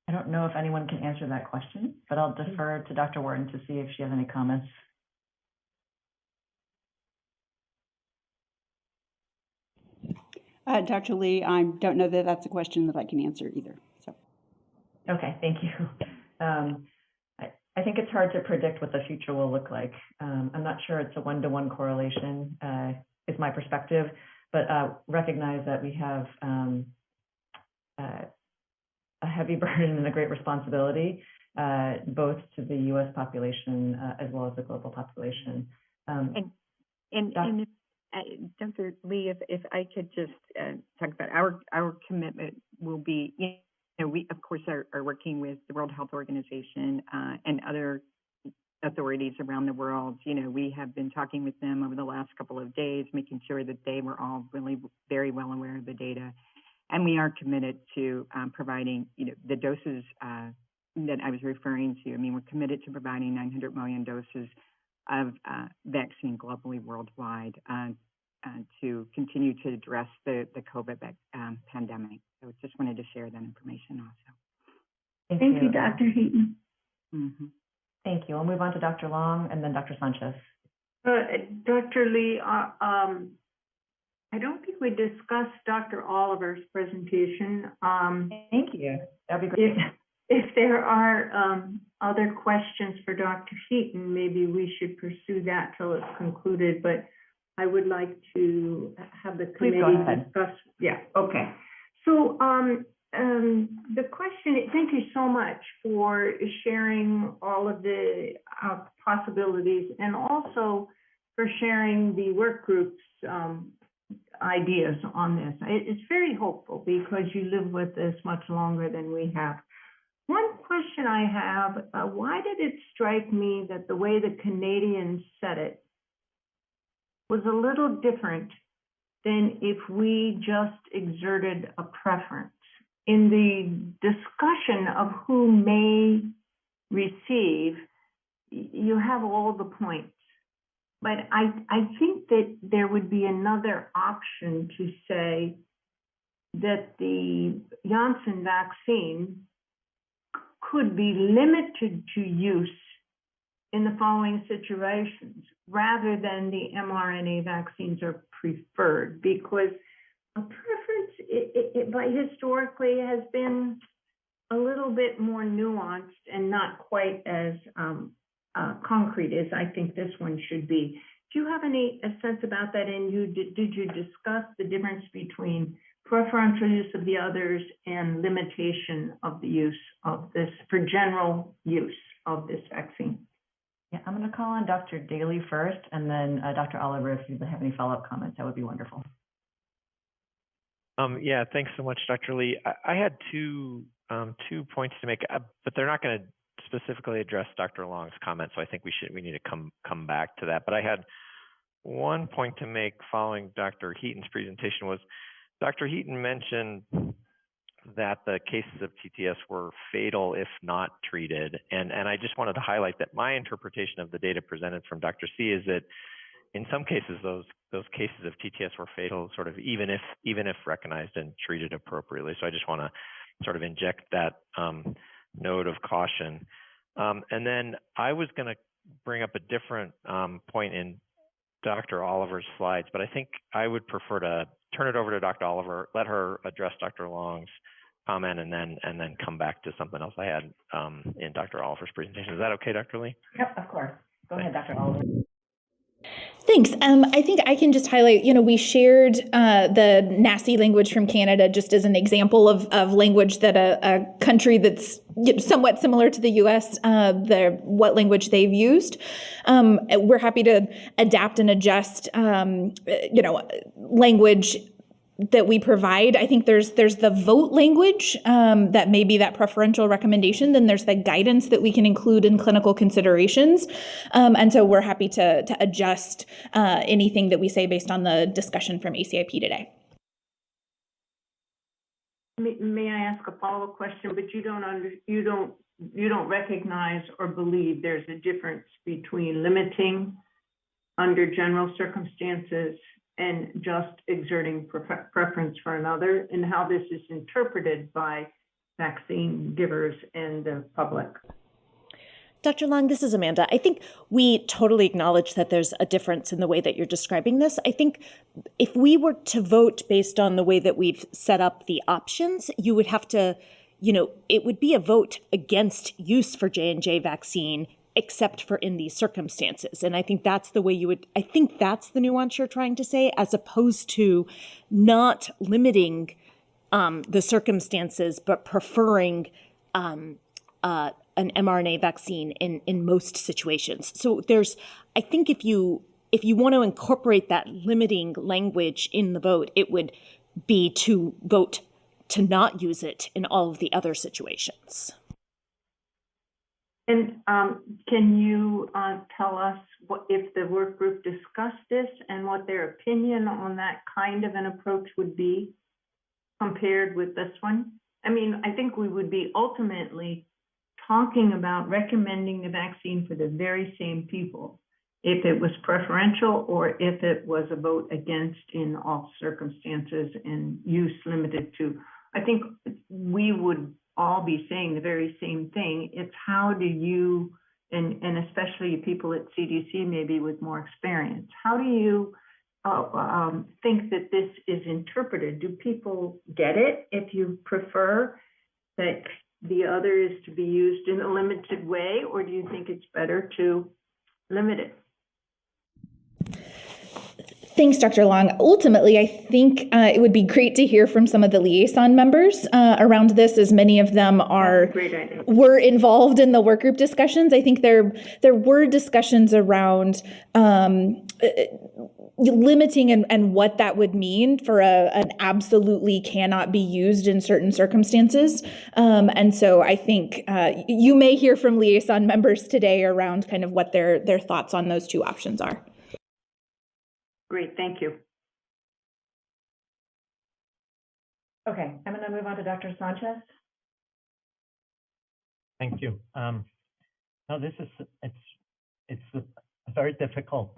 I don't know if anyone can answer that question, but I'll defer to Dr. Wharton to see if she has any comments. Dr. Lee, I don't know that that's a question that I can answer either. So. Okay, thank you. I think it's hard to predict what the future will look like. I'm not sure it's a one-to-one correlation, is my perspective, but recognize that we have a heavy burden and a great responsibility, both to the U.S. population as well as the global population. Dr. Lee, if I could just talk about our commitment will be, we of course are working with the World Health Organization and other authorities around the world. We have been talking with them over the last couple of days, making sure that they were all really very well aware of the data. And we are committed to providing, the doses that I was referring to. I mean, we're committed to providing 900 million doses of vaccine globally, worldwide, to continue to address the COVID pandemic. So just wanted to share that information also. Thank you, Dr. Heaton. Mm-hmm. Thank you. I'll move on to Dr. Long and then Dr. Sanchez. Dr. Lee, I don't think we discussed Dr. Oliver's presentation. Thank you. That'd be great. If there are other questions for Dr. Heaton, maybe we should pursue that till it's concluded, but I would like to have the committee discuss. Yeah, okay. So the question, thank you so much for sharing all of the possibilities and also for sharing the work group's ideas on this. It's very hopeful because you live with this much longer than we have. One question I have, why did it strike me that the way the Canadians said it was a little different than if we just exerted a preference? In the discussion of who may receive, you have all the points. But I think that there would be another option to say that the Janssen vaccine could be limited to use in the following situations, rather than the mRNA vaccines are preferred, because a preference by historically has been a little bit more nuanced and not quite as concrete as I think this one should be. Do you have any sense about that? And did you discuss the difference between preferential use of the others and limitation of the use of this for general use of this vaccine? Yeah, I'm going to call on Dr. Daly first, and then Dr. Oliver, if you have any follow-up comments, that would be wonderful. Yeah, thanks so much, Dr. Lee. I had two points to make, but they're not going to specifically address Dr. Long's comments, so I think we need to come back to that. But I had one point to make following Dr. Heaton's presentation. Was Dr. Heaton mentioned that the cases of TTS were fatal if not treated, and I just wanted to highlight that my interpretation of the data presented from Dr. C is that in some cases those cases of TTS were fatal, sort of even if recognized and treated appropriately. So I just want to sort of inject that note of caution. And then I was going to bring up a different point in Dr. Oliver's slides, but I think I would prefer to turn it over to Dr. Oliver, let her address Dr. Long's comment, and then come back to something else I had in Dr. Oliver's presentation. Is that okay, Dr. Lee? Yep, of course. Go ahead, Dr. Oliver. Thanks. I think I can just highlight, we shared the NACI language from Canada just as an example of language that a country that's somewhat similar to the U.S., what language they've used. We're happy to adapt and adjust, language that we provide. I think there's the vote language that may be that preferential recommendation. Then there's the guidance that we can include in clinical considerations. And so we're happy to adjust anything that we say based on the discussion from ACIP today. May I ask a follow-up question? But you don't recognize or believe there's a difference between limiting under general circumstances and just exerting preference for another, and how this is interpreted by vaccine givers and the public? Dr. Long, this is Amanda. I think we totally acknowledge that there's a difference in the way that you're describing this. I think if we were to vote based on the way that we've set up the options, you would have to, it would be a vote against use for J&J vaccine, except for in these circumstances. And I think that's the way I think that's the nuance you're trying to say, as opposed to not limiting the circumstances, but preferring an mRNA vaccine in most situations. So I think if you want to incorporate that limiting language in the vote, it would be to vote to not use it in all of the other situations. And can you tell us if the work group discussed this and what their opinion on that kind of an approach would be compared with this one? I mean, I think we would be ultimately talking about recommending the vaccine for the very same people, if it was preferential or if it was a vote against in all circumstances and use limited to. I think we would all be saying the very same thing. It's how do you, and especially people at CDC maybe with more experience, how do you think that this is interpreted? Do people get it if you prefer that the other is to be used in a limited way, or do you think it's better to limit it? Thanks, Dr. Long. Ultimately, I think it would be great to hear from some of the liaison members around this, as many of them were involved in the work group discussions. I think there were discussions around limiting and what that would mean for an absolutely cannot be used in certain circumstances. And so I think you may hear from Liaison members today around kind of what their thoughts on those two options are. Great, thank you. Okay, I'm going to move on to Dr. Sanchez. Thank you. No, this is it's a very difficult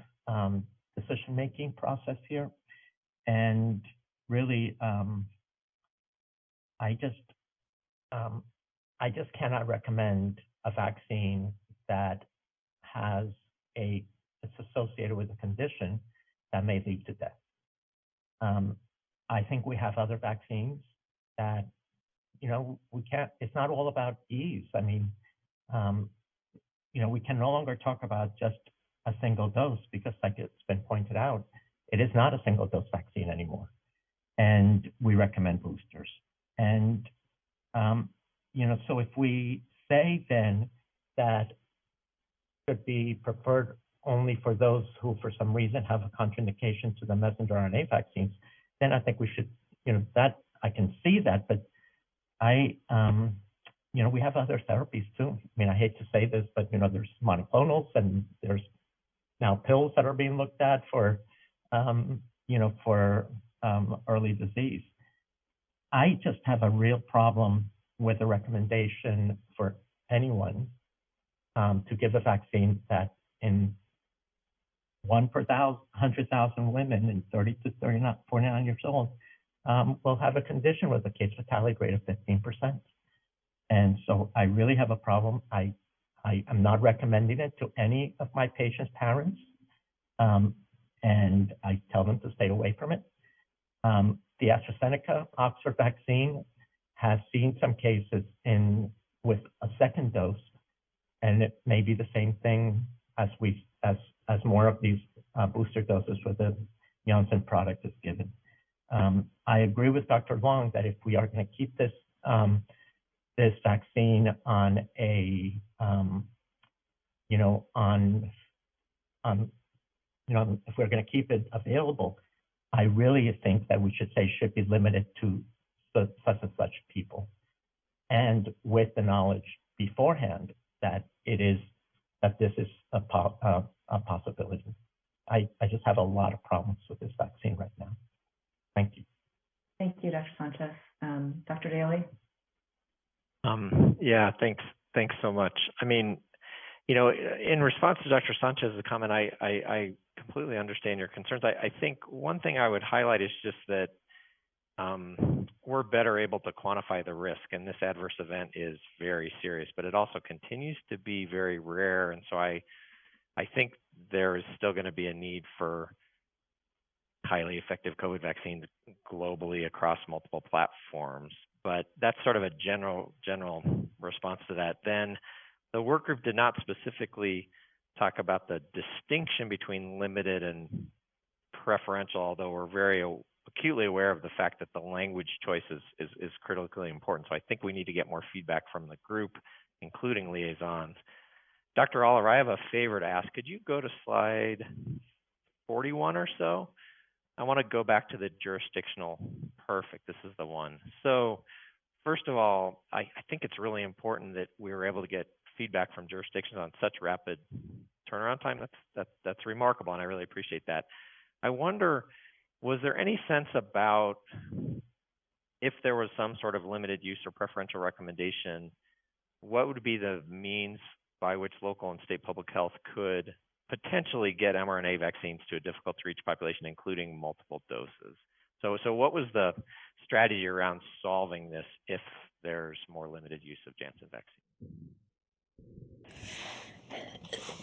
decision-making process here, and really, I just cannot recommend a vaccine that it's associated with a condition that may lead to death. I think we have other vaccines that, it's not all about ease. I mean, we can no longer talk about just a single dose because, like it's been pointed out, it is not a single dose vaccine anymore. And we recommend boosters. And, so if we say then that should be preferred only for those who for some reason have a contraindication to the messenger RNA vaccines, then I think we should, that I can see that, but we have other therapies too. I mean, I hate to say this, but there's monoclonals and there's now pills that are being looked at for, early disease. I just have a real problem with the recommendation for anyone to give a vaccine that in 1 per 100,000 women in 30 to 49 years old will have a condition with a case fatality rate of 15%. And so I really have a problem. I am not recommending it to any of my patients' parents, and I tell them to stay away from it. The AstraZeneca Oxford vaccine has seen some cases with a second dose, and it may be the same thing as more of these booster doses for the Janssen product is given. I agree with Dr. Long that if we are going to keep this vaccine on a, if we're going to keep it available, I really think that we should say should be limited to such and such people, and with the knowledge beforehand that this is a possibility. I just have a lot of problems with this vaccine right now. Thank you. Thank you, Dr. Sanchez. Dr. Daly? Yeah, thanks so much. I mean, in response to Dr. Sanchez's comment, I completely understand your concerns. I think one thing I would highlight is just that we're better able to quantify the risk, and this adverse event is very serious, but it also continues to be very rare. And so I think there is still going to be a need for highly effective COVID vaccines globally across multiple platforms. But that's sort of a general response to that. Then the work group did not specifically talk about the distinction between limited and preferential, although we're very acutely aware of the fact that the language choice is critically important. So I think we need to get more feedback from the group, including liaisons. Dr. Aller, I have a favor to ask. Could you go to slide 41 or so? I want to go back to the jurisdictional. Perfect. This is the one. So first of all, I think it's really important that we were able to get feedback from jurisdictions on such rapid turnaround time. That's remarkable, and I really appreciate that. I wonder, was there any sense about if there was some sort of limited use or preferential recommendation, what would be the means by which local and state public health could potentially get mRNA vaccines to a difficult to reach population, including multiple doses? So what was the strategy around solving this if there's more limited use of Janssen vaccine?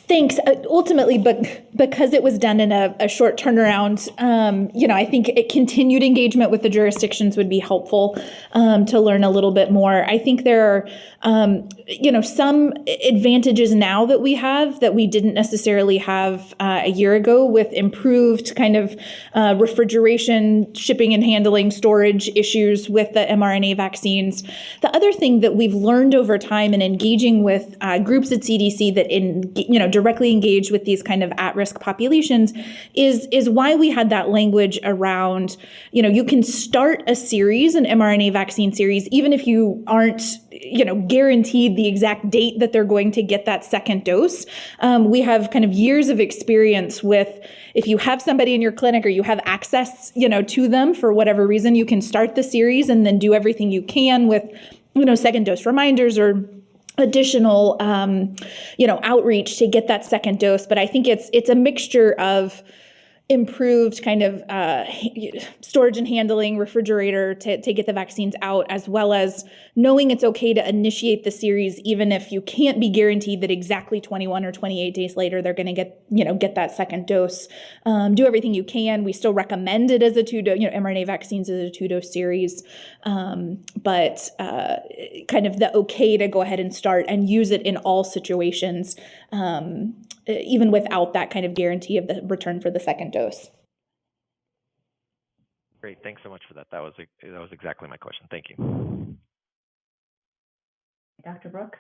Thanks. Ultimately, but because it was done in a short turnaround, I think continued engagement with the jurisdictions would be helpful to learn a little bit more. I think there are, some advantages now that we have that we didn't necessarily have a year ago with improved kind of refrigeration, shipping and handling, storage issues with the mRNA vaccines. The other thing that we've learned over time in engaging with groups at CDC that directly engage with these kind of at-risk risk populations is why we had that language around, you can start a series, an mRNA vaccine series, even if you aren't, guaranteed the exact date that they're going to get that second dose. We have kind of years of experience with, if you have somebody in your clinic or you have access, to them for whatever reason, you can start the series and then do everything you can with, second dose reminders or additional, outreach to get that second dose. But I think it's a mixture of improved kind of storage and handling, refrigerator to get the vaccines out, as well as knowing it's okay to initiate the series, even if you can't be guaranteed that exactly 21 or 28 days later they're going to get that second dose. Do everything you can. We still recommend it as a mRNA vaccines as a 2-dose series, but kind of the okay to go ahead and start and use it in all situations, even without that kind of guarantee of the return for the second dose. Great, thanks so much for that. That was exactly my question. Thank you. Dr. Brooks?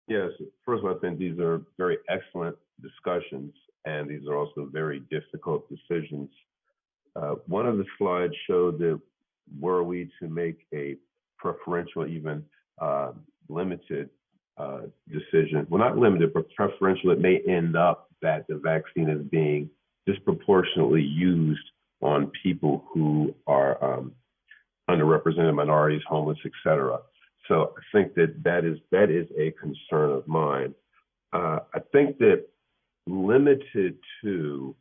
Yes, first of all, I think these are very excellent discussions, and these are also very difficult decisions. One of the slides showed that were we to make a preferential, even limited decision, well, not limited, but preferential, it may end up that the vaccine is being disproportionately used on people who are underrepresented minorities, homeless, etc. So I think that is a concern of mine. I think that limited to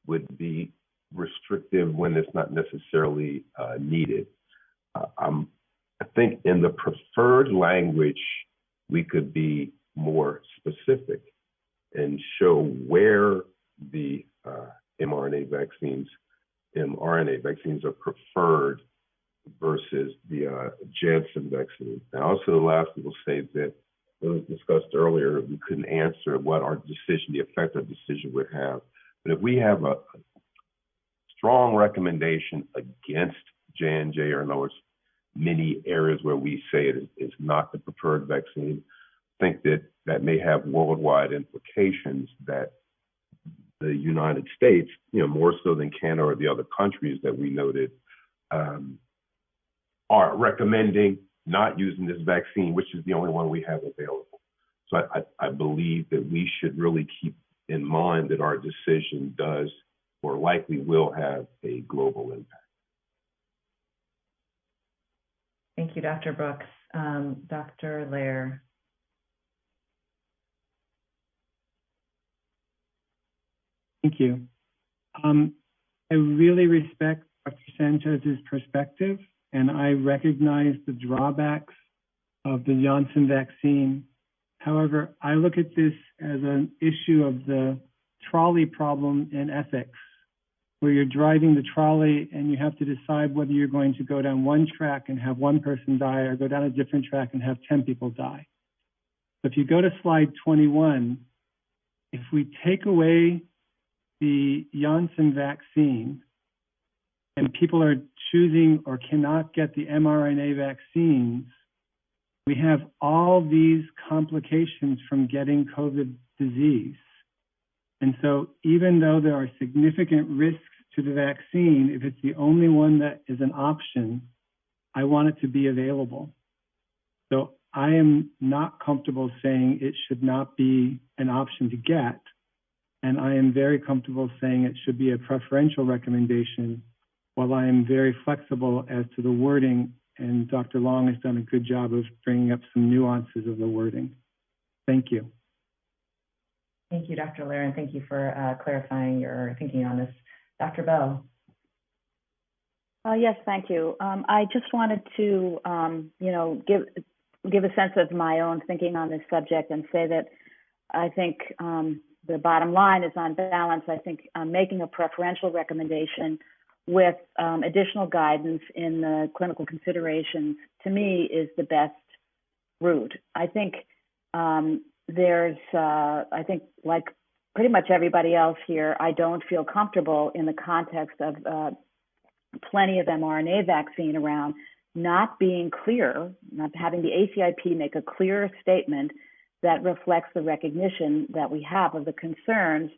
would be restrictive when it's not necessarily needed. I think in the preferred language, we could be more specific and show where the mRNA vaccines are preferred versus the Janssen vaccine. And also, lastly, will say that it was discussed earlier, we couldn't answer what our decision, the effect our decision would have. But if we have a strong recommendation against J&J, or in other words, many areas where we say it is not the preferred vaccine, I think that may have worldwide implications that the United States, more so than Canada or the other countries that we noted, are recommending not using this vaccine, which is the only one we have available. So I believe that we should really keep in mind that our decision does or likely will have a global impact. Thank you, Dr. Brooks. Dr. Lair. Thank you. I really respect Dr. Sanchez's perspective, and I recognize the drawbacks of the Janssen vaccine. However, I look at this as an issue of the trolley problem in ethics, where you're driving the trolley and you have to decide whether you're going to go down one track and have one person die or go down a different track and have 10 people die. So if you go to slide 21, if we take away the Janssen vaccine and people are choosing or cannot get the mRNA vaccines, we have all these complications from getting COVID disease. And so even though there are significant risks to the vaccine, if it's the only one that is an option, I want it to be available. So I am not comfortable saying it should not be an option to get. And I am very comfortable saying it should be a preferential recommendation, while I am very flexible as to the wording. And Dr. Long has done a good job of bringing up some nuances of the wording. Thank you. Thank you, Dr. Lair, and thank you for clarifying your thinking on this. Dr. Bell. Yes, thank you. I just wanted to, give a sense of my own thinking on this subject and say that I think the bottom line is, on balance, I think making a preferential recommendation with additional guidance in the clinical considerations, to me, is the best route. I think I think like pretty much everybody else here, I don't feel comfortable in the context of plenty of mRNA vaccine around, not being clear, not having the ACIP make a clear statement that reflects the recognition that we have of the concerns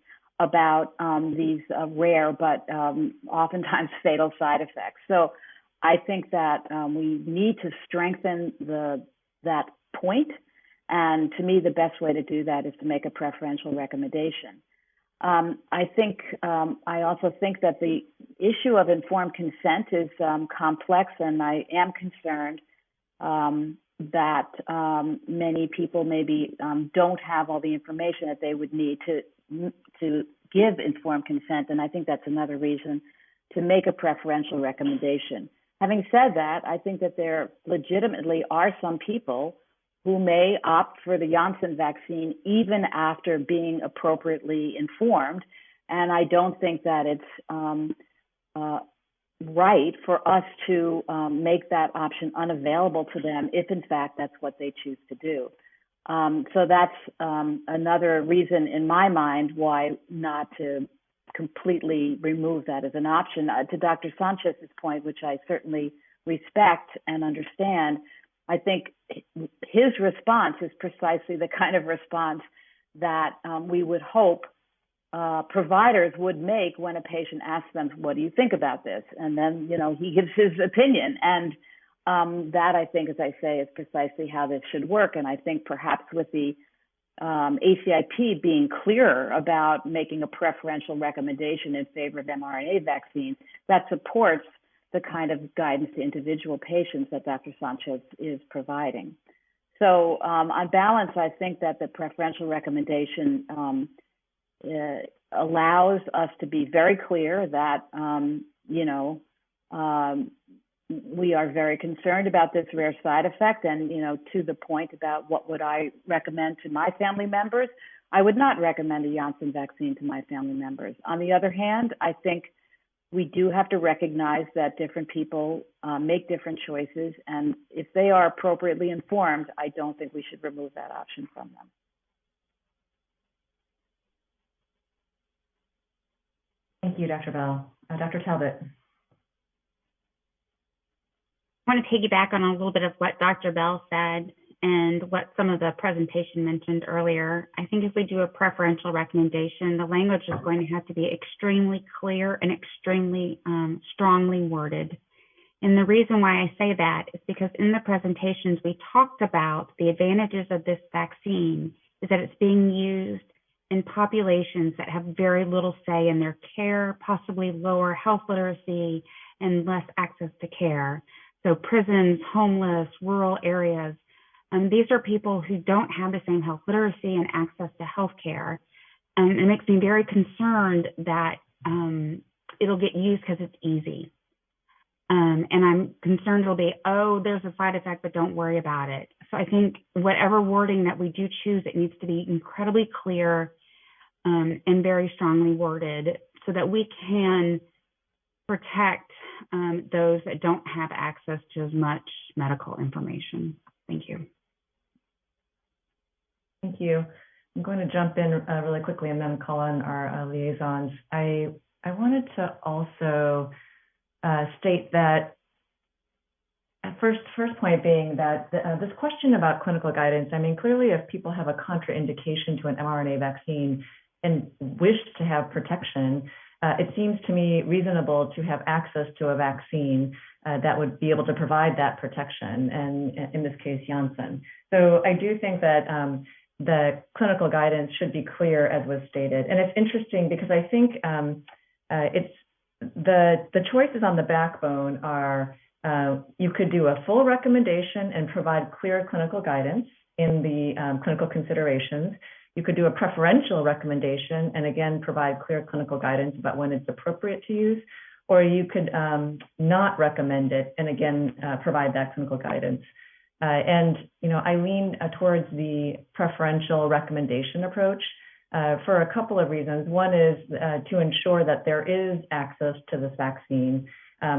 about these rare but oftentimes fatal side effects. So I think that we need to strengthen that point. And to me, the best way to do that is to make a preferential recommendation. I also think that the issue of informed consent is complex, and I am concerned that many people maybe don't have all the information that they would need to give informed consent, and I think that's another reason to make a preferential recommendation. Having said that, I think that there legitimately are some people who may opt for the Janssen vaccine even after being appropriately informed, and I don't think that it's right for us to make that option unavailable to them if in fact that's what they choose to do. So that's another reason in my mind why not to completely remove that as an option. To Dr. Sanchez's point, which I certainly respect and understand, I think his response is precisely the kind of response that we would hope providers would make when a patient asks them, what do you think about this? And then, he gives his opinion. And that, I think, as I say, is precisely how this should work. And I think perhaps with the ACIP being clearer about making a preferential recommendation in favor of mRNA vaccines, that supports the kind of guidance to individual patients that Dr. Sanchez is providing. So on balance, I think that the preferential recommendation allows us to be very clear that, we are very concerned about this rare side effect. And, to the point about what would I recommend to my family members, I would not recommend a Janssen vaccine to my family members. On the other hand, I think we do have to recognize that different people make different choices. And if they are appropriately informed, I don't think we should remove that option from them. Thank you, Dr. Bell. Dr. Talbot. I want to piggyback on a little bit of what Dr. Bell said and what some of the presentation mentioned earlier. I think if we do a preferential recommendation, the language is going to have to be extremely clear and extremely strongly worded. And the reason why I say that is because in the presentations, we talked about the advantages of this vaccine is that it's being used in populations that have very little say in their care, possibly lower health literacy and less access to care. So prisons, homeless, rural areas. These are people who don't have the same health literacy and access to health care. It makes me very concerned that it'll get used because it's easy. And I'm concerned it'll be, oh, there's a side effect, but don't worry about it. So I think whatever wording that we do choose, it needs to be incredibly clear and very strongly worded so that we can protect those that don't have access to as much medical information. Thank you. Thank you. I'm going to jump in really quickly and then call on our liaisons. I wanted to also state that first point being that this question about clinical guidance, I mean, clearly if people have a contraindication to an mRNA vaccine and wish to have protection, it seems to me reasonable to have access to a vaccine that would be able to provide that protection, and in this case, Janssen. So I do think that the clinical guidance should be clear, as was stated. And it's interesting because I think it's the choices on the backbone are you could do a full recommendation and provide clear clinical guidance in the clinical considerations. You could do a preferential recommendation and again, provide clear clinical guidance about when it's appropriate to use, or you could not recommend it and again, provide that clinical guidance. And I lean towards the preferential recommendation approach for a couple of reasons. One is to ensure that there is access to this vaccine,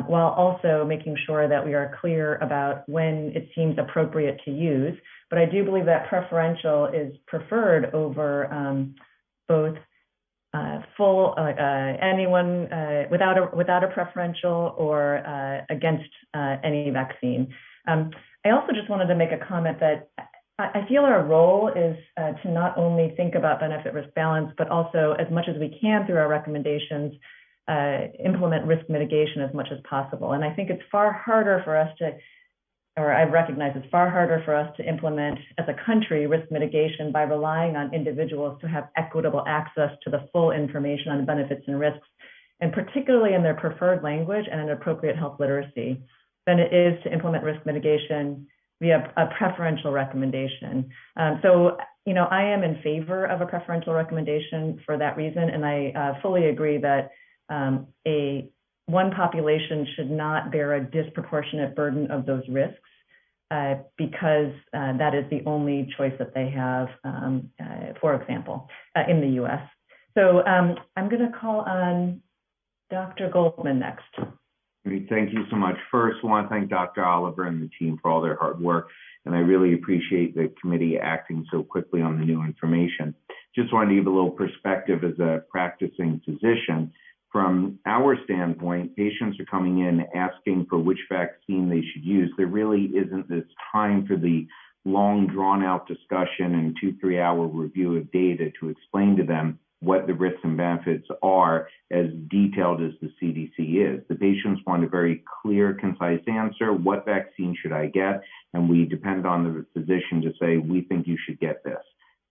while also making sure that we are clear about when it seems appropriate to use. But I do believe that preferential is preferred over both full anyone without a preferential or against any vaccine. I also just wanted to make a comment that I feel our role is to not only think about benefit-risk balance, but also, as much as we can through our recommendations, implement risk mitigation as much as possible. And I think it's far harder for us to, or I recognize it's far harder for us to implement as a country risk mitigation by relying on individuals to have equitable access to the full information on benefits and risks, and particularly in their preferred language and an appropriate health literacy, than it is to implement risk mitigation via a preferential recommendation. So, I am in favor of a preferential recommendation for that reason, and I fully agree that one population should not bear a disproportionate burden of those risks because that is the only choice that they have, for example, in the US. So I'm going to call on Dr. Goldman next. Great. Thank you so much. First, I want to thank Dr. Oliver and the team for all their hard work, and I really appreciate the committee acting so quickly on the new information. Just wanted to give a little perspective as a practicing physician. From our standpoint, patients are coming in asking for which vaccine they should use. There really isn't this time for the long, drawn-out discussion and 2-3 hour review of data to explain to them what the risks and benefits are as detailed as the CDC is. The patients want a very clear, concise answer. What vaccine should I get? And we depend on the physician to say, we think you should get this.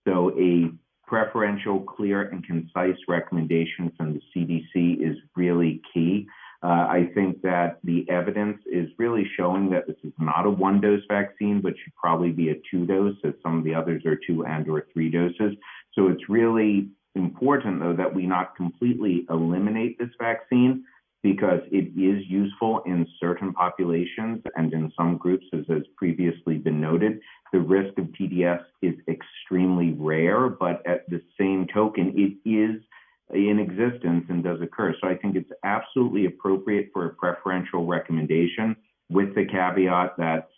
So a preferential, clear, and concise recommendation from the CDC is really key. I think that the evidence is really showing that this is not a 1-dose vaccine, but should probably be a 2-dose, as some of the others are 2 and/or 3 doses. So it's really important, though, that we not completely eliminate this vaccine, because it is useful in certain populations and in some groups, as has previously been noted. The risk of TDS is extremely rare, but at the same token, it is in existence and does occur. So I think it's absolutely appropriate for a preferential recommendation, with the caveat that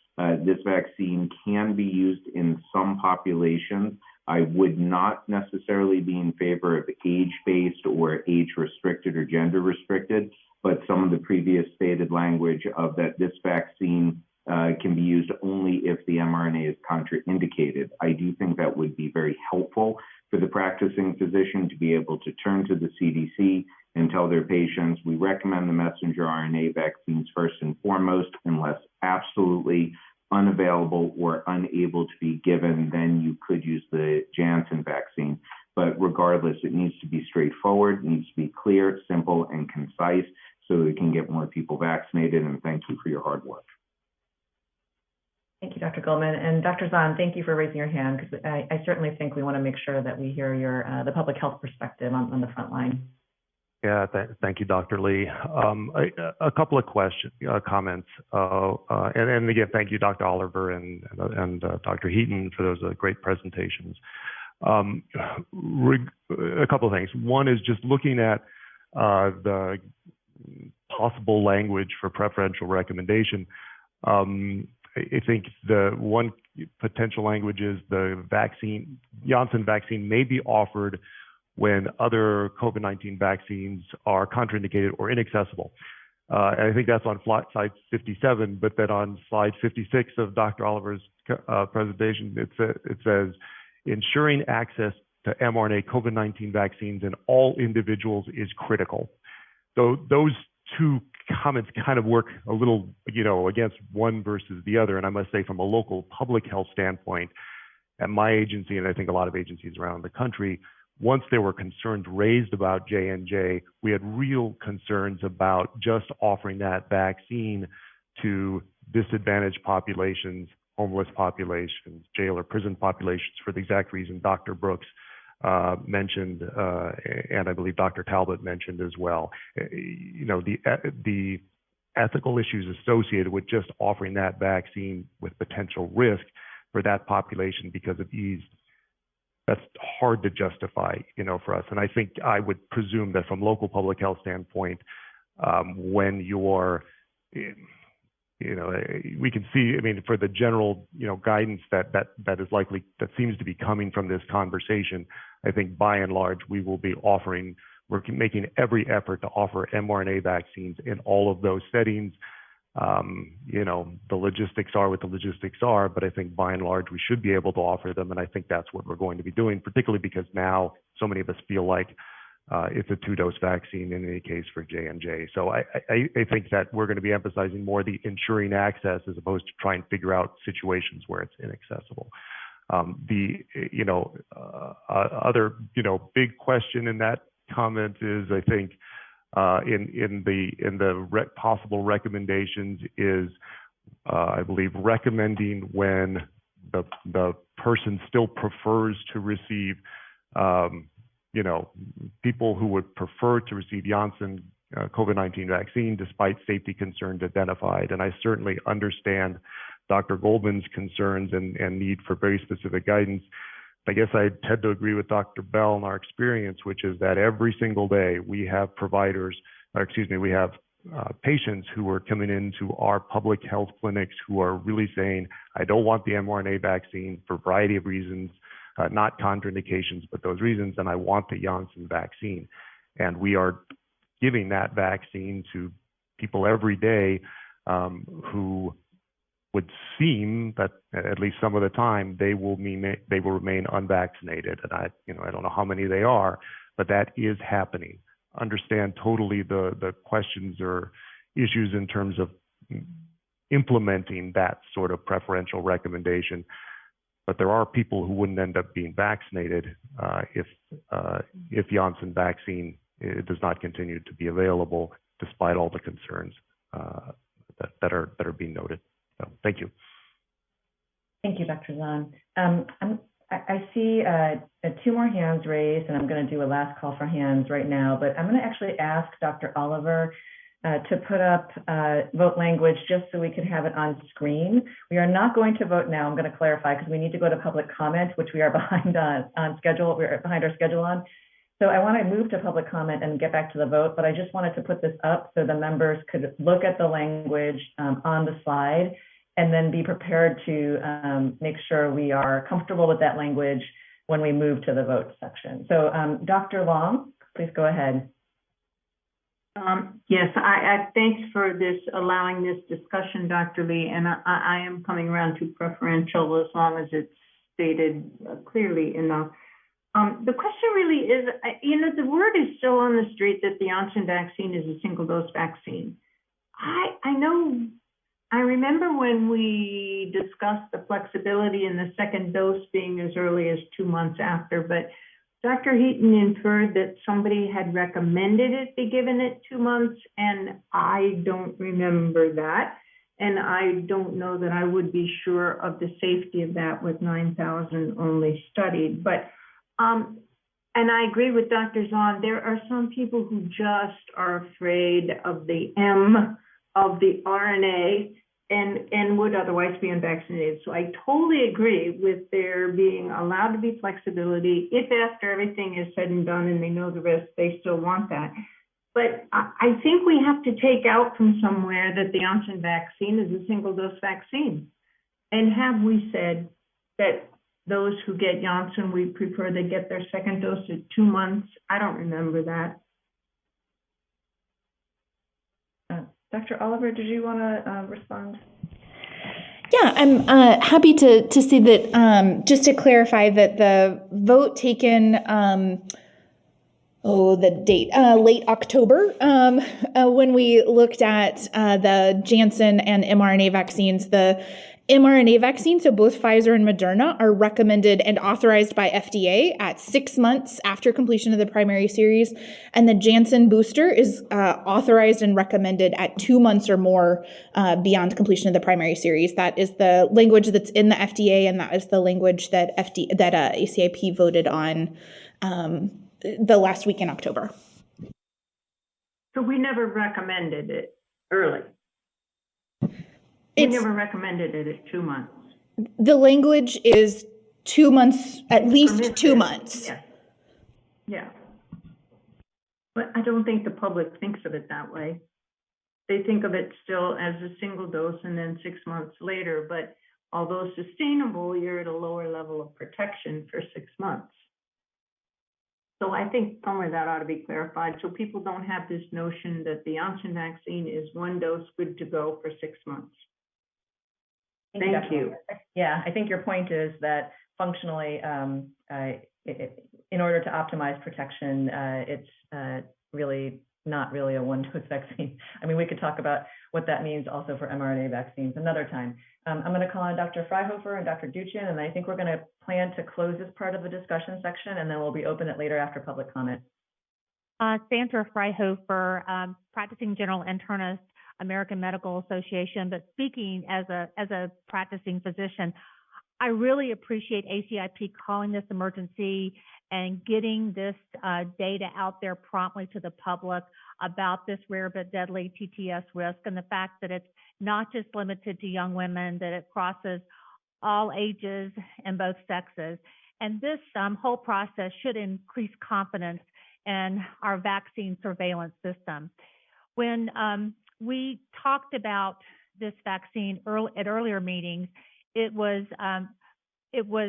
this vaccine can be used in some populations. I would not necessarily be in favor of age-based or age-restricted or gender-restricted, but some of the previous stated language of that this vaccine can be used only if the mRNA is contraindicated. I do think that would be very helpful for the practicing physician to be able to turn to the CDC and tell their patients, we recommend the messenger RNA vaccines first and foremost, unless absolutely unavailable or unable to be given, then you could use the Janssen vaccine. But regardless, it needs to be straightforward, it needs to be clear, simple, and concise so we can get more people vaccinated. And thank you for your hard work. Thank you, Dr. Goldman. And Dr. Zahn, thank you for raising your hand, because I certainly think we want to make sure that we hear the public health perspective on the front line. Yeah, thank you, Dr. Lee. A couple of comments, and again, thank you, Dr. Oliver and Dr. Heaton for those great presentations. A couple of things. One is just looking at the possible language for preferential recommendation. I think the one potential language is the vaccine, Janssen vaccine may be offered when other COVID-19 vaccines are contraindicated or inaccessible. And I think that's on slide 57, but then on slide 56 of Dr. Oliver's presentation, it says, ensuring access to mRNA COVID-19 vaccines in all individuals is critical. So those two comments kind of work a little, against one versus the other. And I must say, from a local public health standpoint, at my agency, and I think a lot of agencies around the country, once there were concerns raised about J&J, we had real concerns about just offering that vaccine to disadvantaged populations, homeless populations, jail or prison populations, for the exact reason Dr. Brooks mentioned, and I believe Dr. Talbot mentioned as well. The ethical issues associated with just offering that vaccine with potential risk for that population because of ease, that's hard to justify, for us. And I think I would presume that from local public health standpoint, when you're, we can see, for the general, guidance that is likely, that seems to be coming from this conversation, I think by and large, we will be we're making every effort to offer mRNA vaccines in all of those settings. You know, the logistics are what the logistics are, but I think by and large we should be able to offer them, and I think that's what we're going to be doing, particularly because now so many of us feel like it's a 2-dose vaccine in any case for J&J. So I think that we're going to be emphasizing more the ensuring access as opposed to trying to figure out situations where it's inaccessible. Other big question in that comment is, I think, in the possible recommendations is, I believe, recommending when the person still prefers to receive, people who would prefer to receive Janssen COVID-19 vaccine despite safety concerns identified. And I certainly understand Dr. Goldman's concerns and need for very specific guidance. I guess I tend to agree with Dr. Bell in our experience, which is that every single day we have patients who are coming into our public health clinics who are really saying, I don't want the mRNA vaccine for a variety of reasons, not contraindications, but those reasons, and I want the Janssen vaccine. And we are giving that vaccine to people every day who would seem that at least some of the time they will remain unvaccinated. And I don't know how many they are, but that is happening. Understand totally the questions or issues in terms of implementing that sort of preferential recommendation. But there are people who wouldn't end up being vaccinated if Janssen vaccine does not continue to be available, despite all the concerns that are being noted. So, thank you. Thank you, Dr. Zahn. I see 2 more hands raised, and I'm going to do a last call for hands right now, but I'm going to actually ask Dr. Oliver to put up vote language just so we can have it on screen. We are not going to vote now. I'm going to clarify because we need to go to public comment, which we are behind on schedule. We're behind our schedule on. So I want to move to public comment and get back to the vote, but I just wanted to put this up so the members could look at the language on the slide and then be prepared to make sure we are comfortable with that language when we move to the vote section. So Dr. Long, please go ahead. Yes, I thanks for this, allowing this discussion, Dr. Lee, and I am coming around to preferential as long as it's stated clearly enough. The question really is, the word is still on the street that the Janssen vaccine is a single-dose vaccine. I remember when we discussed the flexibility in the second dose being as early as 2 months after, but Dr. Heaton inferred that somebody had recommended it be given at 2 months, and I don't remember that. And I don't know that I would be sure of the safety of that with 9,000 only studied. But and I agree with Dr. Zahn, there are some people who just are afraid of the M of the RNA and would otherwise be unvaccinated. So I totally agree with there being allowed to be flexibility if after everything is said and done and they know the risk, they still want that. But I think we have to take out from somewhere that the Janssen vaccine is a single-dose vaccine. And have we said that those who get Janssen, we prefer they get their second dose at 2 months? I don't remember that. Dr. Oliver, did you want to respond? Yeah, I'm happy to see that, just to clarify that the vote taken, the date, late October, when we looked at the Janssen and mRNA vaccines, the mRNA vaccine, so both Pfizer and Moderna, are recommended and authorized by FDA at 6 months after completion of the primary series. And the Janssen booster is authorized and recommended at 2 months or more beyond completion of the primary series. That is the language that's in the FDA, and that is the language that ACIP voted on the last week in October. So we never recommended it early. We never recommended it at 2 months. The language is 2 months, at least 2 months. Yeah. Yeah. But I don't think the public thinks of it that way. They think of it still as a single dose and then 6 months later. But although sustainable, you're at a lower level of protection for 6 months. So I think somewhere that ought to be clarified, so people don't have this notion that the Janssen vaccine is one dose good to go for 6 months. Thank you. Yeah, I think your point is that functionally, in order to optimize protection, it's really not really a one-dose vaccine. I mean, we could talk about what that means also for mRNA vaccines another time. I'm going to call on Dr. Fryhofer and Dr. Duchin, and I think we're going to plan to close this part of the discussion section, and then we'll be open it later after public comment. Sandra Fryhofer, practicing general internist, American Medical Association, but speaking as a practicing physician, I really appreciate ACIP calling this emergency and getting this data out there promptly to the public about this rare but deadly TTS risk, and the fact that it's not just limited to young women, that it crosses all ages and both sexes. And this whole process should increase confidence in our vaccine surveillance system. When we talked about this vaccine at earlier meetings, it was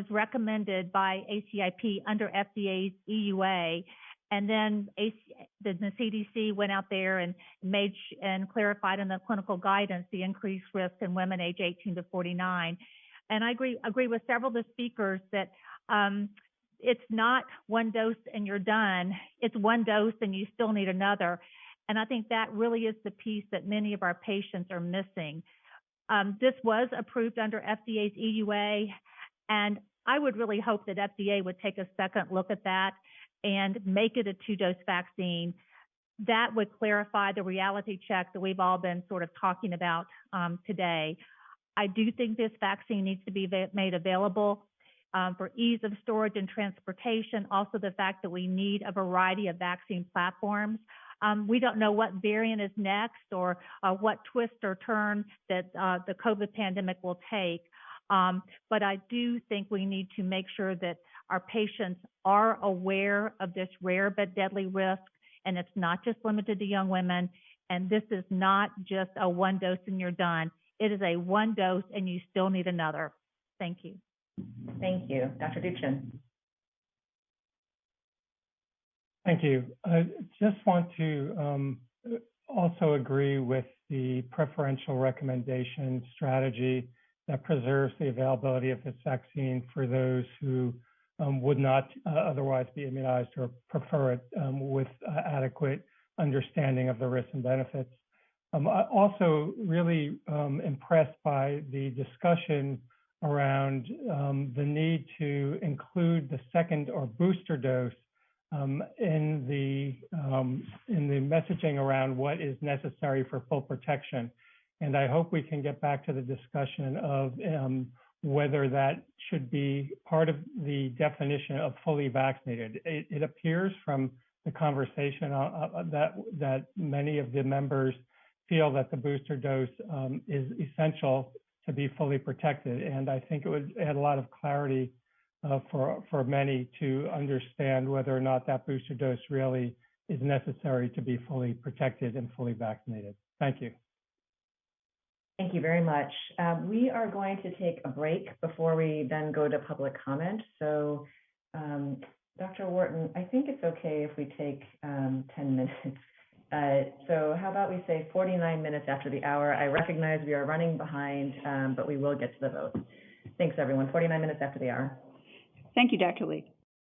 recommended by ACIP under FDA's EUA, and then the CDC went out there and clarified in the clinical guidance the increased risk in women age 18 to 49. And I agree with several of the speakers that it's not one dose and you're done. It's one dose and you still need another. And I think that really is the piece that many of our patients are missing. This was approved under FDA's EUA, and I would really hope that FDA would take a second look at that and make it a 2-dose vaccine. That would clarify the reality check that we've all been sort of talking about today. I do think this vaccine needs to be made available for ease of storage and transportation. Also, the fact that we need a variety of vaccine platforms. We don't know what variant is next or what twist or turn that the COVID pandemic will take. But I do think we need to make sure that our patients are aware of this rare but deadly risk, and it's not just limited to young women. And this is not just a one dose and you're done. It is a one dose and you still need another. Thank you. Thank you. Dr. Duchin. Thank you. I just want to also agree with the preferential recommendation strategy that preserves the availability of this vaccine for those who would not otherwise be immunized or prefer it with adequate understanding of the risks and benefits. I'm also really impressed by the discussion around the need to include the second or booster dose in the messaging around what is necessary for full protection. And I hope we can get back to the discussion of whether that should be part of the definition of fully vaccinated. It appears from the conversation that many of the members feel that the booster dose is essential to be fully protected. And I think it would add a lot of clarity for many to understand whether or not that booster dose really is necessary to be fully protected and fully vaccinated. Thank you. Thank you very much. We are going to take a break before we then go to public comment. So Dr. Wharton, I think it's okay if we take 10 minutes. So how about we say 49 minutes after the hour? I recognize we are running behind, but we will get to the vote. Thanks, everyone. 49 minutes after the hour. Thank you, Dr. Lee.